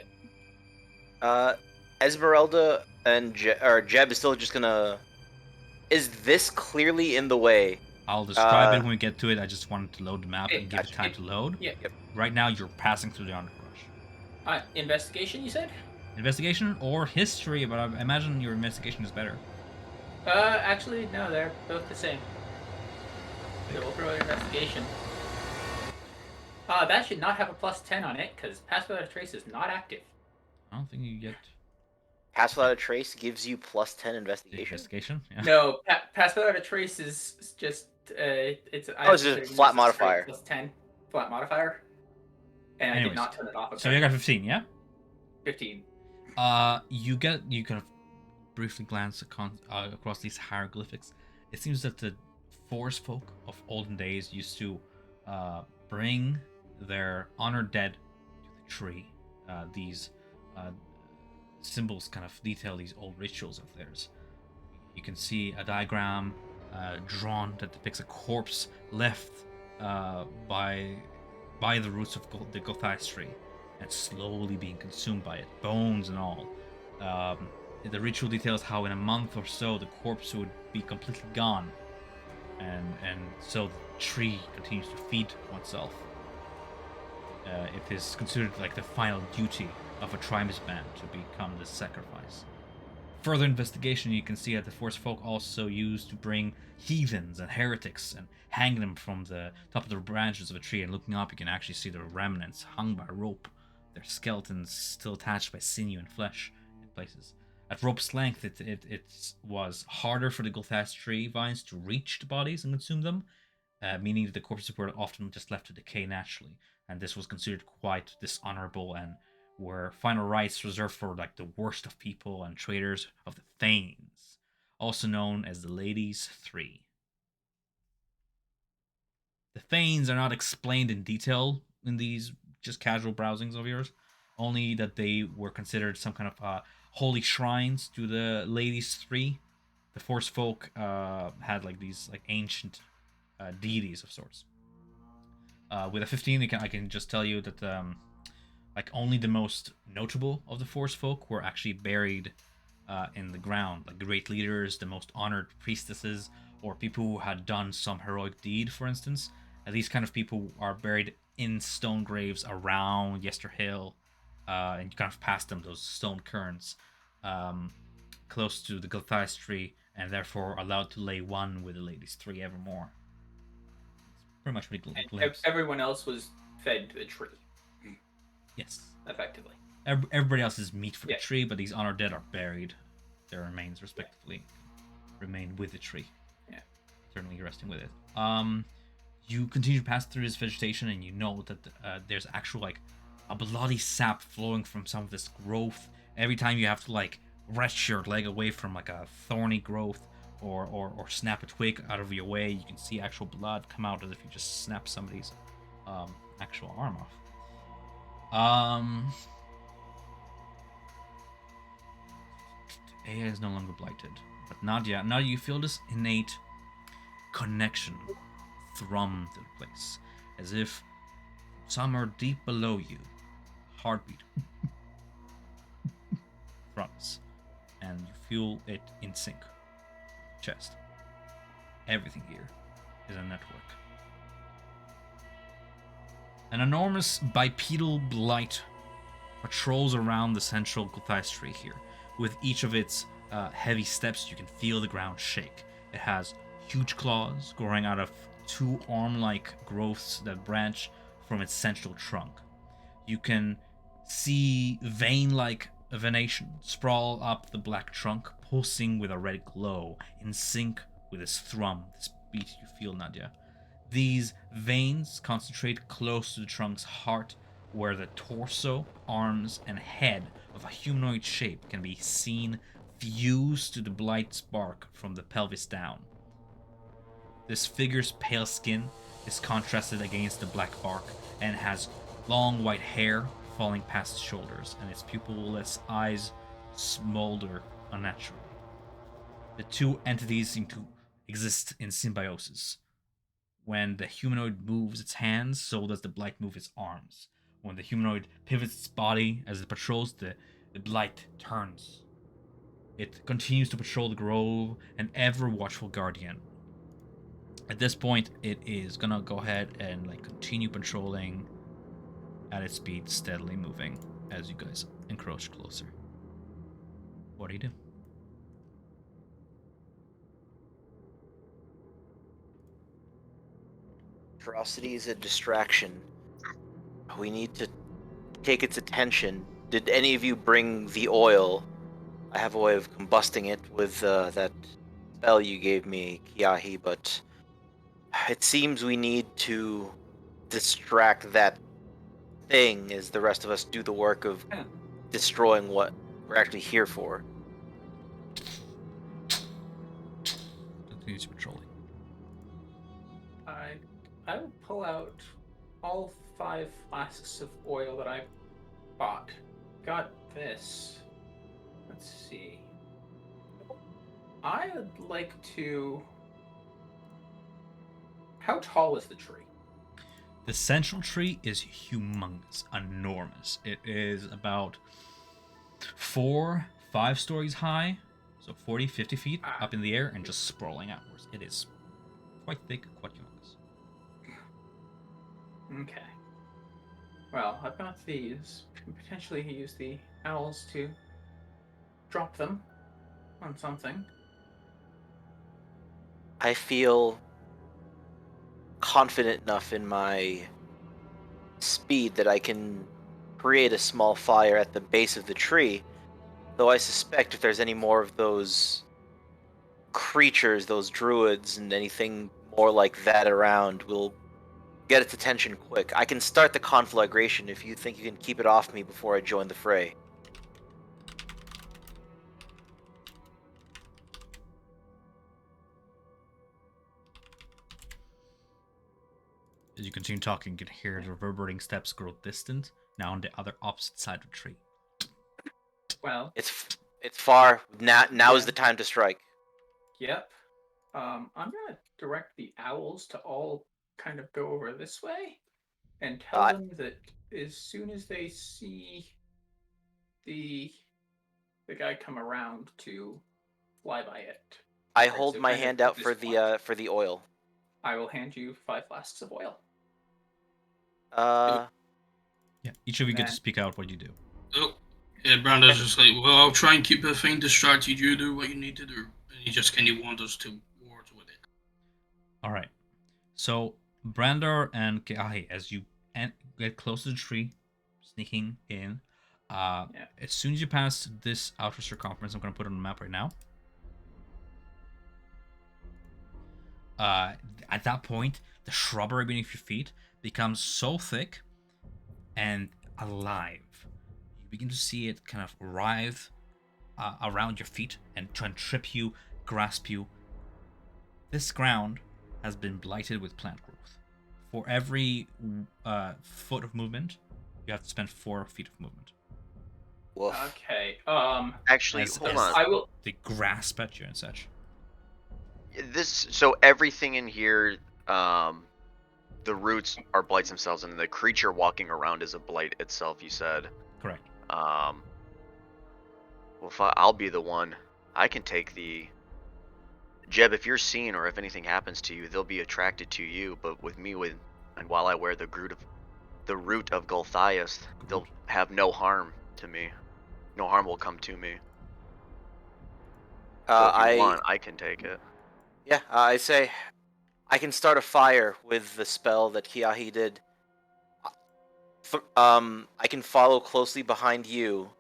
Yeah. Esmeralda and Jeb is still just gonna. Is this clearly in the way? I'll describe it when we get to it. I just wanted to load the map and give it time to load. Yeah. Right now, you're passing through the underbrush. Investigation, you said? Investigation or history, but I imagine your investigation is better. Actually, no, they're both the same. So we'll throw an investigation. That should not have a +10 on it, because Pass Without a Trace is not active. I don't think you get Pass Without a Trace gives you +10 the investigation. investigation. Yeah. No, Pass Without a Trace is just, it's it's just a flat modifier. +10, flat modifier. And I Anyways, did not turn it off. So you got 15, yeah? 15. You kind of briefly glance across these hieroglyphics. It seems that the forest folk of olden days used to bring their honored dead to the tree. These symbols kind of detail these old rituals of theirs. You can see a diagram drawn that depicts a corpse left by the roots of the Gothias tree and slowly being consumed by it, bones and all. The ritual details how in a month or so the corpse would be completely gone, and so the tree continues to feed oneself. It is considered like the final duty of a tribesman to become the sacrifice. Further investigation, you can see that the forest folk also used to bring heathens and heretics and hang them from the top of the branches of a tree, and looking up you can actually see their remnants hung by rope, their skeletons still attached by sinew and flesh in places. At rope's length, it was harder for the Gulthas tree vines to reach the bodies and consume them, meaning that the corpses were often just left to decay naturally, and this was considered quite dishonorable and were final rites reserved for like the worst of people and traitors of the Thanes, also known as the Ladies Three. The Thanes are not explained in detail in these just casual browsings of yours, only that they were considered some kind of holy shrines to the Ladies Three. The forest folk had like these like ancient deities of sorts. With a 15, I can just tell you that like only the most notable of the Force folk were actually buried in the ground, like great leaders, the most honored priestesses, or people who had done some heroic deed, for instance. And these kind of people are buried in stone graves around Yester Hill, and you kind of pass them, those stone cairns, close to the Gulthias tree, and therefore allowed to lay one with the ladies three evermore. It's pretty much what it glimpse. Everyone else was fed to the tree, Yes. effectively. Everybody else is meat for Yeah. the tree, but these honored dead are buried. Their remains, respectively, remain with the tree. Yeah. Certainly resting with it. You continue to pass through this vegetation, and you know that there's actual like a bloody sap flowing from some of this growth. Every time you have to like wrench your leg away from like a thorny growth, or snap a twig out of your way, you can see actual blood come out as if you just snap somebody's actual arm off. Aya is no longer blighted, but Nadia, you feel this innate connection thrum to the place, as if somewhere deep below you, heartbeat thrums, and you feel it in sync. Chest. Everything here is a network. An enormous bipedal blight patrols around the central Gulthias tree here. With each of its heavy steps, you can feel the ground shake. It has huge claws growing out of two arm-like growths that branch from its central trunk. You can see vein-like venation sprawl up the black trunk, pulsing with a red glow, in sync with this thrum, this beat you feel, Nadia. These veins concentrate close to the trunk's heart, where the torso, arms, and head of a humanoid shape can be seen fused to the blight spark from the pelvis down. This figure's pale skin is contrasted against the black bark and has long white hair falling past its shoulders, and its pupilless eyes smolder unnaturally. The two entities seem to exist in symbiosis. When the humanoid moves its hands, so does the blight move its arms. When the humanoid pivots its body as it patrols, the blight turns. It continues to patrol the grove, an ever watchful guardian. At this point, it is gonna go ahead and like continue patrolling at its speed, steadily moving as you guys encroach closer. What do you do? Ferocity is a distraction. We need to take its attention. Did any of you bring the oil? I have a way of combusting it with that spell you gave me, Kiahi, but it seems we need to distract that thing as the rest of us do the work of destroying what we're actually here for. Continues patrolling. I will pull out all 5 flasks of oil that I bought. Got this. Let's see. I would like to. How tall is the tree? The central tree is humongous, enormous. It is about 4-5 stories high, so 40-50 feet up in the air and just sprawling outwards. It is quite thick, quite humongous. Okay. Well, I've got these. Potentially use the owls to drop them on something. I feel confident enough in my speed that I can create a small fire at the base of the tree, though I suspect if there's any more of those creatures, those druids, and anything more like that around, we'll get its attention quick. I can start the conflagration if you think you can keep it off me before I join the fray. As you continue talking, you can hear the reverberating steps grow distant, now on the other opposite side of the tree. Well, It's far. Now is the time to strike. Yep. I'm gonna direct the owls to all kind of go over this way. and tell them that as soon as they see the guy come around to fly by it. I Right, hold so my kind of hand at out this for point, the oil. I will hand you 5 flasks of oil. Uh, Yeah, each of you And get to then- speak out what you do. Oh, yeah, Brandon's just like, well, I'll try and keep the thing distracted. You do what you need to do. And he just kind of wanders towards with it. All right. So Brandor and Keahi, as you get close to the tree, sneaking in. As soon as you pass this outer circumference, I'm going to put it on the map right now. At that point, the shrubbery beneath your feet becomes so thick and alive. You begin to see it kind of writhe around your feet and try and trip you, grasp you. This ground has been blighted with plant growth. For every foot of movement, you have to spend 4 feet of movement. woof. Okay. Actually, As- hold as- on. I will. They grasp at you and such. So everything in here, the roots are blights themselves, and the creature walking around is a blight itself. You said. Correct. Well, if I'll be the one. I can take the. Jeb, if you're seen or if anything happens to you, they'll be attracted to you. But with me, and while I wear the root of Gulthias, they'll have no harm to me. No harm will come to me. So if you want, I can take it. Yeah, I say I can start a fire with the spell that Kiahi did. I can follow closely behind you,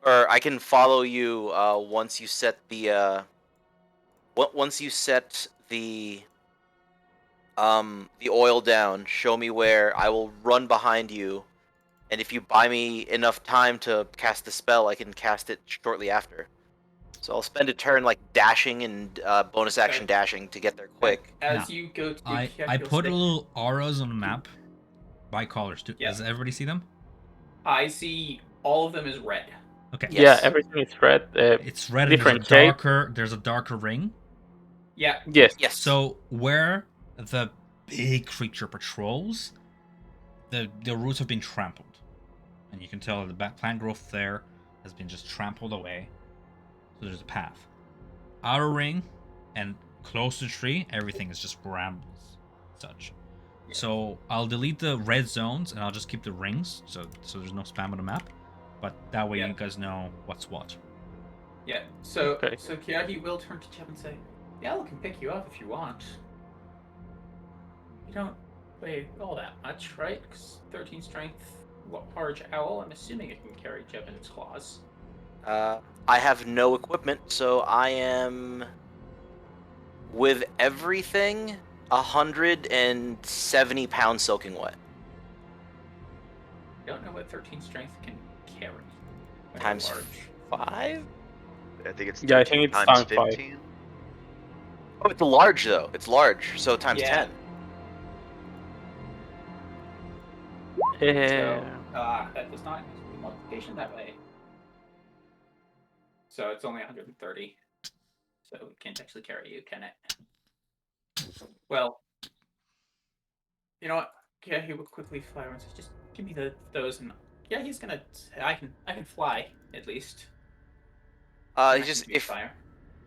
or I can follow you once you set the oil down. Show me where. I will run behind you, and if you buy me enough time to cast the spell, I can cast it shortly after. So I'll spend a turn like dashing and bonus action dashing to get there quick. As Now, you go to I Kiaki's put stick, little auras on the map by colors. Yeah. Does everybody see them? I see all of them as red. Okay. Yes. Yeah, everything is red. It's red and Different shape. there's a darker ring. Yeah. Yes. Yes. So where the big creature patrols, the roots have been trampled, and you can tell the plant growth there has been just trampled away. So there's a path. Outer ring and close to the tree, everything is just brambles, such. So I'll delete the red zones and I'll just keep the rings, so there's no spam on the map. But that way you guys know what's what. Yeah. So Okay. so Kiaki will turn to Jeb and say, "Yeah, I can pick you up if you want. You don't weigh all that much, right? 'Cause 13 strength, large owl. I'm assuming it can carry Jeb in its claws." I have no equipment, so I am with everything 170 pounds soaking wet. I don't know what 13 strength can carry. Like Times large. 5? I think it's 13 Yeah, I think it's times times 5. 15. Oh, it's large though. It's large, so times Yeah. 10. Yeah. So that does not use the multiplication that way. So it's only 130. So it can't actually carry you, can it? Well, you know what? Yeah, he will quickly fly around and says, "Just give me those," and yeah, he's gonna. I can fly at least. And I Just can fire.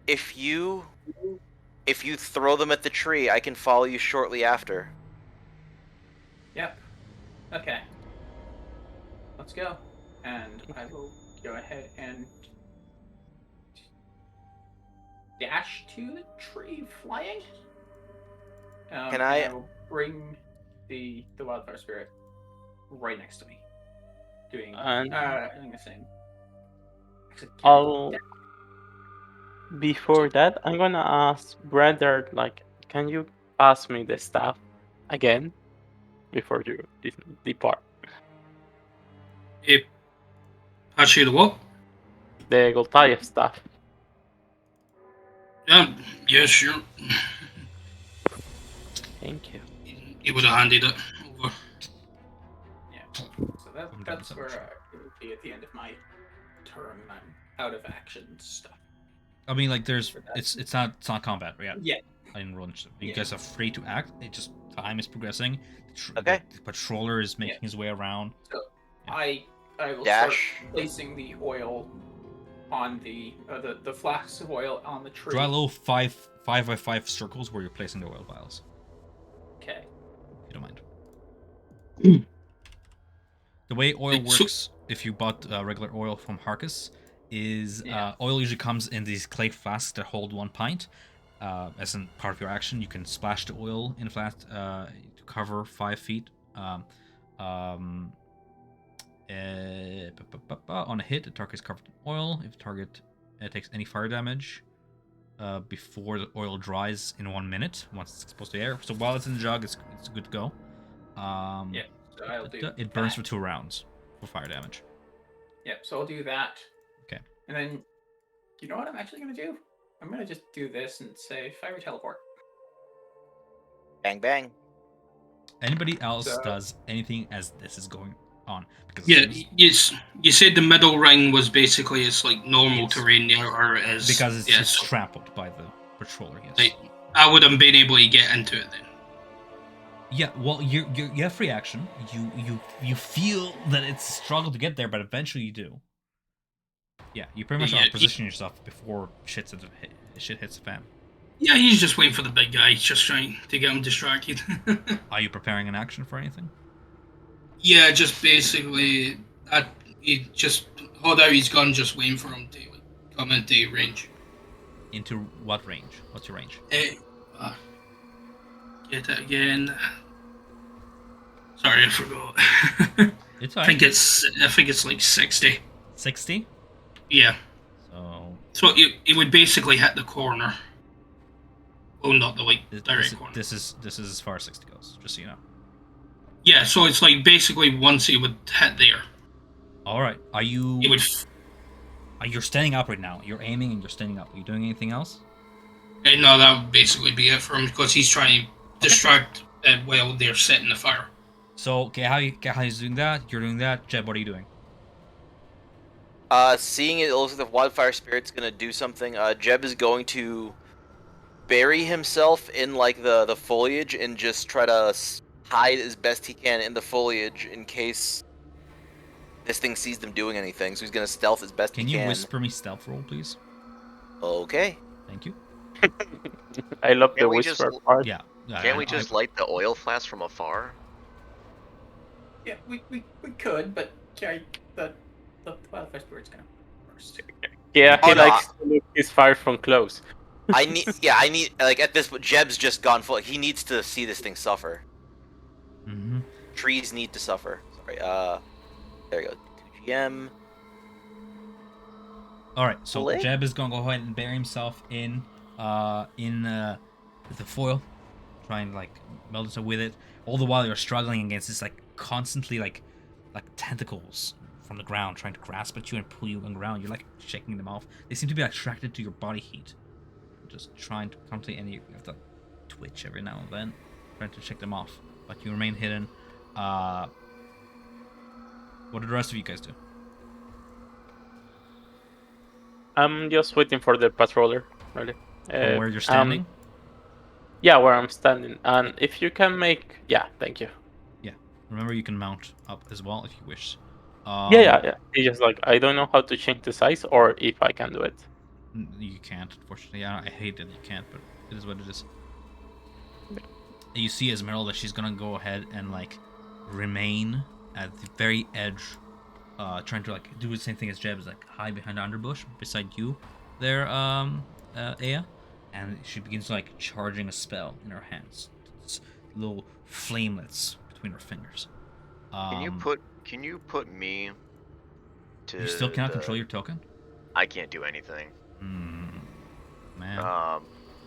if you throw them at the tree, I can follow you shortly after. Yep. Okay. Let's go. And I will go ahead and dash to the tree flying. Can and I- I will bring the wildfire spirit right next to me, doing the same. Actually, can I I'll. dash? Before that, I'm gonna ask Brother, like, can you pass me the staff again before you depart? Hey, pass you the what? The Goltayev staff. Yeah, sure. Thank you. He would have handed it over. Yeah. So I'm doing that's so where much. it would be at the end of my turn. I'm out of action stuff. I mean, like, For that. it's not combat, yeah. Yeah. I didn't roll initiative. You guys are free to act. It just time is progressing. Okay. The patroller is making his way around. So Yeah. I will Dash. start placing the oil on the flasks of oil on the tree. Draw a little 5x5 circles where you're placing the oil vials. Okay. If you don't mind. The way oil works, if you bought regular oil from Harkus, is oil usually comes in these clay flasks that hold 1 pint. As in part of your action, you can splash the oil in a flask to cover 5 feet. On a hit, the target is covered in oil. If the target takes any fire damage before the oil dries in 1 minute, once it's exposed to air. So while it's in the jug, it's good to go. Yeah, so I'll do it burns that. for 2 rounds for fire damage. Yep, so I'll do that. Okay. And then, you know what I'm actually going to do? I'm going to just do this and say fire teleport. Bang bang. Anybody else So- does anything as this is going on? Because Yeah, you said the middle ring was basically it's like normal Yes. terrain there, or it is because it's, yeah, it's so, trampled by the patroller. Yes. like, I would have been able to get into it then. Yeah. Well, you have free action. You feel that it's a struggle to get there, but eventually you do. Yeah, you pretty much Yeah, are positioning yourself before shit hits the fan. Yeah, he's just waiting for the big guy, just trying to get him distracted. Are you preparing an action for anything? Yeah, just basically, he just hold out his gun, just waiting for him to come into range. Into what range? What's your range? Get it again. Sorry, I forgot. It's I alright. think it's like 60. 60. Yeah. So So it would basically hit the corner. Well, not the direct corner. this is as far as 60 goes. Just so you know. Yeah, so it's like basically once it would hit there, All right. Are you? it would. You're standing up right now. You're aiming and you're standing up. Are you doing anything else? No, that would basically be it for him because he's trying to distract while they're setting the fire. So how he's doing that? You're doing that. Jeb, what are you doing? Seeing it looks like the wildfire spirit's gonna do something. Jeb is going to bury himself in like the foliage and just try to hide as best he can in the foliage in case this thing sees them doing anything. So he's gonna stealth as best Can he you can. whisper me stealth roll, please? Okay. Thank you. I love the Can't we just- whisper part. Yeah. Can't we just light the oil flask from afar? Yeah, we could, but the wildfire spirit's going to first. Yeah, Oh, he no, likes to look his fire from close. I need like at this point Jeb's just gone full. He needs to see this thing suffer. Mm-hmm. Trees need to suffer. Sorry. There we go. 2GM. All right. So Blake? Jeb is gonna go ahead and bury himself in the foil, trying to like meld himself with it. All the while you're struggling against this like constantly like tentacles from the ground trying to grasp at you and pull you on the ground. You're like shaking them off. They seem to be attracted to your body heat. Just trying to constantly, and you have to twitch every now and then, trying to shake them off. But you remain hidden. What do the rest of you guys do? I'm just waiting for the patroller, really. From where you're standing? Yeah, where I'm standing. And if you can make... Yeah, thank you. Remember, you can mount up as well if you wish. Yeah. It's just like, I don't know how to change the size or if I can do it. You can't, unfortunately. I hate that you can't, but it is what it is. You see Esmeralda, she's gonna go ahead and like remain at the very edge, trying to like do the same thing as Jeb, is like hide behind the underbush beside you there, Aya, and she begins like charging a spell in her hands. It's little flamelets between her fingers. Can you put me to? You still cannot control your token? I can't do anything. Man.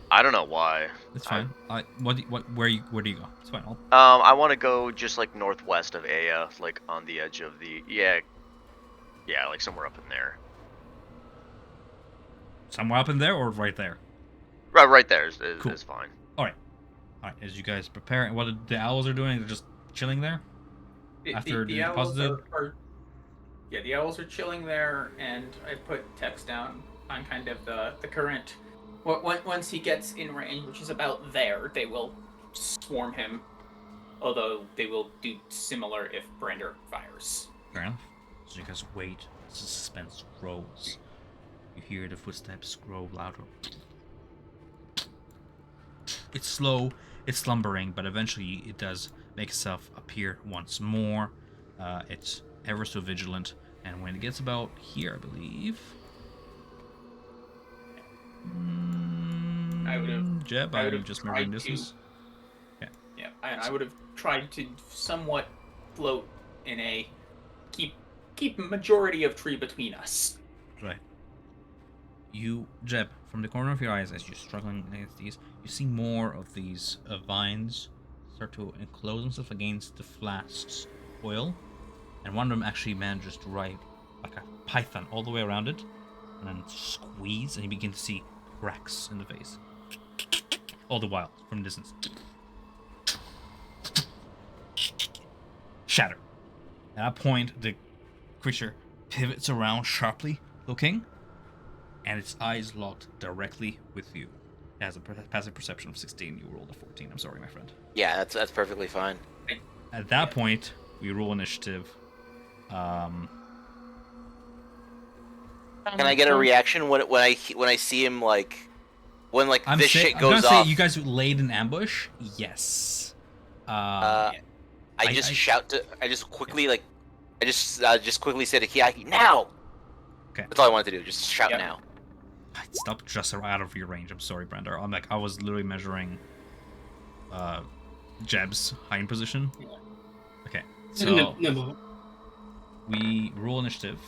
I don't know why. It's fine. Where do you go? It's fine. I want to go just like northwest of Aya, like on the edge of the yeah, like somewhere up in there. Somewhere up in there or right there? Right there is Cool. fine. All right. As you guys prepare, what the owls are doing? They're just chilling there. After the the owls deposited? the owls are chilling there, and I put text down on kind of the current Once he gets in range, which is about there, they will swarm him. Although they will do similar if Brander fires. Fair enough. So you guys wait. The suspense grows. You hear the footsteps grow louder. It's slow, it's slumbering, but eventually it does make itself appear once more. It's ever so vigilant, and when it gets about here, I believe. I would have. Jeb, I would have just measuring distance. Yeah, I would have tried to somewhat float in a keep majority of tree between us. Right. You, Jeb, from the corner of your eyes, as you're struggling against these, you see more of these vines start to enclose themselves against the flask's oil, and one of them actually manages to ride like a python all the way around it, and then squeeze, and you begin to see cracks in the face. All the while, from a distance. Shatter. At that point, the creature pivots around sharply, looking, and its eyes locked directly with you. It has a passive perception of 16. You rolled a 14. I'm sorry, my friend. Yeah, that's perfectly fine. At that point, we roll initiative. Can I get a reaction when I see him when this shit I'm goes gonna off? say you guys laid an ambush. Yes. I just quickly say to Kiaki, now. Okay. That's all I wanted to do. Just shout Yep. now. Stop just out of your range. I'm sorry, Brander. I was literally measuring Jeb's hiding position. Okay, so No. we roll initiative.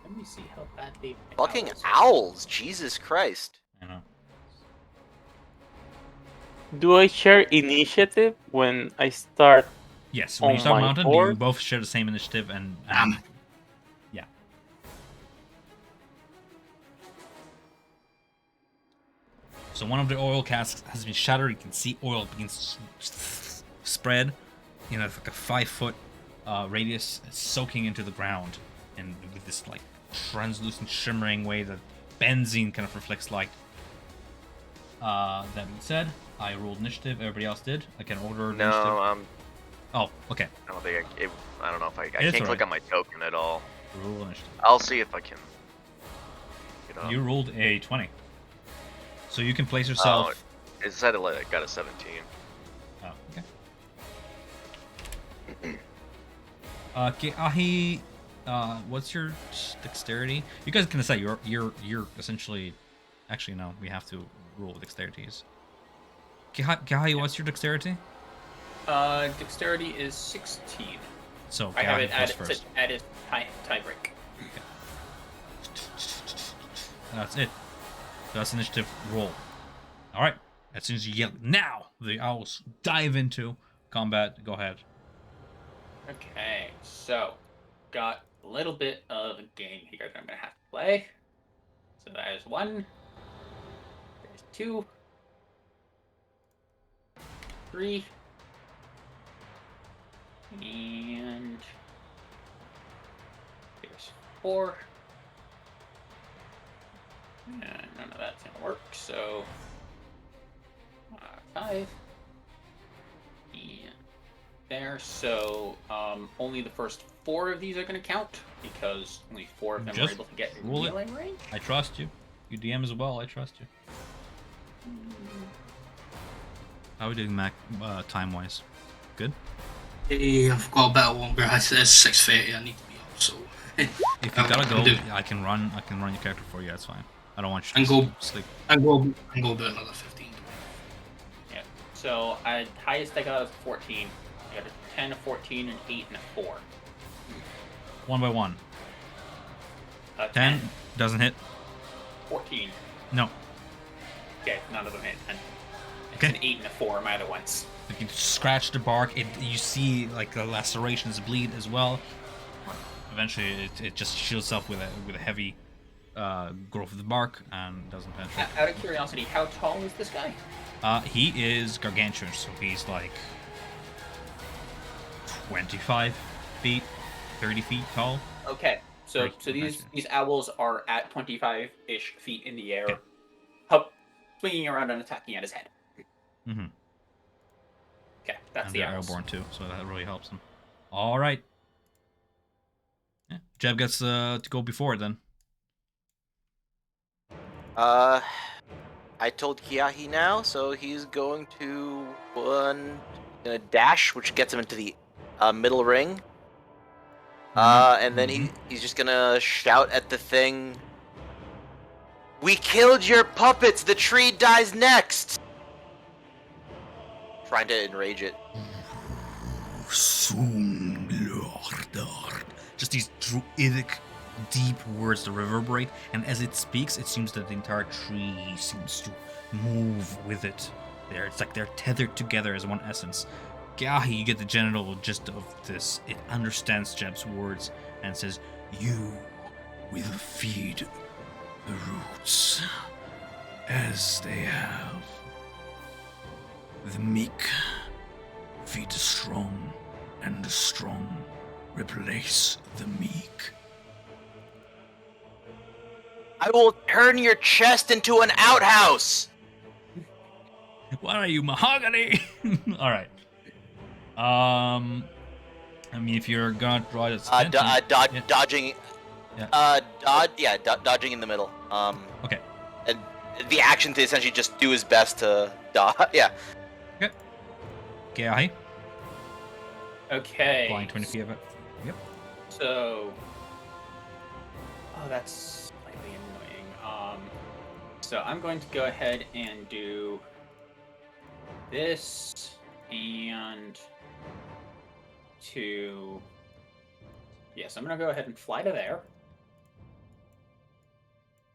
Let me see how bad they. Fucking owls! Jesus Christ! I know. Do I share initiative when I start? Yes, when you On start my mountain, you board? both share the same initiative, and yeah. So one of the oil casks has been shattered. You can see oil begins to spread in like a 5-foot radius, soaking into the ground, and with this like translucent, shimmering way that benzene kind of reflects light. That being said, I rolled initiative. Everybody else did. I can order initiative. No, Oh, okay. I don't think I don't know if I It's can't click alright. on my token at all. Roll initiative. I'll see if I can. Get up. You rolled a 20. So you can place yourself. It said I got a 17. Oh, okay. Ahi, what's your dexterity? You guys can decide. You're essentially. Actually, no. We have to roll dexterities. Kahi, what's your dexterity? Dexterity is 16. So I have Kahi it goes at first. tie break. That's it. That's initiative roll. All right. As soon as you yell now, the owls dive into combat. Go ahead. Okay, so got a little bit of a game here that I'm gonna have to play. So that is 1. There's 2. 3. And there's 4. And none of that's gonna work, so 5. And there, so only the first 4 of these are gonna count because only 4 of them Just are able to get in roll it. melee range. I trust you. You DM as well. I trust you. How are we doing, Mac? Time-wise, good. Hey, I've got a bit longer. It's 6:30. I need to be up. So If you gotta go, do. I can run your character for you. That's fine. I don't want you And to go- sleep. I'm going about another 15. Yeah. So highest I got was 14. I got a 10, a 14, an 8, and a 4. 1 by 1. 10, 10 doesn't hit. 14. No. Okay, none of them hit. And it's Okay. an 8 and a 4 are my other ones. You can scratch the bark. You see like the lacerations bleed as well. Eventually, it just shields itself with a heavy growth of the bark and doesn't penetrate. Out of curiosity, how tall is this guy? He is gargantuan, so he's like 25 feet, 30 feet tall. Okay, So Right, so nice. these owls are at 25-ish feet in the air, Okay. swinging around and attacking at his head. Mm-hmm. Okay, that's And the they're owls. airborne too, so that really helps them. All right. Yeah. Jeb gets to go before it then. I told Kiahi now, so he's going to gonna dash, which gets him into the middle ring. And then he's just gonna shout at the thing. We killed your puppets. The tree dies next. Trying to enrage it. Soon, Lord. Just these druidic, deep words that reverberate, and as it speaks, it seems that the entire tree seems to move with it. It's like they're tethered together as one essence. Gahi, you get the general gist of this. It understands Jeb's words and says, "You will feed the roots as they have. The meek feed the strong, and the strong replace the meek." I will turn your chest into an outhouse. What are you, mahogany? All right. I mean, if you're gonna draw this, Dodging. Yeah. Dodging in the middle. Okay. And the action to essentially just do his best to dodge. Yeah. Okay. Gahi, Okay. flying 20 feet of it. Yep. So, that's slightly annoying. So I'm going to go ahead and do this and yes, I'm gonna go ahead and fly to there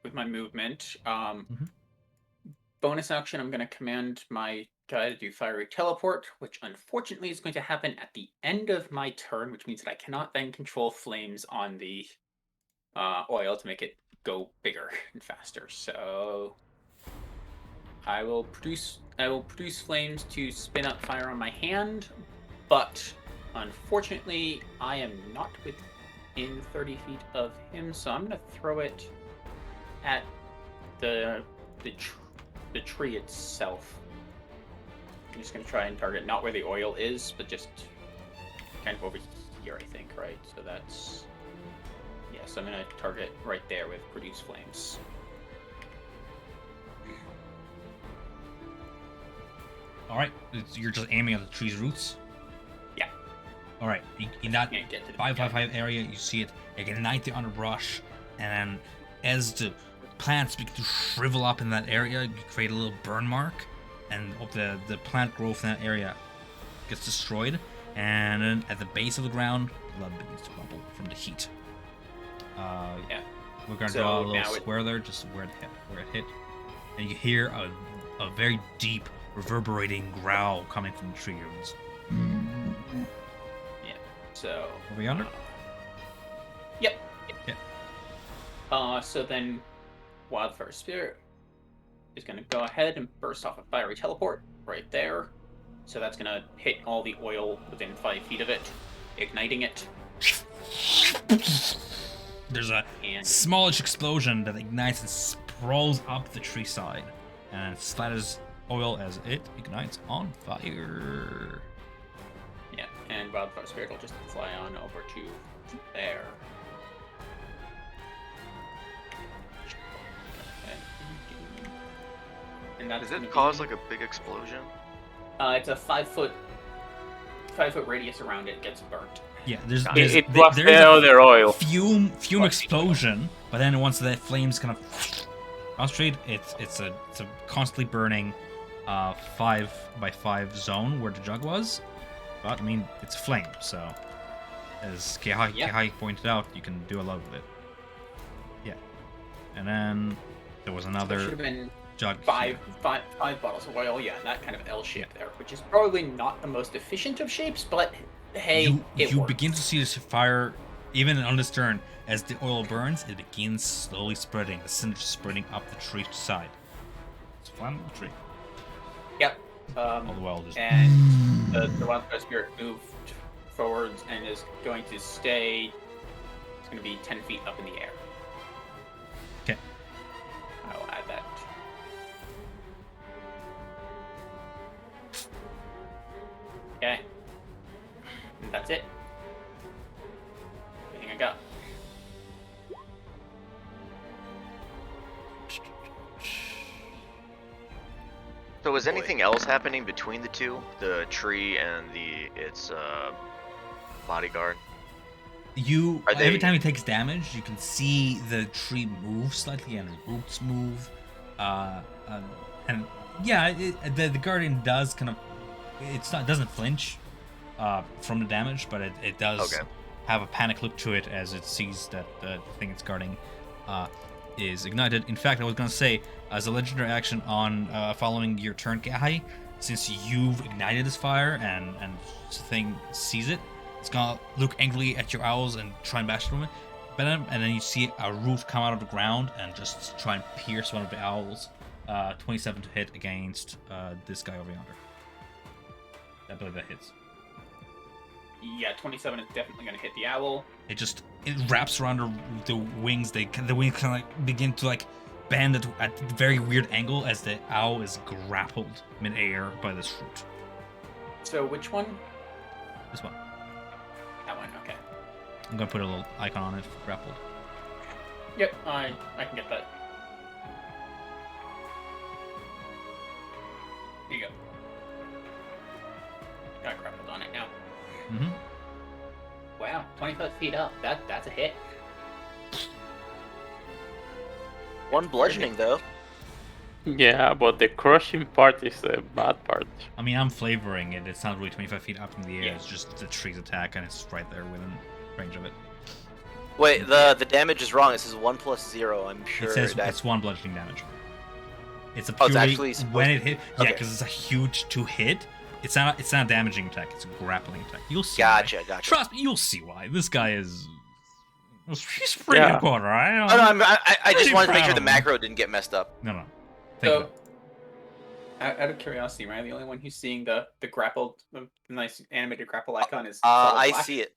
with my movement. Bonus action, I'm gonna command my guy to do fiery teleport, which unfortunately is going to happen at the end of my turn, which means that I cannot then control flames on the oil to make it go bigger and faster. So I will produce flames to spin up fire on my hand, but unfortunately I am not within 30 feet of him, so I'm gonna throw it at the tree itself. I'm just gonna try and target not where the oil is, but just kind of over here, I think, right? So that's... Yes, I'm gonna target right there with produce flames. All right. You're just aiming at the tree's roots? Yeah. All right. In that Can't get to the 555 area, you see it ignite the underbrush, and as the plants begin to shrivel up in that area, you create a little burn mark, and the plant growth in that area gets destroyed, and then at the base of the ground, blood begins to bubble from the heat. Yeah. We're gonna So draw a now little square there, just where it hit, and you hear a very deep, reverberating growl coming from the tree. Yeah. So. Are we under? Yep. Yeah. So then, Wildfire Spirit is gonna go ahead and burst off a fiery teleport right there. So that's gonna hit all the oil within 5 feet of it, igniting it. There's a smallish explosion that ignites and sprawls up the tree side, and splatters oil as it ignites on fire. Yeah, and Wildfire Spirit will just fly on over to there. And that Does it cause like a big explosion? It's a 5 foot radius around it gets burnt. Yeah, It was the other oil. Fume explosion, but then once the flames kind of concentrate, it's a constantly burning 5x5 zone where the jug was. But I mean, it's a flame, so as Kehai pointed out, you can do a lot with it. Yeah, and then there was another Should have been jug. five bottles of oil. Yeah, that kind of L shape there, which is probably not the most efficient of shapes, but hey, you works. begin to see this fire even on this turn. As the oil burns, it begins slowly spreading, the cinders spreading up the tree side. It's a flammable tree. Yep. All the while just... And the Wildfire Spirit moved forwards and is going to stay It's going to be 10 feet up in the air. Okay. I'll add that. Okay. And that's it. Everything I got. So is anything else happening between the two? The tree and its bodyguard? Are Every they- time he takes damage, you can see the tree move slightly and roots move. And yeah, the guardian does kind of, doesn't flinch from the damage, but it does Okay. have a panic look to it as it sees that the thing it's guarding is ignited. In fact, I was gonna say, as a legendary action on following your turn, Gahai, since you've ignited this fire and the thing sees it, it's gonna look angrily at your owls and try and bash through it. And then you see a root come out of the ground and just try and pierce one of the owls. 27 to hit against this guy over yonder. I believe that hits. Yeah, 27 is definitely going to hit the owl. It wraps around the wings. The wings kind of like begin to like bend at a very weird angle as the owl is grappled mid-air by this root. So which one? This one. That one, okay. I'm gonna put a little icon on it for grappled. Yep, I can get that. Here you go. Got grappled on it now. Mm-hmm. Wow, 25 feet up. That's a hit. One bludgeoning though. Yeah, but the crushing part is the bad part. I mean, I'm flavoring it. It's not really 25 feet up in the air. Yeah. It's just the tree's attack, and it's right there within range of it. Wait, the damage is wrong. It says 1 + 0. I'm sure It says that. it's 1 bludgeoning damage. It's a Oh, it's purely actually supposed when to it be- hit. Yeah, okay. because it's a huge 2-hit. It's not a damaging attack. It's a grappling attack. You'll see. Gotcha, why. gotcha. Trust me, you'll see why. This guy is. He's pretty Yeah. good, right? Oh, no, I just Pretty wanted to make sure proud the of him. macro didn't get messed up. No. Thank So, you. out of curiosity, am I the only one who's seeing the grappled, the nice animated grapple icon? Is I black? see it.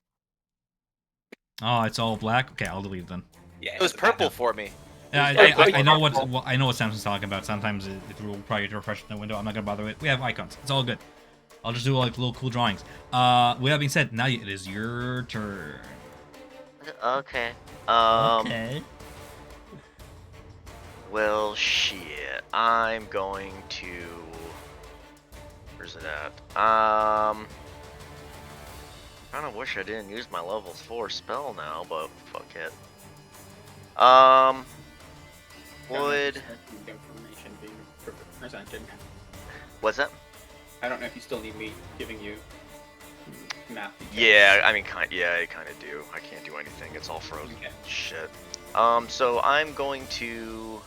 Oh, it's all black. Okay, I'll delete it then. Yeah, It was purple for me. Yeah, Oh, I know I know what Samson's talking about. Sometimes it will probably refresh the window. I'm not gonna bother with it. We have icons. It's all good. I'll just do like little cool drawings. With that being said, now it is your turn. Okay. Okay. Well, shit. I'm going to. Where's it at? Kind of wish I didn't use my level 4 spell now, but fuck it. Would. Information being presented. What's that? I don't know if you still need me giving you map details. Yeah, I mean, I kind of do. I can't do anything. It's all frozen. Okay. Shit. So I'm going to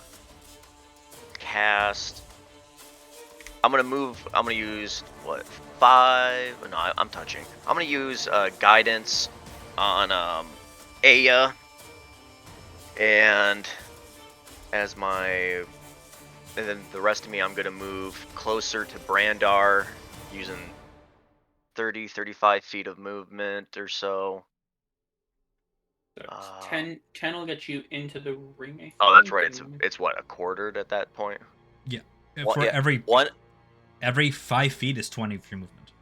cast. I'm gonna use what 5? No, I'm touching. I'm gonna use guidance on Aya, and as my. And then the rest of me, I'm gonna move closer to Brandar, using 35 feet of movement or so. So it's 10 will get you into the ring. I Oh, that's think, right. and- It's what, a quartered at that point? One- For yeah, every One. 5 feet is 20 of your movement.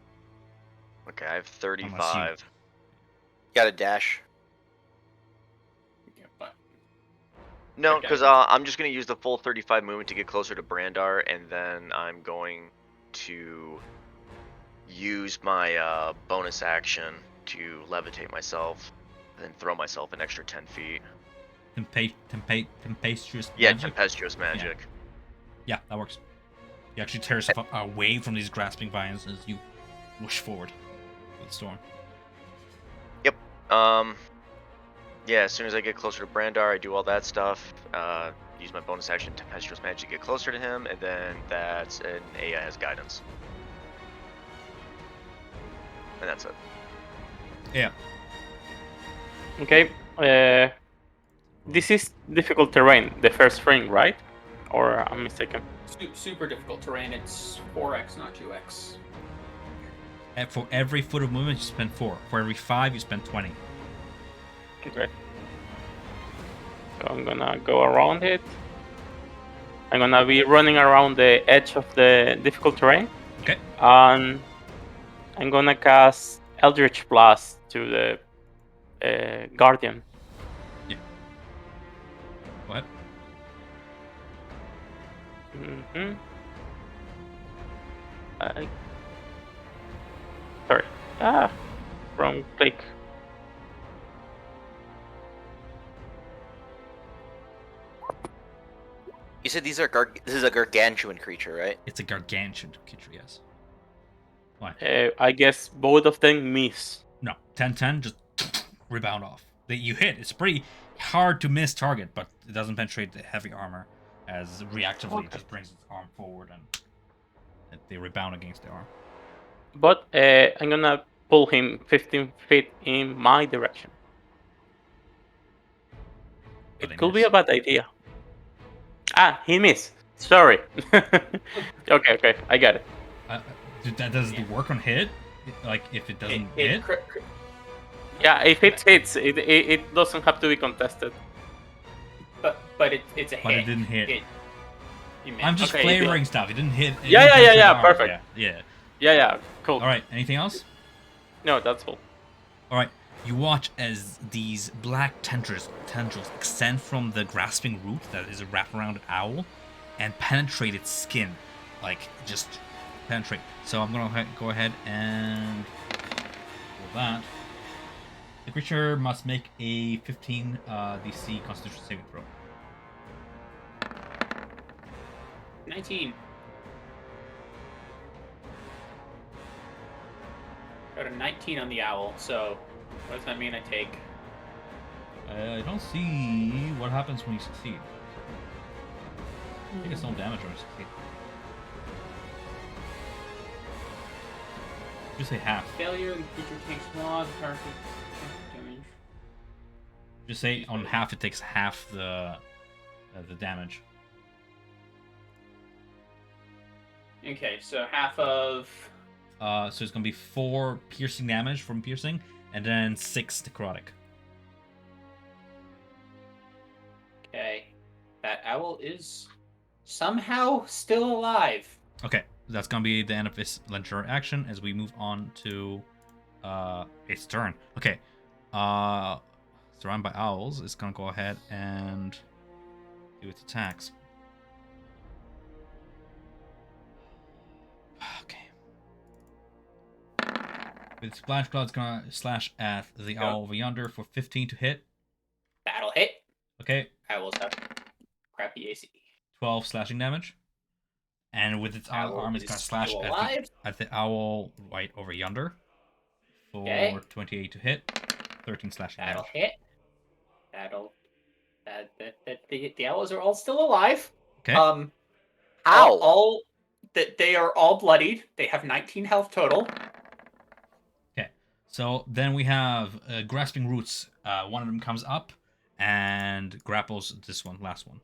Okay, I have 35. Got a dash. Yeah, but No, Okay. because I'm just gonna use the full 35 movement to get closer to Brandar, and then I'm going to use my bonus action to levitate myself, and then throw myself an extra 10 feet. Tempestuous Yeah, magic. tempestuous magic. Yeah, that works. You actually tear yourself away from these grasping vines as you whoosh forward with the storm. Yeah, as soon as I get closer to Brandar, I do all that stuff. Use my bonus action, tempestuous magic, to get closer to him, and then that's an Aya has guidance. And that's it. Yeah. Okay. This is difficult terrain, the first ring, right? Or I'm mistaken? super difficult terrain. It's 4x, not 2x. And for every foot of movement, you spend 4. For every 5, you spend 20. Okay. So I'm gonna go around it. I'm gonna be running around the edge of the difficult terrain. Okay. And I'm gonna cast Eldritch Blast to the Guardian. Go ahead. Mm-hmm. Sorry. Wrong click. You said these are this is a gargantuan creature, right? It's a gargantuan creature, yes. Why? I guess both of them miss. No. 10-10, just rebound off. You hit. It's pretty hard to miss target, but it doesn't penetrate the heavy armor as reactively it just brings its arm forward and they rebound against the arm. But I'm gonna pull him 15 feet in my direction. But they It could be miss. a bad idea. He missed. Sorry. Okay, I got it. Does it work on hit? Like, if it doesn't hit? Yeah, if it hits, it doesn't have to be contested. But it's a hit. But it didn't hit. You missed. I'm just Okay, flavoring stuff. It didn't hit. It Yeah, didn't penetrate the armor. perfect. Yeah. Yeah, cool. All right. Anything else? No, that's all. All right. You watch as these black tendrils extend from the grasping root that is a wrap-around owl and penetrate its skin, like just penetrate. So I'm gonna go ahead and do that. The creature must make a 15 DC Constitution saving throw. 19. Got a 19 on the owl, so what does that mean I take? I don't see what happens when you succeed. I think it's no damage when you succeed. Just say half. Failure, the creature takes 1 damage. Just say on half it takes half the damage. Okay, so half of... So it's gonna be 4 piercing damage from piercing, and then 6 necrotic. Okay. That owl is somehow still alive. Okay, that's gonna be the end of its legendary action as we move on to its turn. Okay. Surrounded by owls, it's gonna go ahead and do its attacks. Okay. With Splash Cloud, it's gonna slash at the owl over yonder for 15 to hit. That'll hit. Okay. Owls have crappy AC. 12 slashing damage. And with its arm, it's gonna slash at the owl right over yonder for 28 to hit. 13 slashing That'll damage. hit. The owls are all still alive. Okay. All that they are all bloodied. They have 19 health total. Okay. So then we have grasping roots. One of them comes up and grapples this one, last one,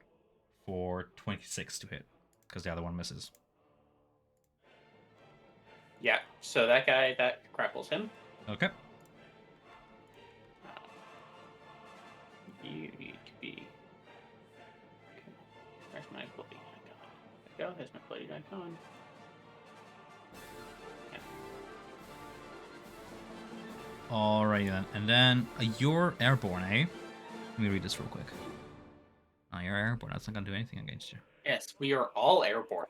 for 26 to hit because the other one misses. Yeah. So that guy that grapples him. Okay. You need to be. Where's my bloody icon? There we go. There's my bloody icon. Alright then. And then you're airborne, eh? Let me read this real quick. Oh, you're airborne. That's not gonna do anything against you. Yes, we are all airborne.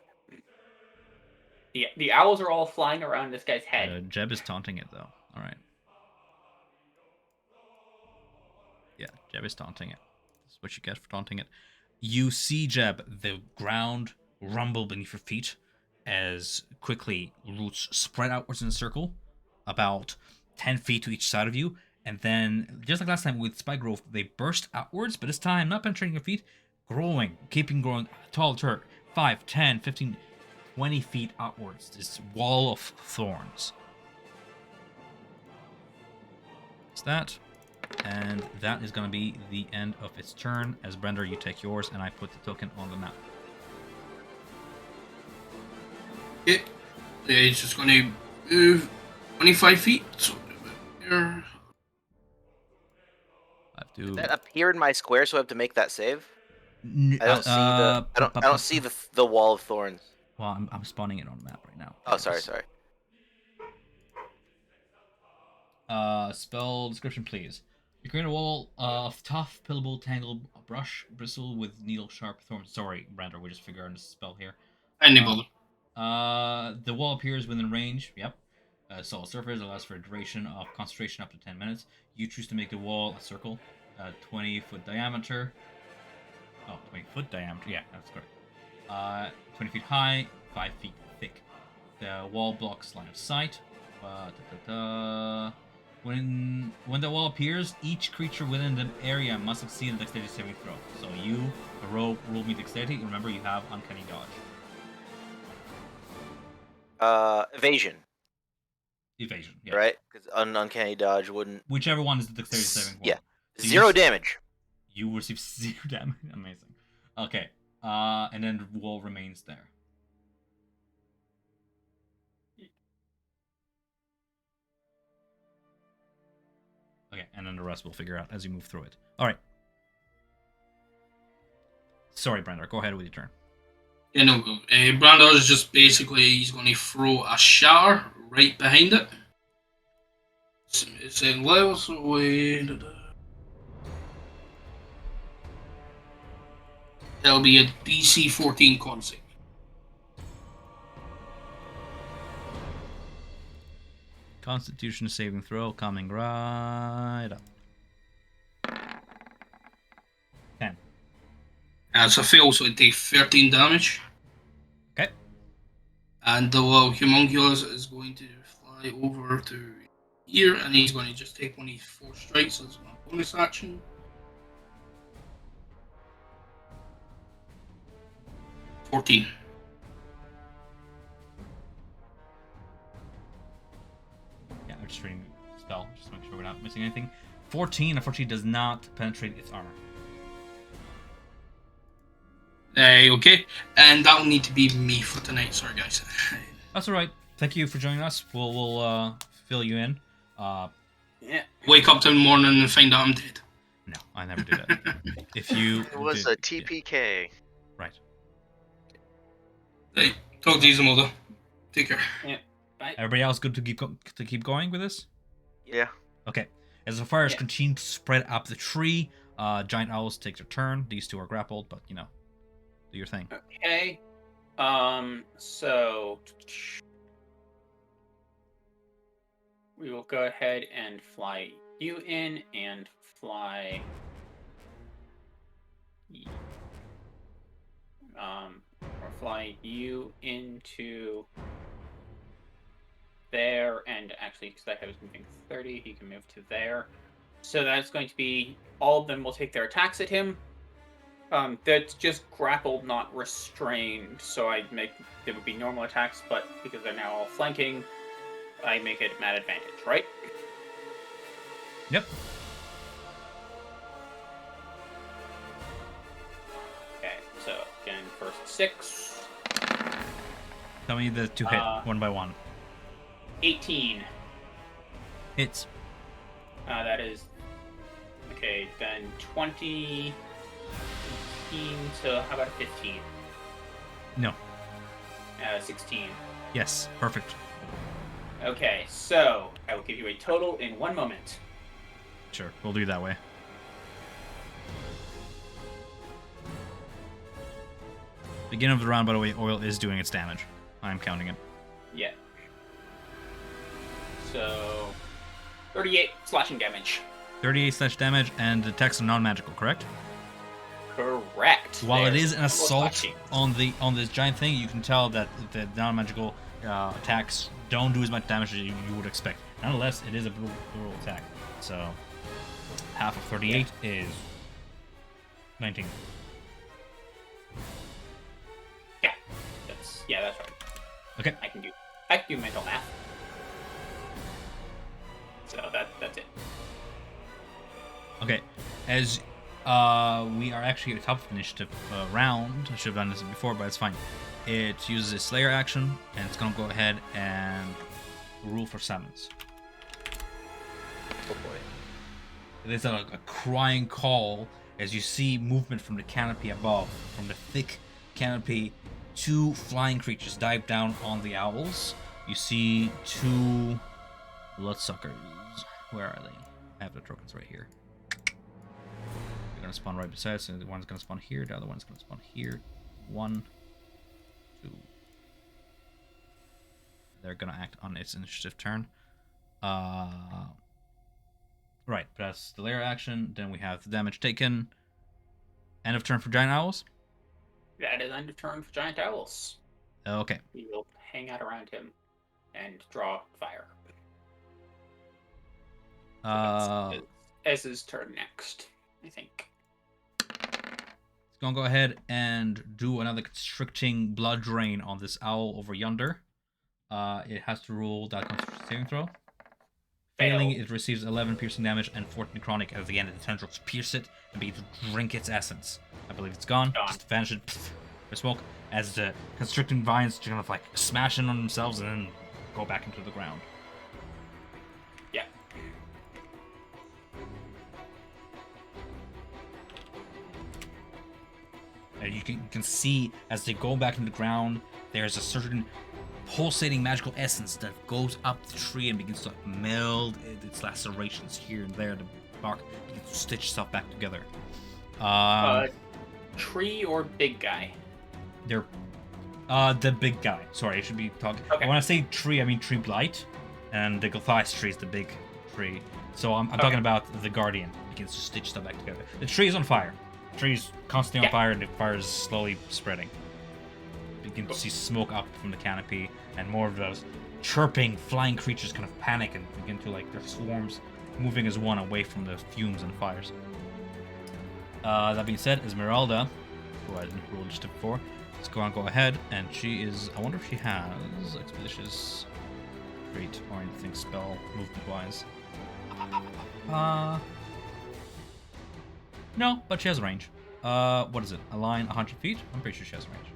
The owls are all flying around this guy's head. Jeb is taunting it though. Alright. Yeah, Jeb is taunting it. This is what you get for taunting it. You see, Jeb, the ground rumble beneath your feet as quickly roots spread outwards in a circle, about 10 feet to each side of you, and then, just like last time with spike growth, they burst outwards, but this time not penetrating your feet, growing, keeping growing, taller, 5, 10, 15, 20 feet outwards, this wall of thorns. It's that. And that is going to be the end of its turn. As Brender, you take yours, and I put the token on the map. Yeah, he's just going to move 25 feet. So here. 5, Do That appear in my square, so I have to make that save. N- I don't see the. I don't see the wall of thorns. Well, I'm spawning it on the map right now. Oh, sorry. Spell description, please. You create a wall of tough, pillable, tangled brush, bristle with needle-sharp thorns. Sorry, Brander, we just figured out this spell here. Any bother. The wall appears within range. Yep. Solid surface allows for a duration of concentration up to 10 minutes. You choose to make the wall a circle, 20-foot diameter. Oh, 20-foot diameter. Yeah, that's correct. 20 feet high, 5 feet thick. The wall blocks line of sight. When the wall appears, each creature within the area must succeed a dexterity saving throw. So you, the roll me dexterity. Remember, you have uncanny dodge. Evasion. Evasion, yeah. Right? Because uncanny dodge wouldn't. Whichever one is the dexterity saving throw. Yeah. So 0 damage. You receive 0 damage. Amazing. Okay. And then the wall remains there. Okay, and then the rest we'll figure out as you move through it. All right. Sorry, Brander. Go ahead with your turn. Yeah, no go. Brandor is just basically he's going to throw a shatter right behind it. It's in levels away. That'll be a DC 14 con save. Constitution saving throw coming right up. 10. It's a fail, so it takes 13 damage. Okay. And the little homunculus is going to fly over to here, and he's going to just take one of these 4 strikes as a bonus action. $14. Yeah, I'm just reading the spell, just to make sure we're not missing anything. 14, unfortunately, does not penetrate its armor. Okay, and that'll need to be me for tonight. Sorry, guys. That's all right. Thank you for joining us. We'll fill you in. Yeah. Wake up in the morning and find out I'm dead. No, I never do that. If you It was did- a TPK. Right. Hey, talk to you some other. Take care. Bye. Everybody else good to keep going with this? Yeah. Okay. As the fires Yeah. continue to spread up the tree, giant owls take their turn. These two are grappled, but do your thing. Okay. So we will go ahead and fly you in and fly or fly you into there, and actually because that guy was moving 30, he can move to there. So that's going to be all of them will take their attacks at him. That's just grappled, not restrained. So I make it would be normal attacks, but because they're now all flanking, I make it mad advantage, right? Yep. Okay, so again, first 6, Tell me the two hit one by one. 18. Hits. That is okay. Then 20, 15 to how about 15? No. 16. Yes. Perfect. Okay, so I will give you a total in 1 moment. Sure. We'll do it that way. Beginning of the round, by the way, oil is doing its damage. I'm counting it. Yeah. So 38 slashing damage. 38 slash damage, and the attacks are non-magical, correct? Correct. While it There's is an no assault slashing. on this giant thing, you can tell that the non-magical attacks don't do as much damage as you would expect. Nonetheless, it is a brutal attack. So half of 38 is 19. Yeah, that's right. Okay. I can do mental math. So that's it. Okay, as we are actually at the top of the initiative round. I should have done this before, but it's fine. It uses a Slayer action, and it's going to go ahead and rule for summons. Oh boy. There's a crying call as you see movement from the canopy above, from the thick canopy. 2 flying creatures dive down on the owls. You see 2 bloodsuckers. Where are they? I have the tokens right here. They're gonna spawn right beside us, and the one's gonna spawn here, the other one's gonna spawn here. 1, 2. They're gonna act on its initiative turn. Right, that's the layer action. Then we have the damage taken. End of turn for giant owls. That is end of turn for giant owls. Okay. We will hang out around him and draw fire. Ez's turn next, I think. It's gonna go ahead and do another constricting blood drain on this owl over yonder. It has to roll that constitution saving throw. Failing, it receives 11 piercing damage and 14 chronic as the end of the tendrils pierce it and begin to drink its essence. I believe it's gone. Just vanish it for smoke as the constricting vines kind of like smash in on themselves and then go back into the ground. Yeah. And you can see as they go back into the ground, there's a certain pulsating magical essence that goes up the tree and begins to meld its lacerations here and there. The bark begins to stitch itself back together. Tree or big guy? They're the big guy. Sorry, I should be talking. Okay. When I say tree, I mean tree blight, and the Gulthias tree is the big tree. So I'm talking about the guardian begins to stitch stuff back together. The tree is on fire. The tree is constantly on fire, and the fire is slowly spreading. You can see smoke up from the canopy, and more of those chirping, flying creatures kind of panic and begin to, like, their swarms moving as one away from the fumes and fires. That being said, Esmeralda, who I didn't roll initiative before, is going to go ahead, and she is, I wonder if she has Expeditious Trait or anything spell movement-wise. No, but she has range. What is it? A line 100 feet? I'm pretty sure she has range.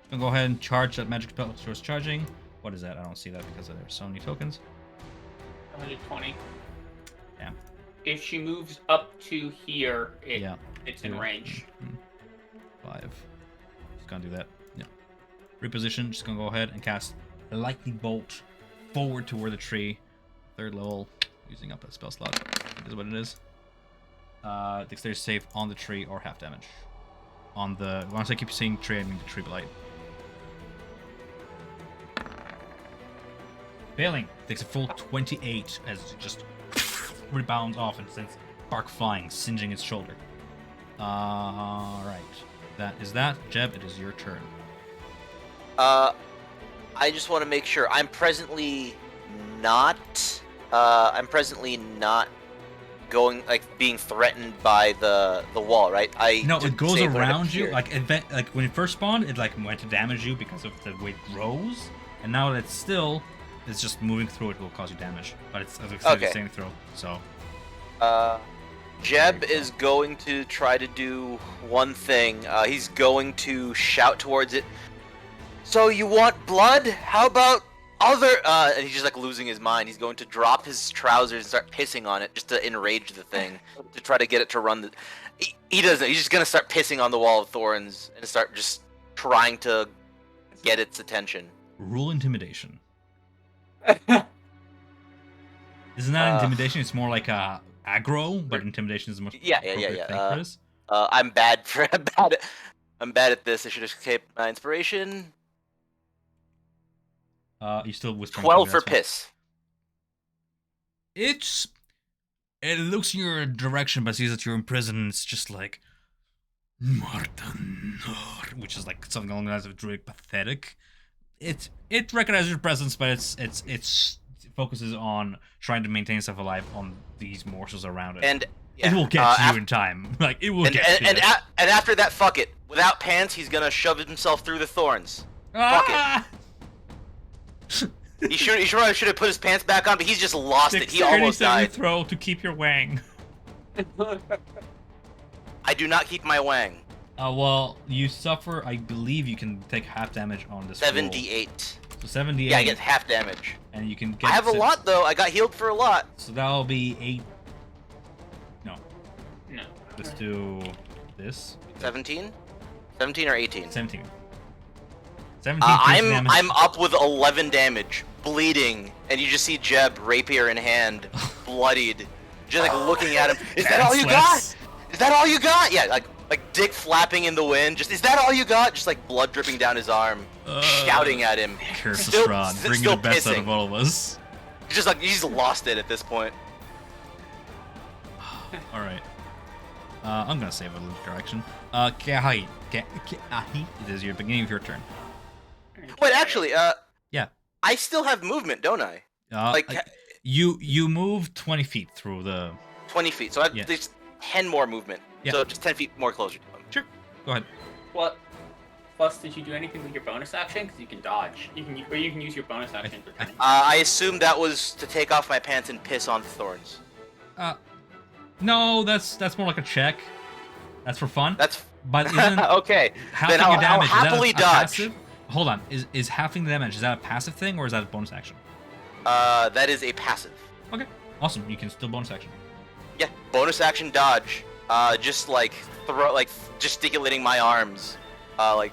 She's gonna go ahead and charge that magic spell she was charging. What is that? I don't see that because there's so many tokens. 120. Yeah. If she moves up to here, it's in 2, range. 5. She's gonna do that. Yeah. Reposition. She's gonna go ahead and cast a lightning bolt forward to where the tree. 3rd level. Using up a spell slot. It is what it is. Dexterity save on the tree or half damage. On the once I keep saying tree, I mean the tree blight. Failing. Takes a full 28 as it just rebounds off and sends bark flying, singeing its shoulder. Alright. That is that. Jeb, it is your turn. I just want to make sure I'm presently not going, like, being threatened by the wall, right? No, it goes when it around you. appeared. Like when it first spawned, it like went to damage you because of the way it grows, and now that it's still, it's just moving through it will cause you damage. But it's, as I said, it's saving throw. So. Jeb is going to try to do one thing. He's going to shout towards it. So you want blood? How about other? And he's just like losing his mind. He's going to drop his trousers and start pissing on it just to enrage the thing, to try to get it to run. He doesn't. He's just gonna start pissing on the wall of thorns and start just trying to get its attention. Rule intimidation. Isn't that intimidation? It's more like aggro, but intimidation is much. Yeah. I'm bad at this. I should escape my inspiration. You still whispering. 12 for piss. It looks in your direction, but sees that you're in prison. And it's just like Martin, which is like something along the lines of druidic pathetic. It recognizes your presence, but it focuses on trying to maintain itself alive on these morsels around it. And it will get to you in time. Like it will get to you. And after that, fuck it. Without pants, he's gonna shove himself through the thorns. Fuck it. He should have put his pants back on, but he's just lost it. He almost died. Throw to keep your wang. I do not keep my wang. Well, you suffer. I believe you can take half damage on this. 78. So 78. Yeah, I get half damage. And you can get. I have a lot though. I got healed for a lot. So that'll be Let's do this. 17? 17 or 18? 17. 17 piercing damage. I'm up with 11 damage, bleeding, and you just see Jeb, rapier in hand, bloodied, just like looking at him. Is that all you got? Is that all you got? Yeah, like dick flapping in the wind. Just, is that all you got? Just like blood dripping down his arm, shouting at him. Curse of Strahd, bringing the best out of all of us. He's lost it at this point. All right. I'm gonna save a little correction. Kahai, it is your beginning of your turn. Wait, actually, Yeah. I still have movement, don't I? You move 20 feet through the. 20 feet, so I have there's 10 more movement. Yeah. So just 10 feet more closer to him. Sure. Go ahead. What? Plus, did you do anything with your bonus action? Because you can dodge. You can use your bonus action for cunning. I assume that was to take off my pants and piss on thorns. No, that's more like a check. That's for fun. That's But isn't okay. halving Then your damage I'll happily is that a dodge. passive? Hold on. Is halving the damage, is that a passive thing or is that a bonus action? That is a passive. Okay. Awesome. You can still bonus action. Yeah, bonus action dodge. Just like gesticulating my arms, like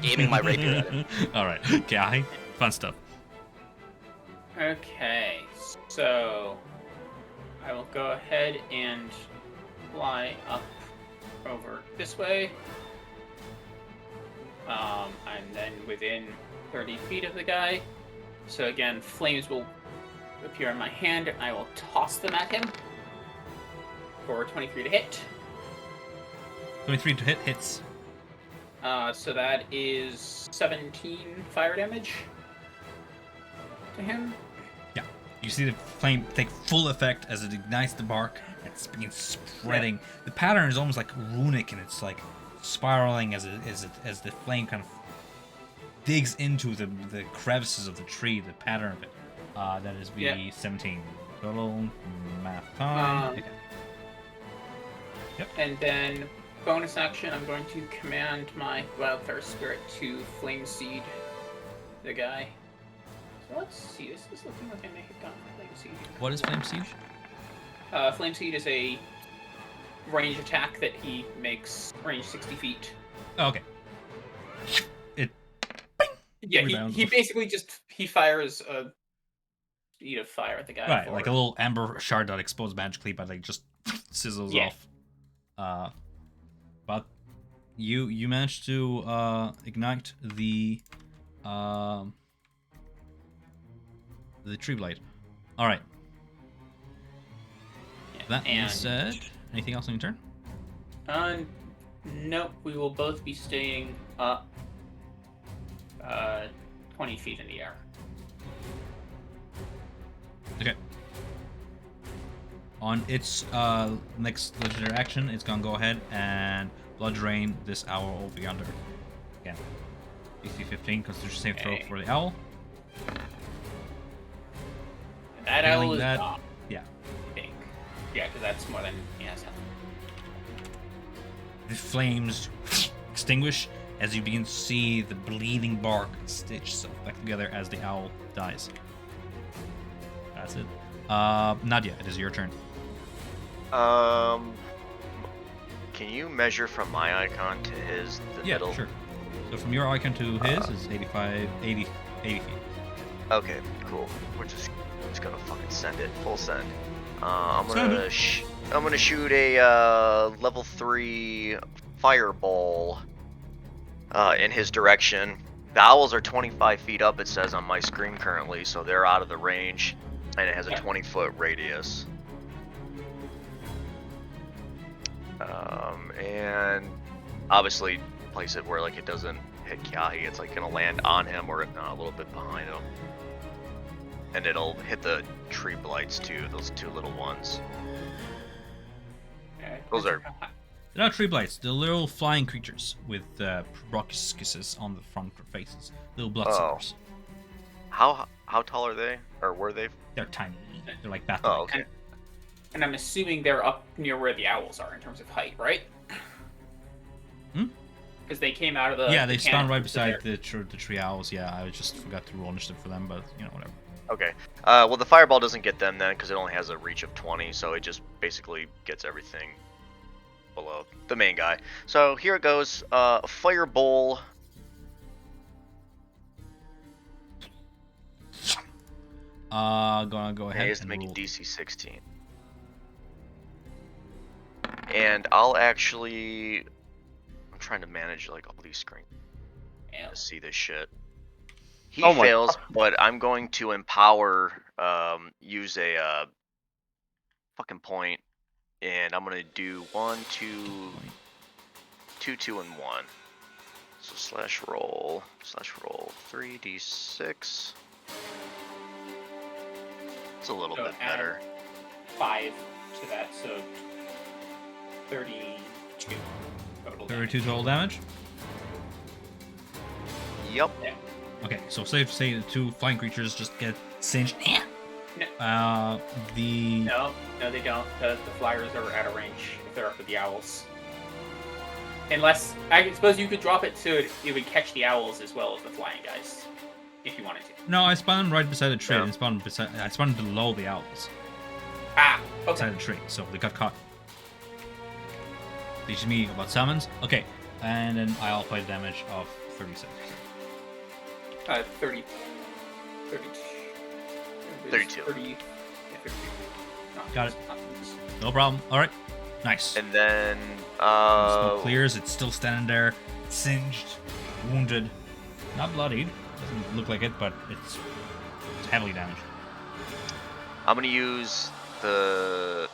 aiming my rapier at him. All right. Guy. Fun stuff. Okay, so I will go ahead and fly up over this way. I'm then within 30 feet of the guy. So again, flames will appear in my hand, and I will toss them at him for 23 to hit. 23 to hit hits. So that is 17 fire damage to him. Yeah. You see the flame take full effect as it ignites the bark. It's begins spreading. Yeah. The pattern is almost like runic, and it's like spiraling as the flame kind of digs into the crevices of the tree. The pattern of it. That is 17 total math time. Okay. Yep. And then bonus action, I'm going to command my wildfire spirit to flame seed the guy. So let's see. This is looking like I may have gotten flame seed. What is flame seed? Flame seed is a range attack that he makes range 60 feet. Oh, okay. Yeah, he basically he fires a speed of fire at the guy. Right, forward. like a little amber shard that explodes magically, but like just sizzles off. But you managed to ignite the tree blade. All right. Yeah, That being said, anything else on your turn? Nope. We will both be staying up 20 feet in the air. Okay. On its next legendary action, it's gonna go ahead and blood drain this owl over yonder. Again, DC 15 Constitution save throw for the owl. That owl is gone. Yeah. I think. Yeah, because that's more than he has health. The flames extinguish as you begin to see the bleeding bark stitch itself back together as the owl dies. That's it. Nadia, it is your turn. Can you measure from my icon to his the middle? Yeah, sure. So from your icon to his is 80 feet. Okay, cool. We're just gonna fucking send it, full send. I'm gonna shoot a level 3 fireball in his direction. The owls are 25 feet up, it says on my screen currently, so they're out of the range, and it has a 20-foot radius. And obviously place it where like it doesn't hit Kyahi. It's like gonna land on him or a little bit behind him, and it'll hit the tree blights too. Those two little ones. Okay. Those are. They're not tree blights. They're little flying creatures with proboscises on the front faces. Little bloodsuckers. How tall are they, or were they? They're tiny. They're like bat. Oh, okay. And I'm assuming they're up near where the owls are in terms of height, right? Because they came out of the... Yeah, they spawn cannon, right so beside they're- the tree owls. Yeah, I just forgot to roll initiative for them, but you know, whatever. Okay. Well, the fireball doesn't get them then because it only has a reach of 20, so it just basically gets everything below, the main guy. So here it goes. Firebowl. Gonna go ahead He has to and make a roll. DC 16. And I'll actually... I'm trying to manage like all these screens Yeah. to see this shit. He Oh my fails, God. but I'm going to empower, use a fucking point, and I'm gonna do 1, 2, 2, and 1. So slash roll 3d6. It's a little So bit add better. 5 to that, so 32 total. 32 total damage. Yep. Okay, so say the two flying creatures just get singed. No. The No, they don't. The flyers are out of range if they're up with the owls. Unless I suppose you could drop it so it would catch the owls as well as the flying guys, if you wanted to. no, I spawned right beside the tree. Yeah. And I spawned below the owls Ah, okay. beside the tree, so they got caught. Teaches me about summons. Okay, and then I'll apply the damage of 36. 30. 32. 32. 30, yeah, 32. No, Got it. not- No problem. All right, nice. And then Smoke clears. It's still standing there, singed, wounded, not bloodied. Doesn't look like it, but it's heavily damaged. I'm gonna use the...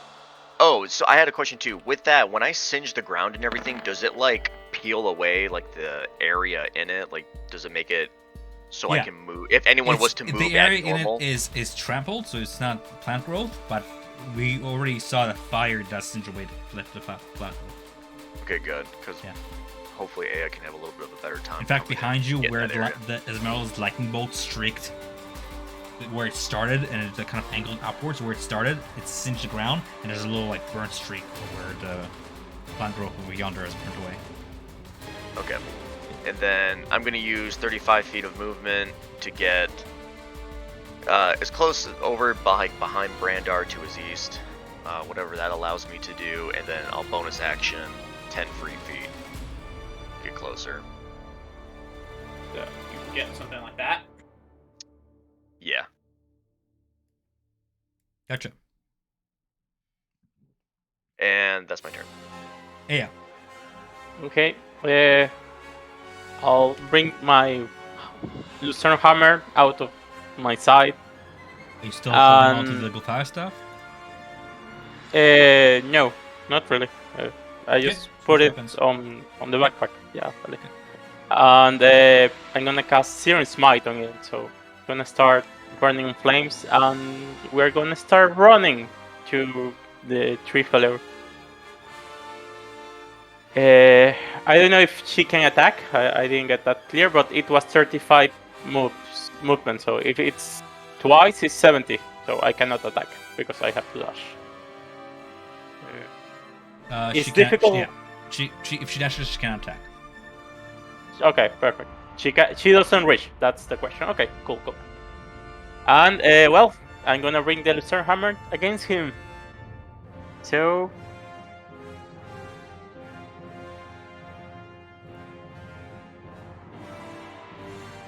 Oh, so I had a question too. With that, when I singe the ground and everything, does it like peel away like the area in it? Like, does it make it so I Yeah. can move? If anyone was to move the area at normal, in it is trampled, so it's not plant growth. But we already saw that fire does singe away the plant growth. okay, good, because Yeah. hopefully Aya can have a little bit of a better time. In fact, coming behind you, in where that area. the Esmeralda's lightning bolt streaked, where it started, and it's kind of angled upwards where it started, it's singed the ground, and there's a little like burnt streak where the plant growth over yonder has burnt away. Okay. And then I'm going to use 35 feet of movement to get as close over behind Brandar to his east, whatever that allows me to do, and then I'll bonus action 10 free feet. Get closer. So you can get something like that. Yeah. Gotcha. And that's my turn. Yeah. Okay. I'll bring my Lucerne Hammer out of my side. Are you still holding on to Um, the Gulfire stuff? No, not really. I Okay, just put switch it weapons. on the backpack. Yeah, really. And I'm gonna cast Searing Smite on it. So I'm gonna start burning in flames, and we're gonna start running to the tree fellow. I don't know if she can attack. I didn't get that clear, but it was 35 movement. So if it's twice, it's 70. So I cannot attack because I have to dash. It's She can't- difficult. Yeah. She if she dashes, she can't attack. Okay, perfect. She doesn't reach. That's the question. Okay, cool. And well, I'm gonna bring the Lucerne Hammer against him. So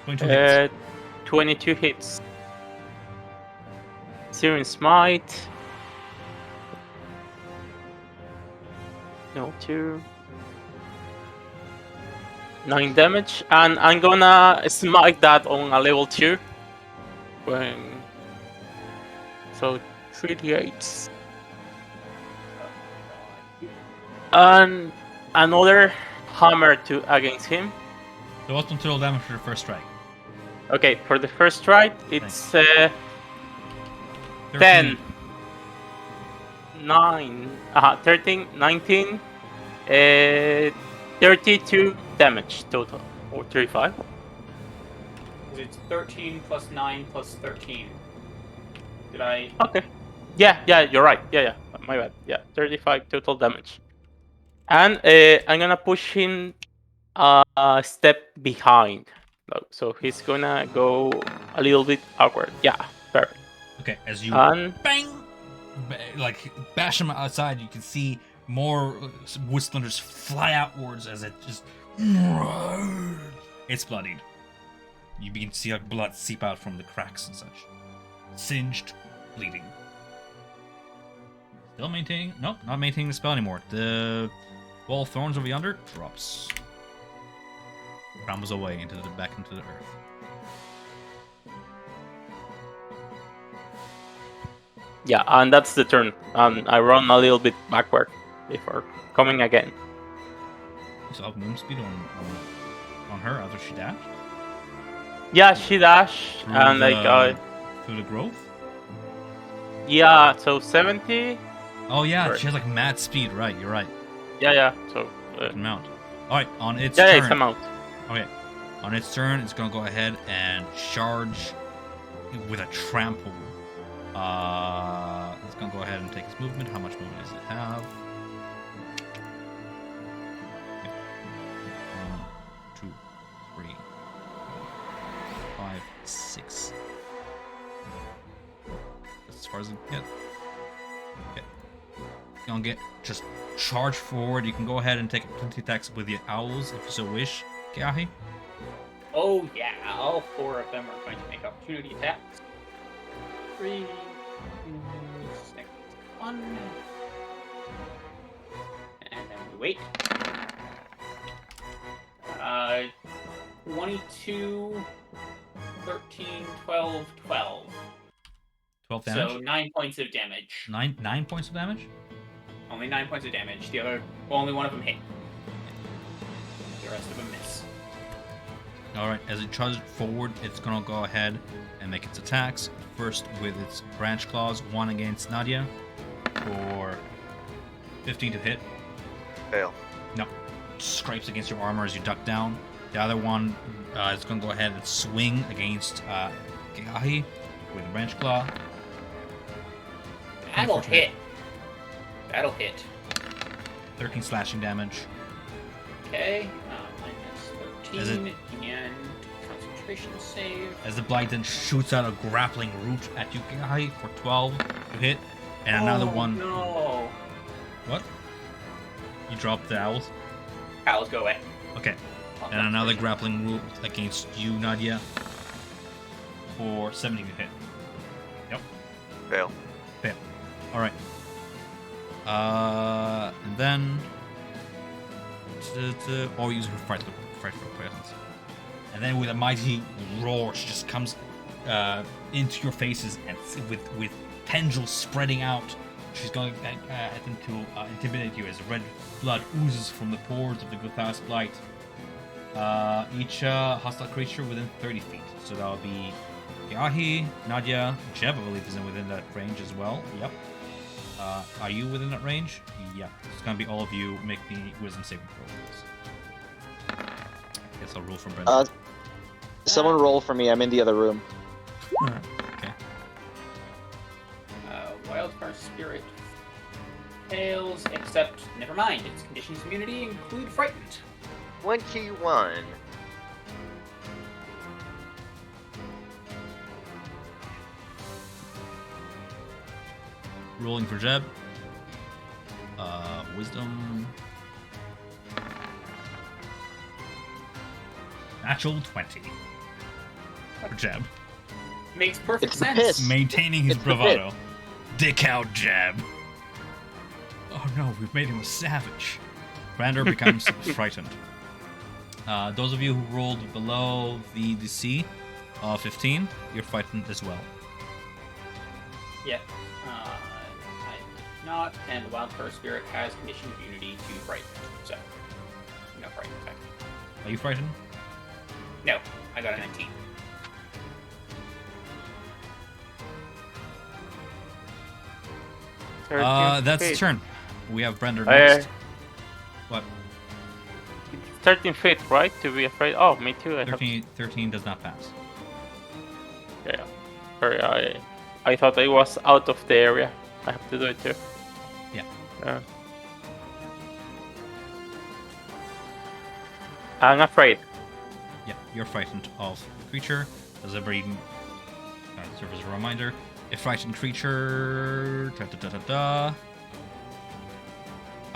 22 hits. 22 hits. Searing Smite. No, 2. 9 damage, and I'm gonna smite that on a level 2. So 3d8. And another hammer against him. So what's the total damage for the first strike? Okay, for the first strike, it's 10, 9, 13, 19, 32 damage total, or 35. It's 13 plus 9 plus 13. Did I? Okay. Yeah, you're right. Yeah, my bad. Yeah, 35 total damage. And I'm gonna push him a step behind. So he's gonna go a little bit awkward. Yeah, perfect. Okay, as you And bang, like bash him outside, you can see More wood splinters fly outwards as it just. It's bloodied. You begin to see like blood seep out from the cracks and such. Singed, bleeding. Still maintaining. Nope, not maintaining the spell anymore. The wall of thorns over yonder drops. Crumbles away back into the earth. Yeah, and that's the turn. I run a little bit backward before coming again. You still have movement speed on her after she dashed? Yeah, she dash Through and the, through the growth? yeah, so 70. Oh yeah, Sorry. she has like mad speed, right, you're right. Yeah. So Mount. Alright, on its yeah, turn. it's a mount. Okay. On its turn, it's gonna go ahead and charge with a trample. It's gonna go ahead and take its movement. How much movement does it have? 1, 2, 3, 5, 6. That's as far as it can get. Okay. Gonna get just charge forward. You can go ahead and take opportunity attacks with your owls if you so wish. Kiahi? Oh yeah, all 4 of them are going to make opportunity attacks. 3, 2, 6, 1. And then we wait. 22, 13, 12, 12. 12 damage? So 9 points of damage. 9 points of damage? Only 9 points of damage. Only one of them hit. The rest of them miss. Alright, as it charges forward, it's gonna go ahead and make its attacks. First with its branch claws, 1 against Nadia for 15 to hit. Fail. No. Scrapes against your armor as you duck down. The other one is gonna go ahead and swing against Geahi with a branch claw. That'll hit. That'll hit. 13 slashing damage. Okay. Minus 13 and concentration save. As the blight then shoots out a grappling root at you, Geahi, for 12 to hit. And another one. No. What? You dropped the owls? Owls go away. Okay. And another grappling root against you, Nadia, for 17 to hit. Yep. Fail. Fail. Alright. And then... Or use her fright for presence. And then with a mighty roar, she just comes into your faces and with tendrils spreading out. She's going to intimidate you as red blood oozes from the pores of the Gutha's Blight. Each hostile creature within 30 feet. So that'll be Yahi, Nadia, Jeb, I believe, is within that range as well. Yep. Are you within that range? Yeah. It's gonna be all of you. Make me wisdom saving throws. Guess I'll roll for Brendan. Someone roll for me. I'm in the other room. Okay. Wildfire Spirit fails, except, never mind, its conditions of immunity include Frightened. 21. Rolling for Jeb. Wisdom. Natural 20. For Jeb. Makes perfect It's the sense. piss. Maintaining his It's the bravado. Dick out, Jeb. Oh no, we've made him a savage. Brander becomes frightened. Those of you who rolled below the DC of 15, you're frightened as well. Yeah. I did not, and the Wildfire Spirit has condition of immunity to Frightened, so no Frightened effect. Are you frightened? No, I got a 19. That's the turn. We have Brander next. What? 13 feet, right? To be afraid. Oh, me too. I have 13 does not pass. Yeah. Sorry, I thought I was out of the area. I have to do it too. Yeah. I'm afraid. Yeah, you're frightened of the creature. Does everybody serve as a reminder? A frightened creature.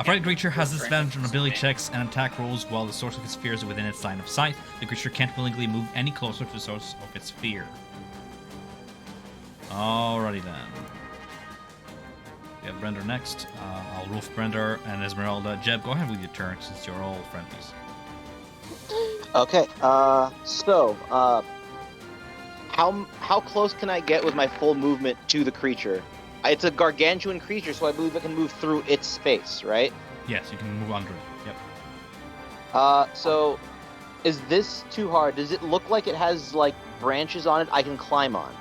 A frightened creature has Very disadvantage on ability interesting. checks and attack rolls while the source of its fear is within its line of sight. The creature can't willingly move any closer to the source of its fear. Alrighty then. We have Brender next. I'll roof Brender and Esmeralda. Jeb, go ahead with your turn since you're all friendlies. Okay. How close can I get with my full movement to the creature? It's a gargantuan creature, so I believe I can move through its space, right? Yes, you can move under it. Yep. So is this too hard? Does it look like it has like branches on it I can climb on?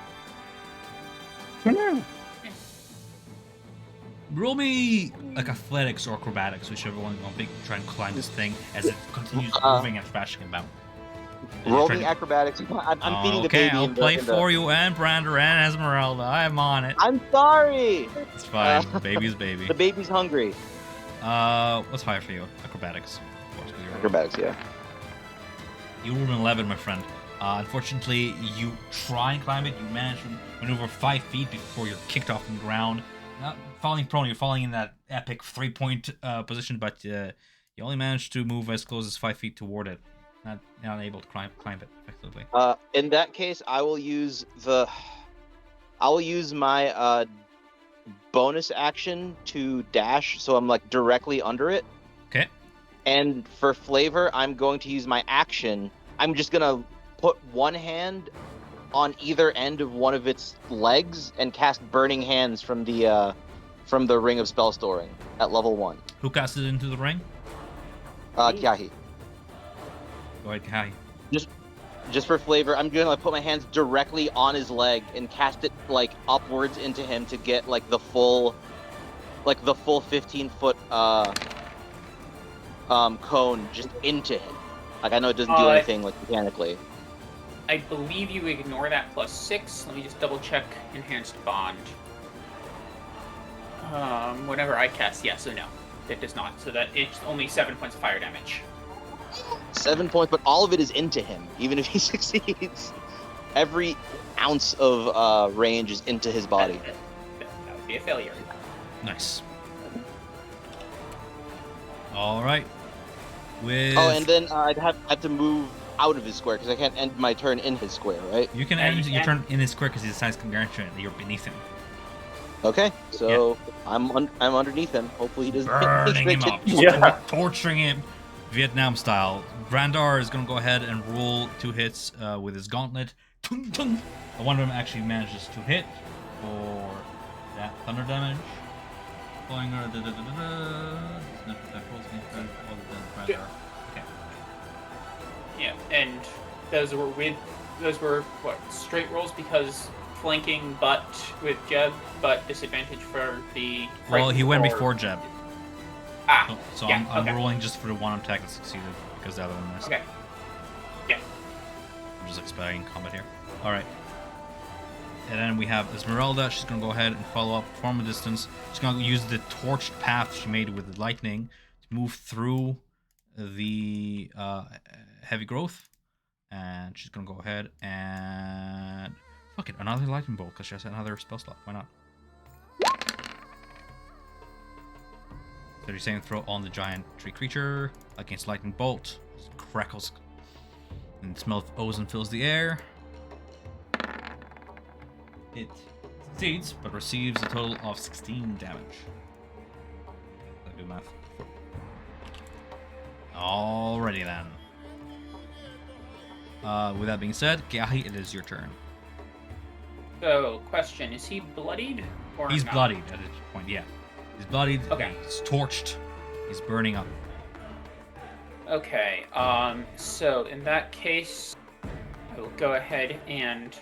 Roll me like athletics or acrobatics, whichever one you want to try and climb this thing as it continues moving and thrashing about. As Roll you're me trying acrobatics. I'm feeding the okay, baby. I'll play for you and Brander and Esmeralda. I'm on it. I'm sorry. It's fine. Baby's baby. The baby's hungry. What's higher for you? Acrobatics. Of course, 'cause you're- Acrobatics, yeah. You rolled an 11, my friend. Unfortunately, you try and climb it. You manage to maneuver 5 feet before you're kicked off the ground. Not falling prone, you're falling in that epic 3-point position, but you only manage to move as close as 5 feet toward it. Not able to climb it effectively. In that case, I will use my bonus action to dash, so I'm like directly under it. Okay. And for flavor, I'm going to use my action. I'm just gonna put one hand on either end of one of its legs and cast Burning Hands from the Ring of Spell Storing at level 1. Who cast it into the ring? Kyahi. Go ahead, Kai. Just for flavor, I'm gonna put my hands directly on his leg and cast it like upwards into him to get like the full 15-foot cone just into him. Like I know it doesn't do anything like mechanically. I believe you ignore that +6. Let me just double check Enhanced Bond. Whenever I cast, yes or no. It does not. So that it's only 7 points of fire damage. 7 points, but all of it is into him, even if he succeeds. Every ounce of range is into his body. That would be a failure. Nice. All right. With Oh, and then I'd have to move out of his square because I can't end my turn in his square, right? you can Yeah, end you your can. turn in his square because he's a size gargantuan and you're beneath him. Okay, so I'm underneath him. Hopefully he doesn't Burning him up. Yeah. Torturing him. Vietnam style. Brandar is going to go ahead and roll 2 hits with his gauntlet. Tung, tung. One of them actually manages to hit for that thunder damage. Following her. Okay. Yeah, and those were what, straight rolls because flanking but with Jeb, but disadvantage for the Well, he went or- before Jeb. Ah, So yeah, I'm okay. rolling just for the one attack that succeeded because the other one missed. Okay. Yeah. I'm just expediting combat here. Alright. And then we have Esmeralda. She's going to go ahead and follow up from a distance. She's going to use the torched path she made with the lightning to move through the heavy growth. And she's going to go ahead and... Fuck it, another lightning bolt because she has another spell slot. Why not? So you're saying throw on the giant tree creature against lightning bolt. It crackles and the smell of ozone fills the air. It succeeds, but receives a total of 16 damage. Did I do math? Alrighty then. With that being said, Gahi, it is your turn. So, question: is he bloodied or He's not? bloodied at this point, yeah. He's bloodied. Okay. He's torched. He's burning up. Okay. So in that case, I will go ahead and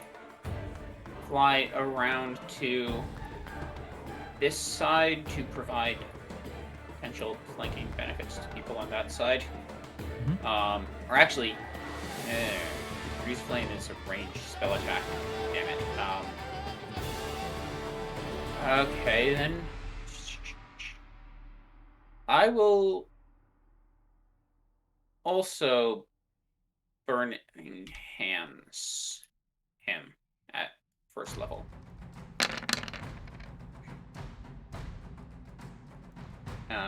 fly around to this side to provide potential flanking benefits to people on that side. Or actually, Freeze Flame is a ranged spell attack. Damn it. Okay then. I will also Burning Hands him at first level.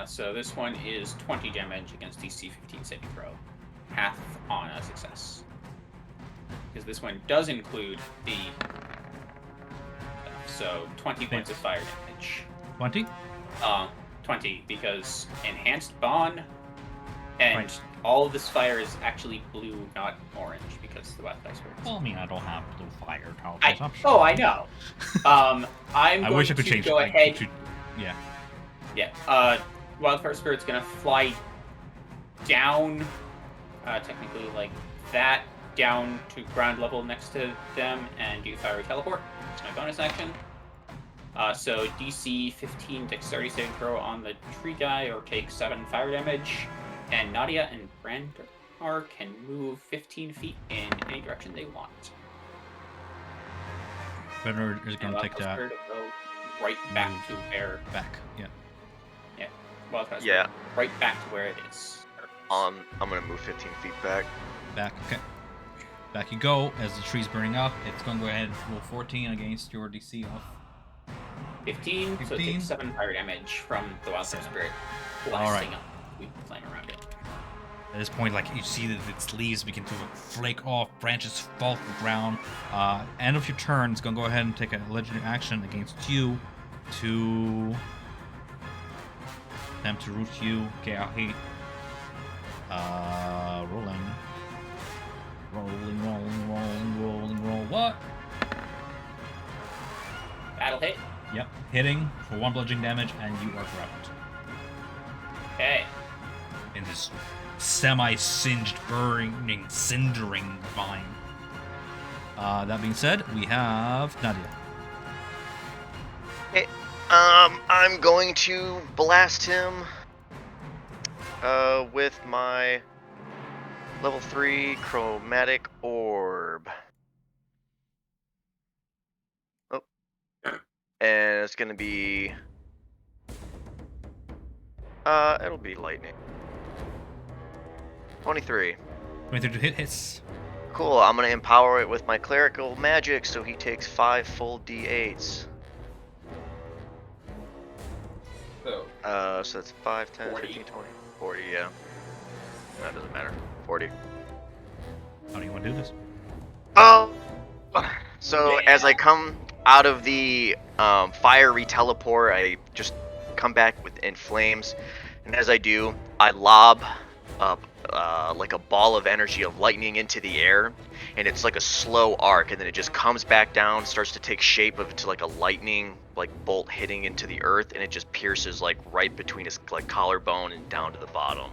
So this one is 20 damage against DC 15 saving throw. Half on a success. Because this one does include the... So 20 points of fire damage. 20? 20, because Enhanced Bond, and Right. all of this fire is actually blue, not orange, because the wildfire spirits. Well, I mean, I don't have blue fire. I know. I'm I going wish I could to change go it. ahead. Yeah. Yeah. Wildfire Spirit's gonna fly down, technically like that, down to ground level next to them and do fiery teleport. It's my bonus action. So DC 15 dexterity saving throw on the tree guy or take 7 fire damage. And Nadia and Brandar can move 15 feet in any direction they want. Bernard is going to take that Spirit will go right back to where... back. Yeah. Wildfire Yeah. Spirit, right back to where it is. I'm gonna move 15 feet back. Back. Okay. Back you go. As the tree's burning up, it's going to go ahead and roll 14 against your DC of 15, so it 15. takes 7 fire damage from the Wildfire 7. Spirit All right. blasting up the flame around it. At this point, like, you see that its leaves begin to flake off, branches fall to the ground. End of your turn, it's going to go ahead and take a legendary action against you to attempt to root you. Okay, rolling. Roll. What? Battle hit. Yep, hitting for 1 bludgeoning damage, and you are trapped Okay. in this semi-singed, burning, cindering vine. That being said, we have Nadia. Okay, I'm going to blast him with my level 3 chromatic orb. Oh. And it's gonna be it'll be lightning. 23. 23 to hit hits. Cool, I'm gonna empower it with my clerical magic so he takes 5 full d8s. So, So that's 5, 10, 40. 15, 20, 40, yeah. That doesn't matter. 40. How do you want to do this? Oh! So as I come out of the fiery teleport, I just come back in flames. And as I do, I lob up like a ball of energy of lightning into the air. And it's like a slow arc, and then it just comes back down, starts to take shape into like a lightning like bolt hitting into the earth, and it just pierces like right between his like collarbone and down to the bottom.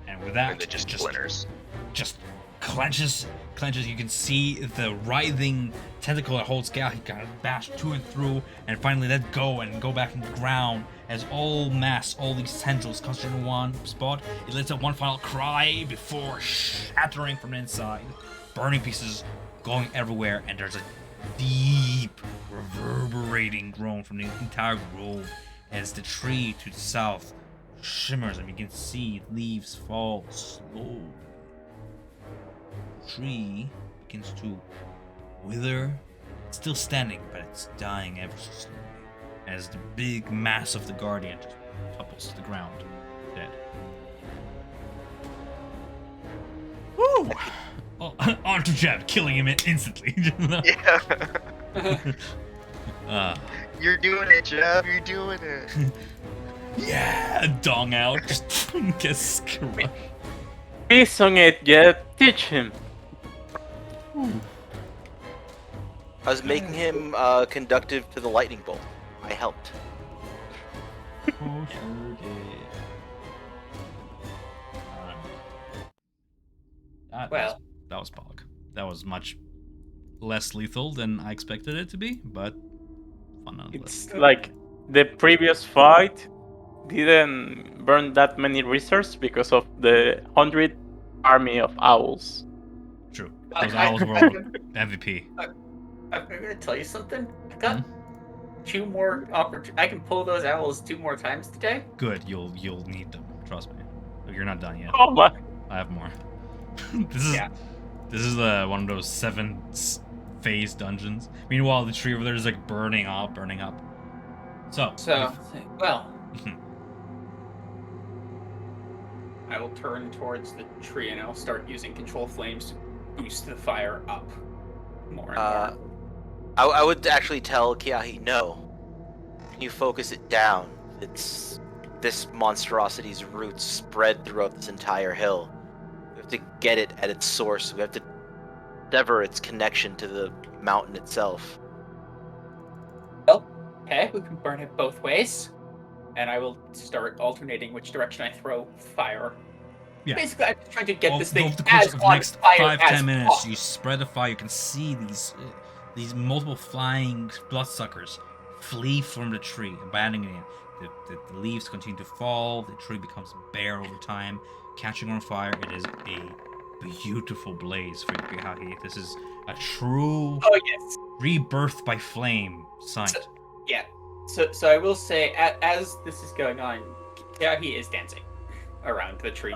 And with that, And it just it splinters. just clenches. You can see the writhing tentacle that holds Gal. He kind of bashed to and through, and finally let go and go back in the ground. As all these tendrils concentrate in one spot, it lets out one final cry before shattering from the inside, burning pieces going everywhere, and there's a deep, reverberating groan from the entire grove as the tree to the south shimmers, and you can see leaves fall slowly. The tree begins to wither. It's still standing, but it's dying ever so slowly as the big mass of the Guardian just topples to the ground, dead. Woo! Oh, onto Jeb, killing him instantly. Yeah. You're doing it, Jeff. You're doing it. Yeah, dong out. Just gets crushed. Piss on it, Jeff. Teach him. I was making him conductive to the lightning bolt. I helped. Oh, sure did. That was Pollock. That was much less lethal than I expected it to be, but fun nonetheless. It's like the previous fight didn't burn that many resources because of the 100 army of owls. True. I- Those I- owls were MVP. I'm gonna tell you something. I got 2 more I can pull those owls 2 more times today. Good, you'll need them. Trust me. You're not done yet. Oh my! I have more. This is one of those 7 phase dungeons. Meanwhile, the tree over there is like burning up. So, So, well, I will turn towards the tree and I'll start using control flames to boost the fire up more and more. I would actually tell Kiahi, no. Can you focus it down? This monstrosity's roots spread throughout this entire hill. We have to get it at its source. We have to sever its connection to the mountain itself. Well, okay, we can burn it both ways. And I will start alternating which direction I throw fire. Yeah. Basically, I'm just trying to get this thing Over the course as of the on next fire 5-10 as minutes, possible. you spread the fire. You can see these multiple flying bloodsuckers flee from the tree, abandoning it. The leaves continue to fall. The tree becomes bare over time, catching on fire. It is a beautiful blaze for Yukihahi. This is a true Oh yes. rebirth by flame sight. Yeah. So I will say, as this is going on, Kiahi is dancing around the tree.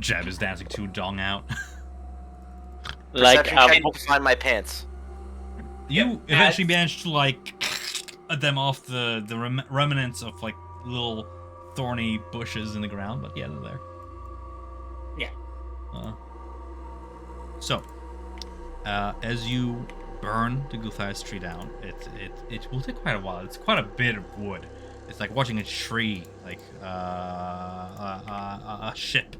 Jeb is dancing too, dong out. Like Perception check to find my pants. You eventually manage to like them off the remnants of like little thorny bushes in the ground, but yeah, they're there. Yeah. So, as you burn the Gulthias tree down, it will take quite a while. It's quite a bit of wood. It's like watching a tree, like a ship,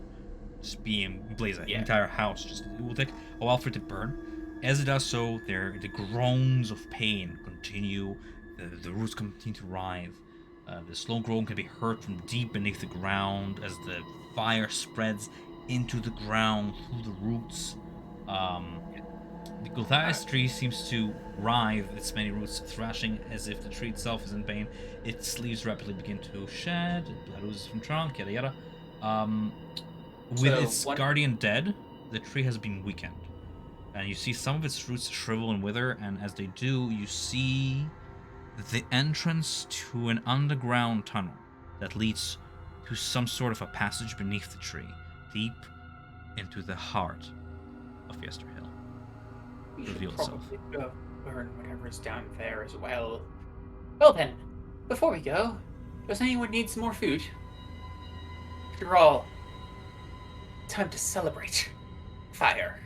just being blaze. An entire house. Just it will take a while for it to burn. As it does so, the groans of pain continue. The roots continue to writhe. The slow groan can be heard from deep beneath the ground as the fire spreads into the ground through the roots. The Gulthias tree seems to writhe its many roots, thrashing as if the tree itself is in pain. Its leaves rapidly begin to shed, blood oozes from trunk, yada yada. With its guardian dead, the tree has been weakened. And you see some of its roots shrivel and wither, and as they do, you see the entrance to an underground tunnel that leads to some sort of a passage beneath the tree, deep into the heart of Yester Hill. We should Reveal itself. probably go burn whatever's down there as well. Well then, before we go, does anyone need some more food? After all, time to celebrate. Fire.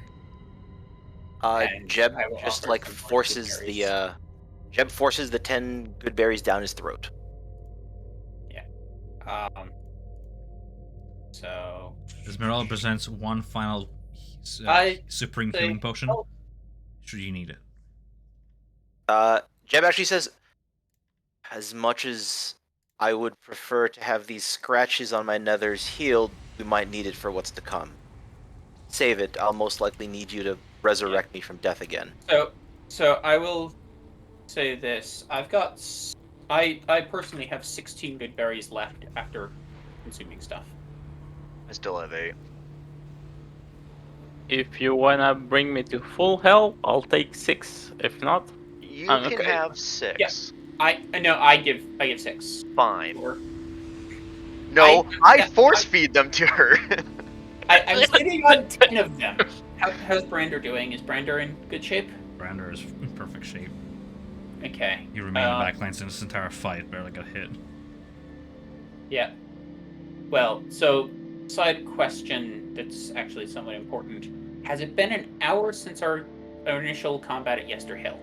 And Jeb I will just offer like some more forces berries. the Jeb forces the 10 good berries down his throat. So Esmeralda presents one final supreme say- healing potion. oh. Should you need it? Jeb actually says, as much as I would prefer to have these scratches on my nethers healed, we might need it for what's to come. Save it. I'll most likely need you to resurrect me from death again. So I will say this. I personally have 16 good berries left after consuming stuff. I still have 8. If you wanna bring me to full health, I'll take 6. If not, You I'm can okay. have 6. I give 6. Fine. Or, No, I yeah, force feed them to her. I'm sitting on 10 of them. How's Brander doing? Is Brander in good shape? Brander is in perfect shape. Okay. He remained in the backlines in this entire fight, barely got hit. Yeah. Well, so side question that's actually somewhat important. Has it been an hour since our initial combat at Yester Hill?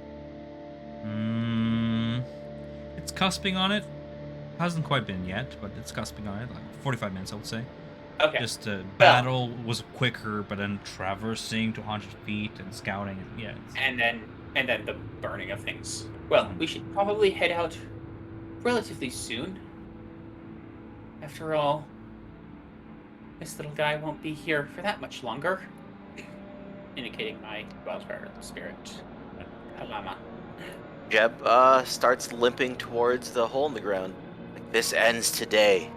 It's cusping on it. Hasn't quite been yet, but it's cusping on it. Like 45 minutes, I would say. Okay. Just the battle was quicker, but then traversing to 100 feet and scouting, yeah. And then the burning of things. Well, we should probably head out relatively soon. After all, this little guy won't be here for that much longer. Indicating my wildfire spirit, Halama. Jeb starts limping towards the hole in the ground. Like, this ends today.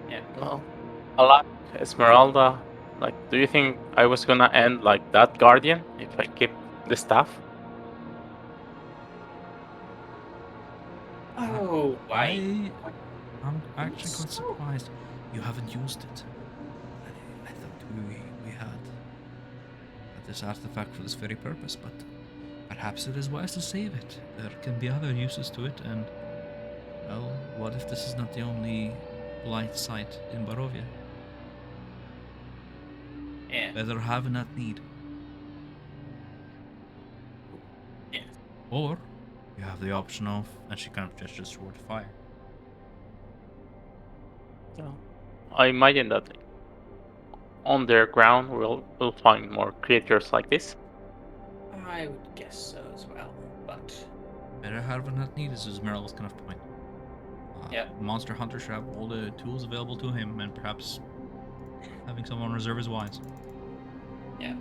Yeah. well, a lot. Esmeralda, like, do you think I was gonna end like that guardian if I keep the staff? Oh, why? I'm actually quite surprised you haven't used it. I thought we had this artifact for this very purpose, but perhaps it is wise to save it. There can be other uses to it, and Well, what if this is not the only blight site in Barovia? Yeah. Better have and not need. Yeah. Or you have the option of, and she kind of gestures toward fire. So, I imagine that underground we'll find more creatures like this. I would guess so as well, but Better have and not need is Esmeralda's kind of point. Yep. Monster Hunter should have all the tools available to him, and perhaps having someone on reserve is wise. yeah.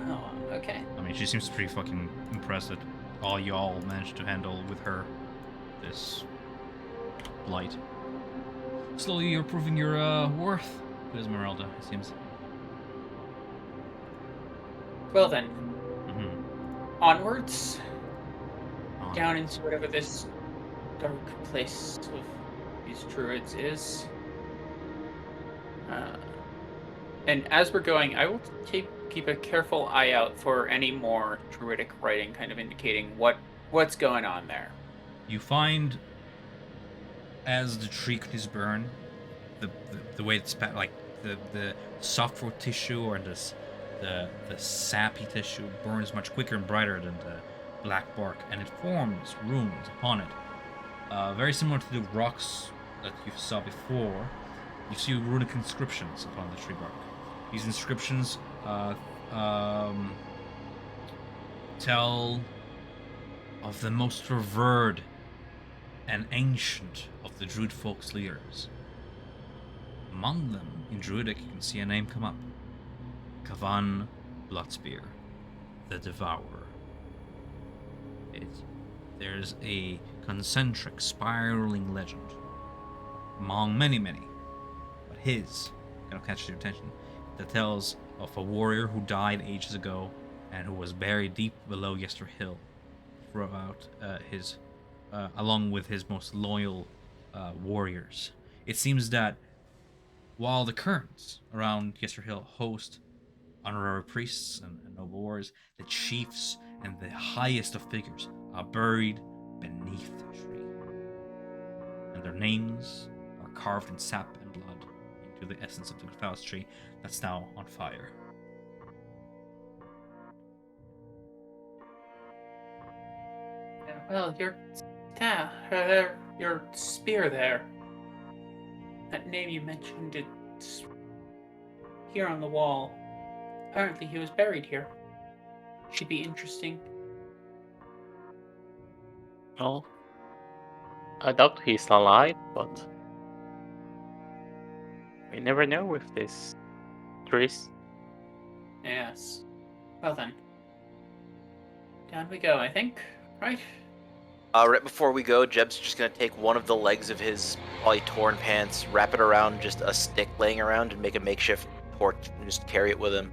Oh, okay. I mean, she seems pretty fucking impressed that all y'all managed to handle with her this blight. Slowly, you're proving your worth to Esmeralda, it seems. Well then, Mm-hmm. onwards, down into whatever this dark place of these druids is. And as we're going, I will keep a careful eye out for any more druidic writing, kind of indicating what's going on there. You find, as the tree continues to burn, the way it's like the softwood tissue or the sappy tissue burns much quicker and brighter than the black bark, and it forms runes upon it. Very similar to the rocks that you saw before. You see runic inscriptions upon the tree bark. These inscriptions tell of the most revered and ancient of the Druid folk's leaders. Among them, in Druidic, you can see a name come up. Kavan Bloodspear, the Devourer. There's a concentric, spiraling legend among many, but his kind of catches your attention, that tells of a warrior who died ages ago and who was buried deep below Yester Hill throughout his along with his most loyal warriors. It seems that while the currents around Yester Hill host honorary priests and noble warriors, the chiefs and the highest of figures are buried beneath the tree, and their names are carved in sap and blood into the essence of the Faust tree that's now on fire. Well, your spear there. That name you mentioned, it's here on the wall. Apparently he was buried here. Should be interesting. Well, I doubt he's alive, but we never know with this trees. Yes. Well then. Down we go, I think. Right? Right before we go, Jeb's just gonna take one of the legs of his probably torn pants, wrap it around just a stick laying around, and make a makeshift torch and just carry it with him.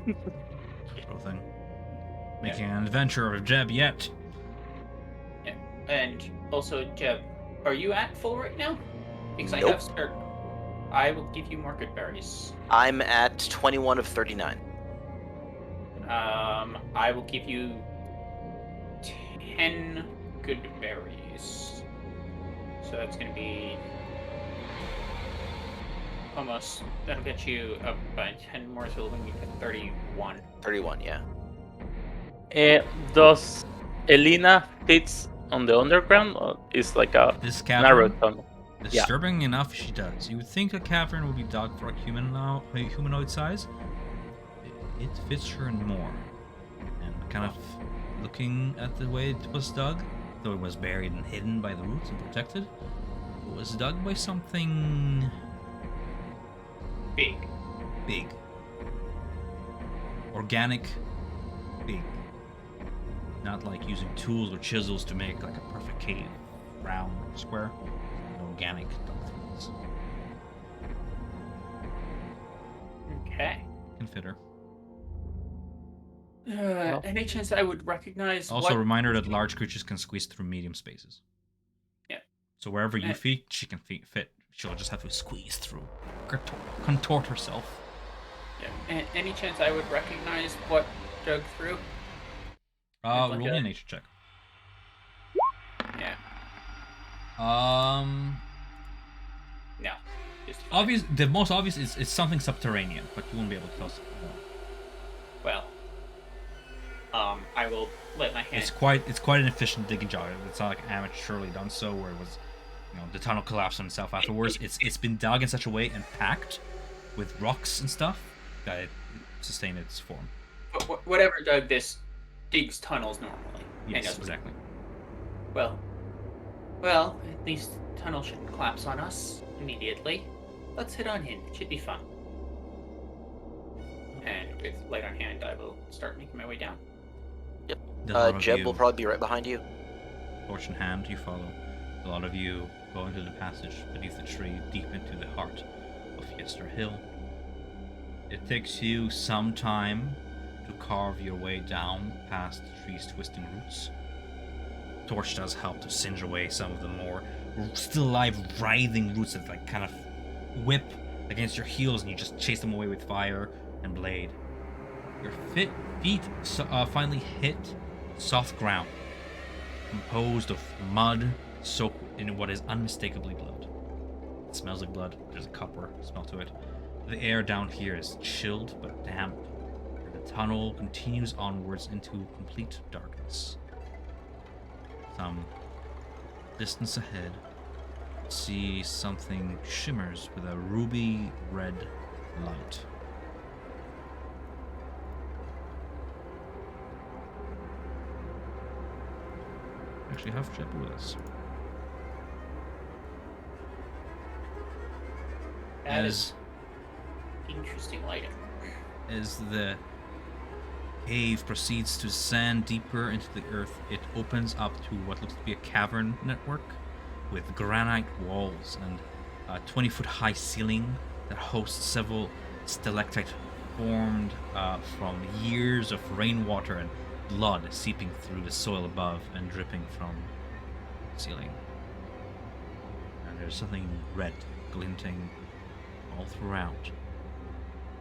Sort of thing. Making an adventure of Jeb yet. Yeah. And also, Jeb, are you at full right now? Because Nope. I have spare. I will give you more good berries. I'm at 21 of 39. I will give you 10 good berries. So that's gonna be almost. That'll get you up by 10 more, so when you get 31. 31, yeah. Does Elena fits on the underground, or is like a This narrow cavern, tunnel? Yeah. disturbing enough, she does. You would think a cavern would be dug for a humanoid size. It fits her more. And kind of looking at the way it was dug, though it was buried and hidden by the roots and protected, it was dug by something Big. big. Organic, big. Not like using tools or chisels to make like a perfect cave, round, square. Organic things. Okay. Can fit her. Any chance I would recognize Also, what... a reminder that large creatures can squeeze through medium spaces. Yeah. So wherever you Eh. fit, she can fit. She'll just have to squeeze through, contort herself. Yeah. Any chance I would recognize what dug through? Like Roll me a nature check. Yeah. No. Just Obvious. The most obvious is something subterranean, but you won't be able to tell us more. Well, I will let my hand. It's quite an efficient digging job. It's not like amateurly done so, where it was, the tunnel collapsed on itself afterwards. It's been dug in such a way and packed with rocks and stuff that it sustained its form. But whatever dug this digs tunnels normally. Yes, exactly. Well, at least the tunnel shouldn't collapse on us immediately. Let's head on in. It should be fun. And with light on hand, I will start making my way down. Jeb will probably be right behind you. Torch in hand, you follow. A lot of you go into the passage beneath the tree, deep into the heart of Yester Hill. It takes you some time to carve your way down past the tree's twisting roots. Torch does help to singe away some of the more still alive, writhing roots that kind of whip against your heels, and you just chase them away with fire and blade. Your feet finally hit soft ground, composed of mud soaked in what is unmistakably blood. It smells like blood. There's a copper smell to it. The air down here is chilled but damp, and the tunnel continues onwards into complete darkness. Some distance ahead, see something shimmers with a ruby red light. Actually have Jeb with us. That is interesting lighting. As the cave proceeds to descend deeper into the earth, it opens up to what looks to be a cavern network with granite walls and a 20-foot high ceiling that hosts several stalactites formed from years of rainwater and blood seeping through the soil above and dripping from the ceiling. And there's something red glinting all throughout.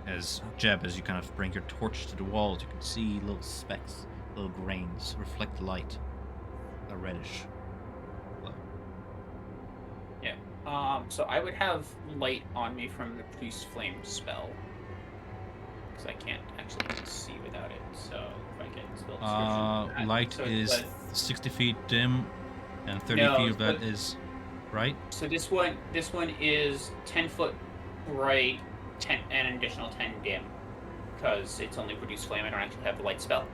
As Jeb, as you kind of bring your torch to the walls, you can see little specks, little grains reflect light, a reddish glow. Yeah. So I would have light on me from the priest flame spell, because I can't actually see without it. So if I get still description. Light So is 60 feet dim, and 30 No, feet of that but- is right. So this one is 10-foot bright, 10 and an additional 10 dim, because it's only produce flame. I don't actually have the light spell.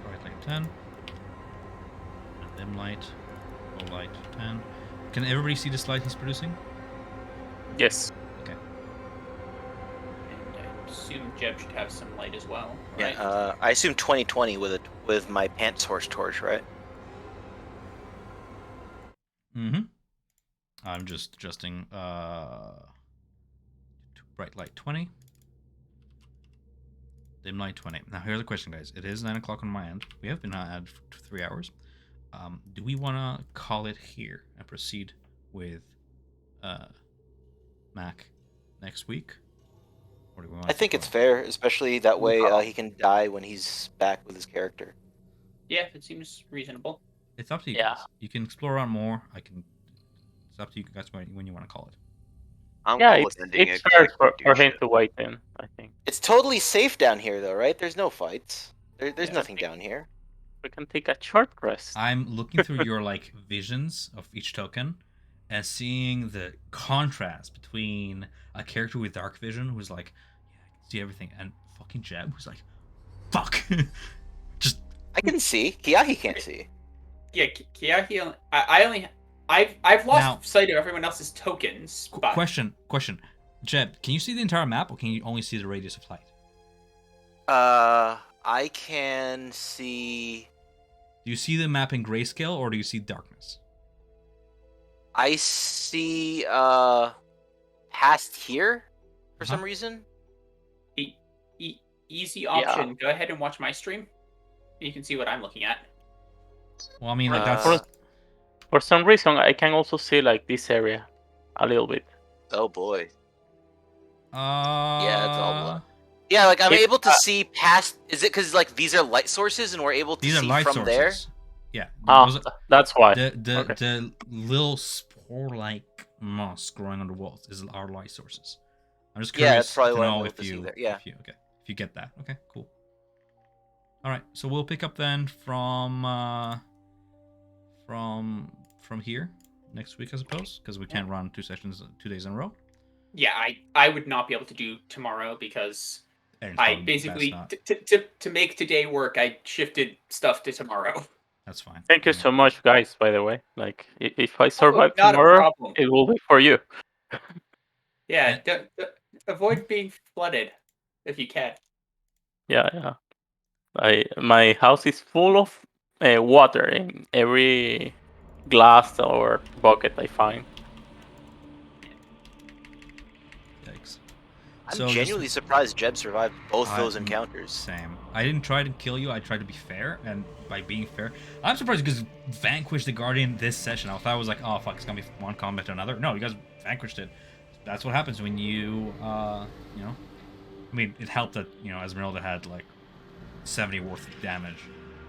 Bright light 10. And dim light, low light 10. Can everybody see this light he's producing? Yes. Okay. And I assume Jeb should have some light as well. Right? Yeah, I assume 20/20 with my pants horse torch, right? Mm-hmm. I'm just adjusting to bright light 20. Dim light 20. Now here's a question, guys. It is 9 o'clock on my end. We have been at for 3 hours. Do we want to call it here and proceed with Mac next week? Or do we want I think it's fair, especially that way he can die when he's back with his character. Yeah, it seems reasonable. It's up to you Yeah. guys. You can explore around more. It's up to you guys when you want to call it. I'm Yeah, cool with ending it's it 'cause fair I can for do him shit. to wait in, I think. It's totally safe down here, though, right? There's no fights. There's Yeah. nothing down here. We can take a short rest. I'm looking through your visions of each token and seeing the contrast between a character with dark vision who's like, yeah, I can see everything, and fucking Jeb who's like, fuck. Just I can see. Kiahi can't see. Yeah, Kiahi. I've lost Now- sight of everyone else's tokens. But question. Jeb, can you see the entire map or can you only see the radius of light? I can see. Do you see the map in grayscale or do you see darkness? I see past here for some Uh-huh. reason. easy option. Go ahead and watch my stream. You can see what I'm looking at. Well, I mean, like Uh, that's For some reason, I can also see this area a little bit. Oh boy. yeah, it's all blood. Yeah, I'm If- able to see past. Is it because these are light sources and we're able to These are see light from sources. there? Yeah. Ah, that's why. The Okay. the little spore-like moss growing on the walls is our light sources. I'm just Yeah, curious that's probably to what I'm know able if to see you there. Yeah. if you get that. Okay, cool. All right, so we'll pick up then from here next week, I suppose, because we can't run 2 sessions 2 days in a row. Yeah, I would not be able to do tomorrow because And it's I probably basically best to make today work, I shifted stuff to tomorrow. That's fine. Thank you so much, guys. By the way, like if I survive not a tomorrow, problem. it will be for you. Yeah, And- avoid being flooded if you can. Yeah. My house is full of water in every glass or bucket I find. Yikes. I'm So genuinely surprised Jeb survived both those I'm- encounters. Same. I didn't try to kill you. I tried to be fair, and by being fair, I'm surprised because vanquished the Guardian this session. I thought I was like, oh fuck, it's gonna be one combat to another. No, you guys vanquished it. That's what happens when you know. I mean, it helped that Esmeralda had like 70 worth of damage.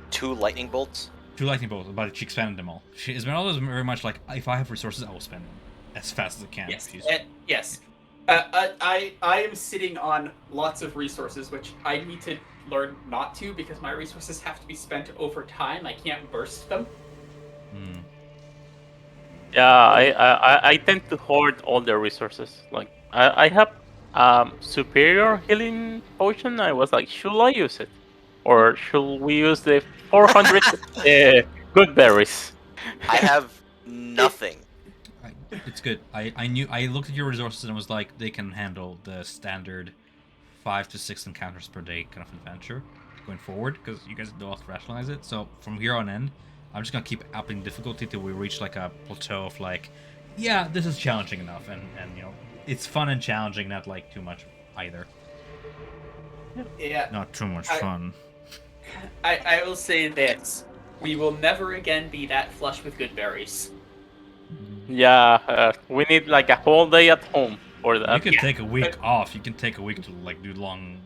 2 lightning bolts. 2 lightning bolts, but she expended them all. Esmeralda is very much like, if I have resources, I will spend them as fast as I can. Yes. She's- Yes. I am sitting on lots of resources, which I need to learn not to because my resources have to be spent over time. I can't burst them. Hmm. Yeah, I tend to hoard all the resources. Like I have superior healing potion. I was like, should I use it, or should we use the 400 good berries? I have nothing. It's good. I looked at your resources and was like, they can handle the standard 5 to 6 encounters per day kind of adventure going forward, because you guys don't have to rationalize it. So from here on in, I'm just gonna keep upping difficulty till we reach like a plateau of like, yeah, this is challenging enough, and it's fun and challenging, not like too much either. Yeah. Not too much fun. I will say this: we will never again be that flush with good berries. Yeah, we need like a whole day at home for that. You can Yeah, take a week but- off. You can take a week to like do long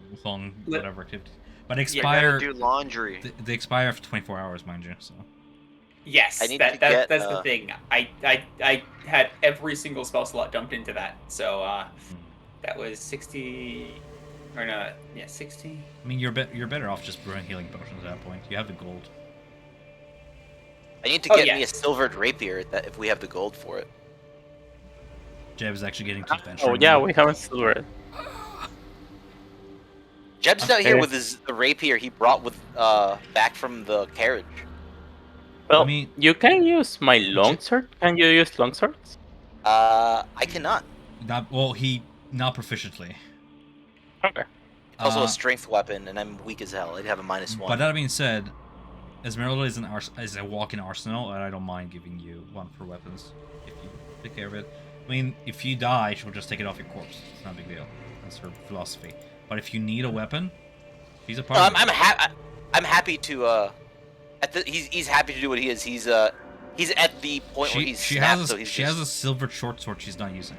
whatever activity. But You expire. gotta do laundry. They expire for 24 hours, mind you. So Yes, I need that, to that get, that's the thing. I had every single spell slot dumped into that. So that was 60 or no, yeah, 60. I mean, you're better off just brewing healing potions at that point. You have the gold. I need to Oh, get yeah. me a silvered rapier that if we have the gold for it. Jeb is actually getting to adventure. Oh yeah, we haven't silvered. Jeb's out here Okay. with the rapier he brought with back from the carriage. Well, I mean- you can use my longsword. Can you use longswords? I cannot. Not proficiently. Okay. It's also Uh, a strength weapon, and I'm weak as hell. I'd have a -1. But that being said, Esmeralda is a walking arsenal, and I don't mind giving you one for weapons if you take care of it. I mean, if you die, she'll just take it off your corpse. It's not a big deal. That's her philosophy. But if you need a weapon, she's a part No, of it. I'm happy to. He's happy to do what he is. He's at the point where he's She snapped, has so he's she just... has a silver short sword she's not using.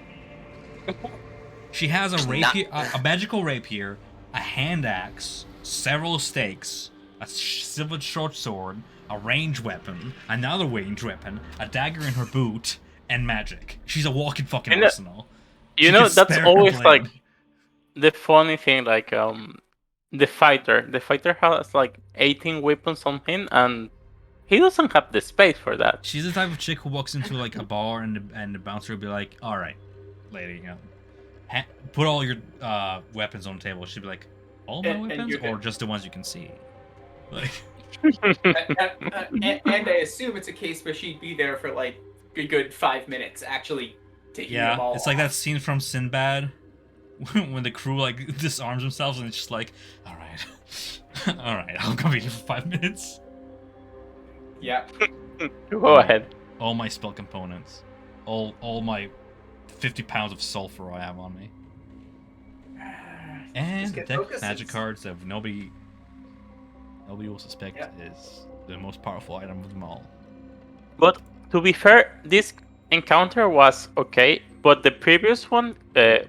She has a She's not- rapier, a magical rapier, a hand axe, several stakes, a silver short sword, a range weapon, another range weapon, a dagger in her boot, and magic. She's a walking fucking And arsenal. You She know can that's spare her always blade. like the funny thing. Like the fighter has like 18 weapons on him, and he doesn't have the space for that. She's the type of chick who walks into like a bar and the bouncer will be like, "All right, lady, put all your weapons on the table." She'd be like, "All my And weapons, you're good. or just the ones you can see?" Like, And I assume it's a case where she'd be there for like a good 5 minutes, actually taking them yeah, all it's like off. that scene from Sinbad when the crew like disarms themselves and it's just like, "All right, all right, I'm gonna be here for 5 minutes." Yeah. Go ahead. All my spell components, all my 50 pounds of sulfur I have on me. And Just the get deck focuses. magic cards that nobody will suspect Yeah. is the most powerful item of them all. But to be fair, this encounter was okay, but the previous one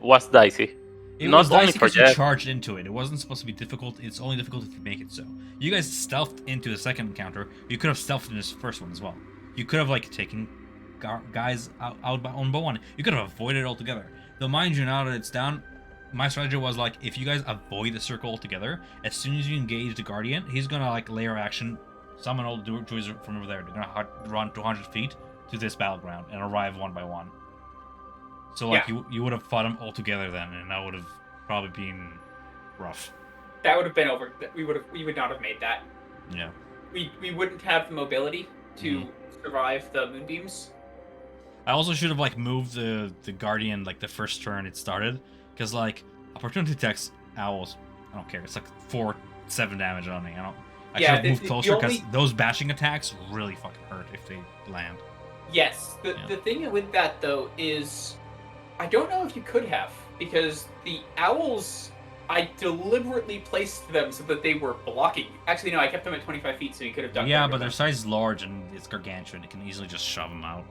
was dicey. It Not was only dicey for because you Jeff. charged into it. It wasn't supposed to be difficult. It's only difficult if you make it so. You guys stealthed into the second encounter. You could have stealthed in this first one as well. You could have like taken guys out on bow one. You could have avoided it altogether. Though mind you, now that it's down, my strategy was like, if you guys avoid the circle altogether, as soon as you engage the guardian, he's gonna like layer action, summon all the druids from over there. They're gonna run 200 feet to this battleground and arrive one by one. So like you would have fought them all together then, and that would have probably been rough. That would have been over. We would not have made that. Yeah. We wouldn't have the mobility to survive the moonbeams. I also should have like moved the guardian like the first turn it started, because like opportunity attacks owls, I don't care. It's like 4-7 damage on me. I should have moved closer because those bashing attacks really fucking hurt if they land. Yes. The thing with that though is, I don't know if you could have, because the owls, I deliberately placed them so that they were blocking. Actually, no, I kept them at 25 feet so you could have done. Yeah, but their size is large and it's gargantuan. It can easily just shove them out.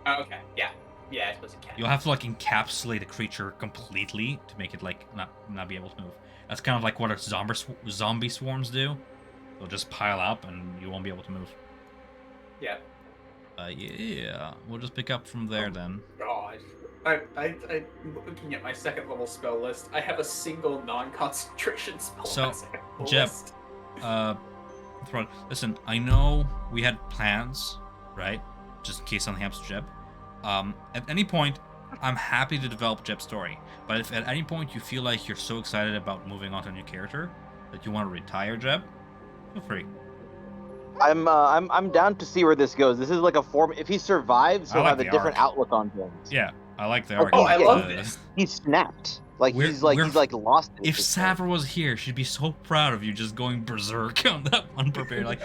Oh, okay. Yeah. Yeah, I suppose it can. You'll have to like encapsulate a creature completely to make it like not be able to move. That's kind of like what zombie swarms do. They'll just pile up and you won't be able to move. Yeah. Yeah. We'll just pick up from there then. God. I'm looking at my second level spell list. I have a single non-concentration spell. So, on my second level Jeb, list. Thrud, listen, I know we had plans, right? Just in case something happens to Jeb. At any point, I'm happy to develop Jeb's story. But if at any point you feel like you're so excited about moving on to a new character that you want to retire Jeb, feel free. I'm down to see where this goes. This is like a form. If he survives, he'll have a different outlook on things. Yeah, I like the arc. Oh, I love this. He's snapped. Like he's lost it. If Savra was here, she'd be so proud of you just going berserk on that one barbarian. Like,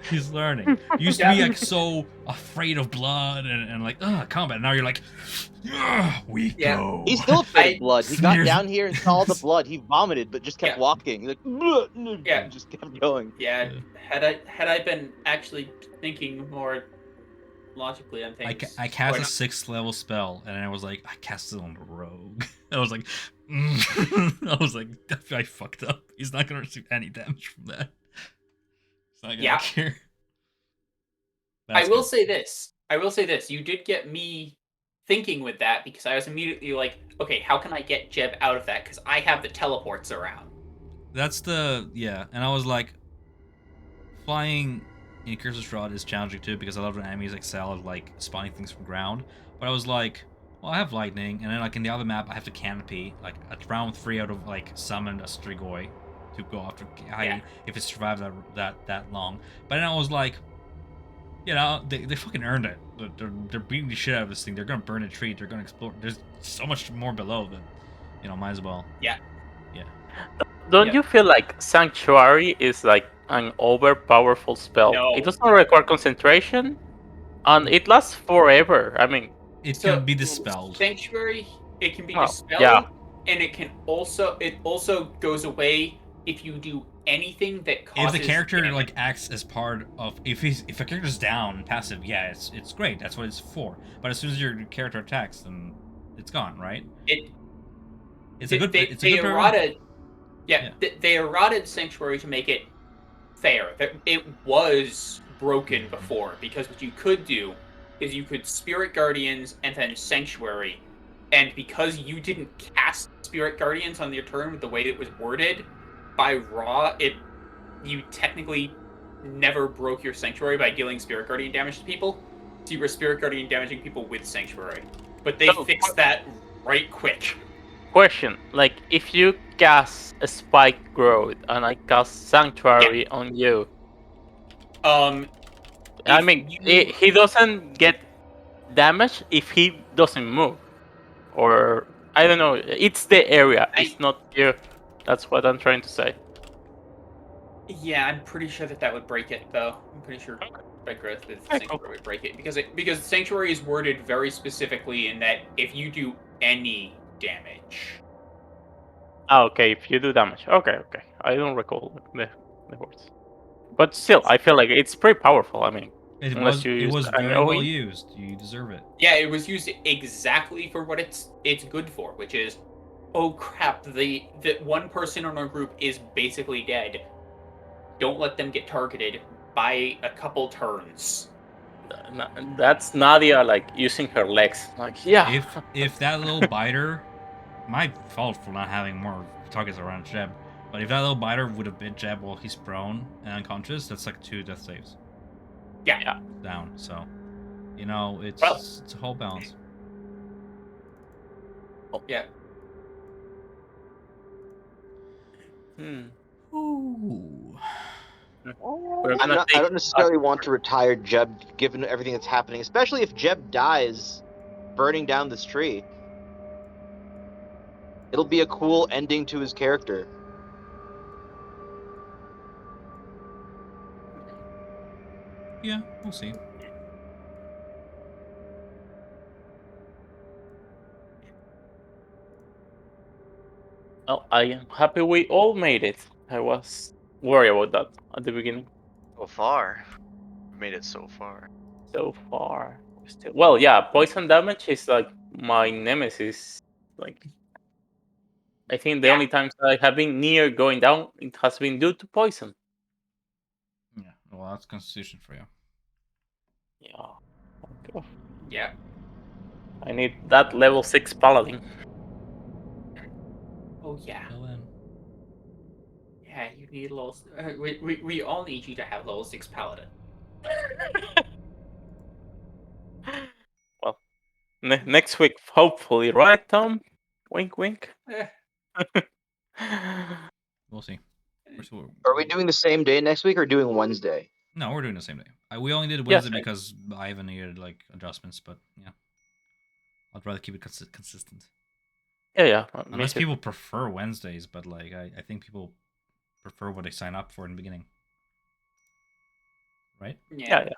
he's learning. You used to be like so afraid of blood and like combat. Now you're like, we go. He's still afraid of blood. He got down here and saw the blood. He vomited, but just kept walking. He's like, just kept going. Yeah. Had I been actually thinking more logically on things, I cast a 6th level spell, and I was like, I cast it on the rogue. I was like, I fucked up. He's not gonna receive any damage from that. He's not gonna care. I will say this. You did get me thinking with that, because I was immediately like, okay, how can I get Jeb out of that? Because I have the teleports around. That's and I was like, flying in Curse of Strahd is challenging too, because a lot of the enemies excel at like spawning things from ground. But I was like, well, I have lightning, and then like in the other map I have the canopy. Like at round 3 out of like summoned a Strigoi to go after Heidi if it survived that long. But then I was like, they fucking earned it. They're beating the shit out of this thing. They're gonna burn a tree. They're gonna explore. There's so much more below that, might as well. Yeah. Don't you feel like Sanctuary is like an overpowerful spell? No. It doesn't require concentration, and it lasts forever. I mean, it can be dispelled. Sanctuary, it can be dispelled, and it also goes away if you do anything that causes. If the character damage. like acts as part of, if a character's down passive, it's great. That's what it's for. But as soon as your character attacks, then it's gone, right? They errated Sanctuary to make it fair. It was broken before, because what you could do is you could Spirit Guardians and then Sanctuary, and because you didn't cast Spirit Guardians on your turn with the way it was worded, by Raw, you technically never broke your Sanctuary by dealing Spirit Guardian damage to people. So you were Spirit Guardian damaging people with Sanctuary. But they fixed that right quick. Question, like if you cast a Spike Growth and I cast Sanctuary on you, I mean, he doesn't get damage if he doesn't move, or I don't know. It's the area. It's not you. That's what I'm trying to say. Yeah, I'm pretty sure that would break it, though. I'm pretty sure Spike Growth with Sanctuary would break it, because Sanctuary is worded very specifically in that if you do any damage. Oh, okay, if you do damage. Okay. I don't recall the words. But still, I feel like it's pretty powerful. I mean, it was very well used. You deserve it. Yeah, it was used exactly for what it's good for, which is oh crap, the one person in our group is basically dead. Don't let them get targeted by a couple turns. That's Nadia like using her legs. Like yeah. If that little biter, my fault for not having more targets around Jeb, but if that little biter would have bit Jeb while he's prone and unconscious, that's like 2 death saves Yeah. down. So, you know, it's Well- it's a whole balance. Yeah. Ooh. We're gonna I take don't necessarily want to retire Jeb, given everything that's happening, especially if Jeb dies burning down this tree. It'll be a cool ending to his character. Yeah, we'll see. Oh, I am happy we all made it. I was worried about that at the beginning. So far, we made it so far. So far, well, yeah, poison damage is like my nemesis. Like, I think the only times I have been near going down, it has been due to poison. Yeah, well, that's Constitution for you. Yeah. Okay. Yeah. I need that level 6 paladin. Oh yeah. Fill in. Yeah, you need a little. We all need you to have level 6 paladin. Well, next week, hopefully, right, Tom? Wink, wink. Eh, We'll see. Are we doing the same day next week or doing Wednesday? No, we're doing the same day. We only did Yes, Wednesday I- because Ivan needed like adjustments, but yeah, I'd rather keep it consistent. Yeah, me Unless too. people prefer Wednesdays, but like I think people prefer what they sign up for in the beginning, right? Yeah.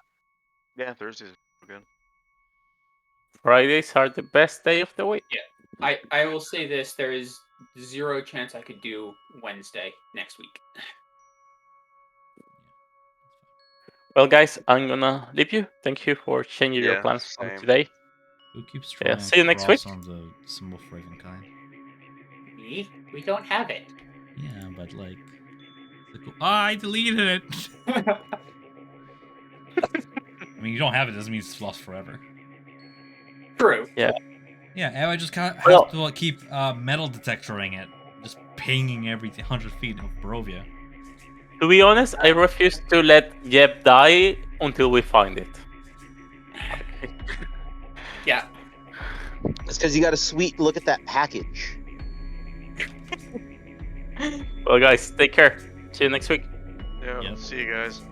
Yeah, Thursdays are good. Fridays are the best day of the week. I will say this: there is 0 chance I could do Wednesday next week. Well, guys, I'm gonna leave you. Thank you for changing your Yeah, plans from same. today. Who keeps Yeah, trying see you to next cross week. on the symbol for Ravenkind? Me? We don't have it. Yeah, but like, I deleted it. I mean, you don't have it doesn't mean it's lost forever. True. Yeah, I just have Well- to like, keep metal detectoring it, just pinging every 100 feet of Barovia. To be honest, I refuse to let Jeb die until we find it. Yeah. It's because you got a sweet look at that package. Well, guys, take care. See you next week. Yeah, Yep. see you guys.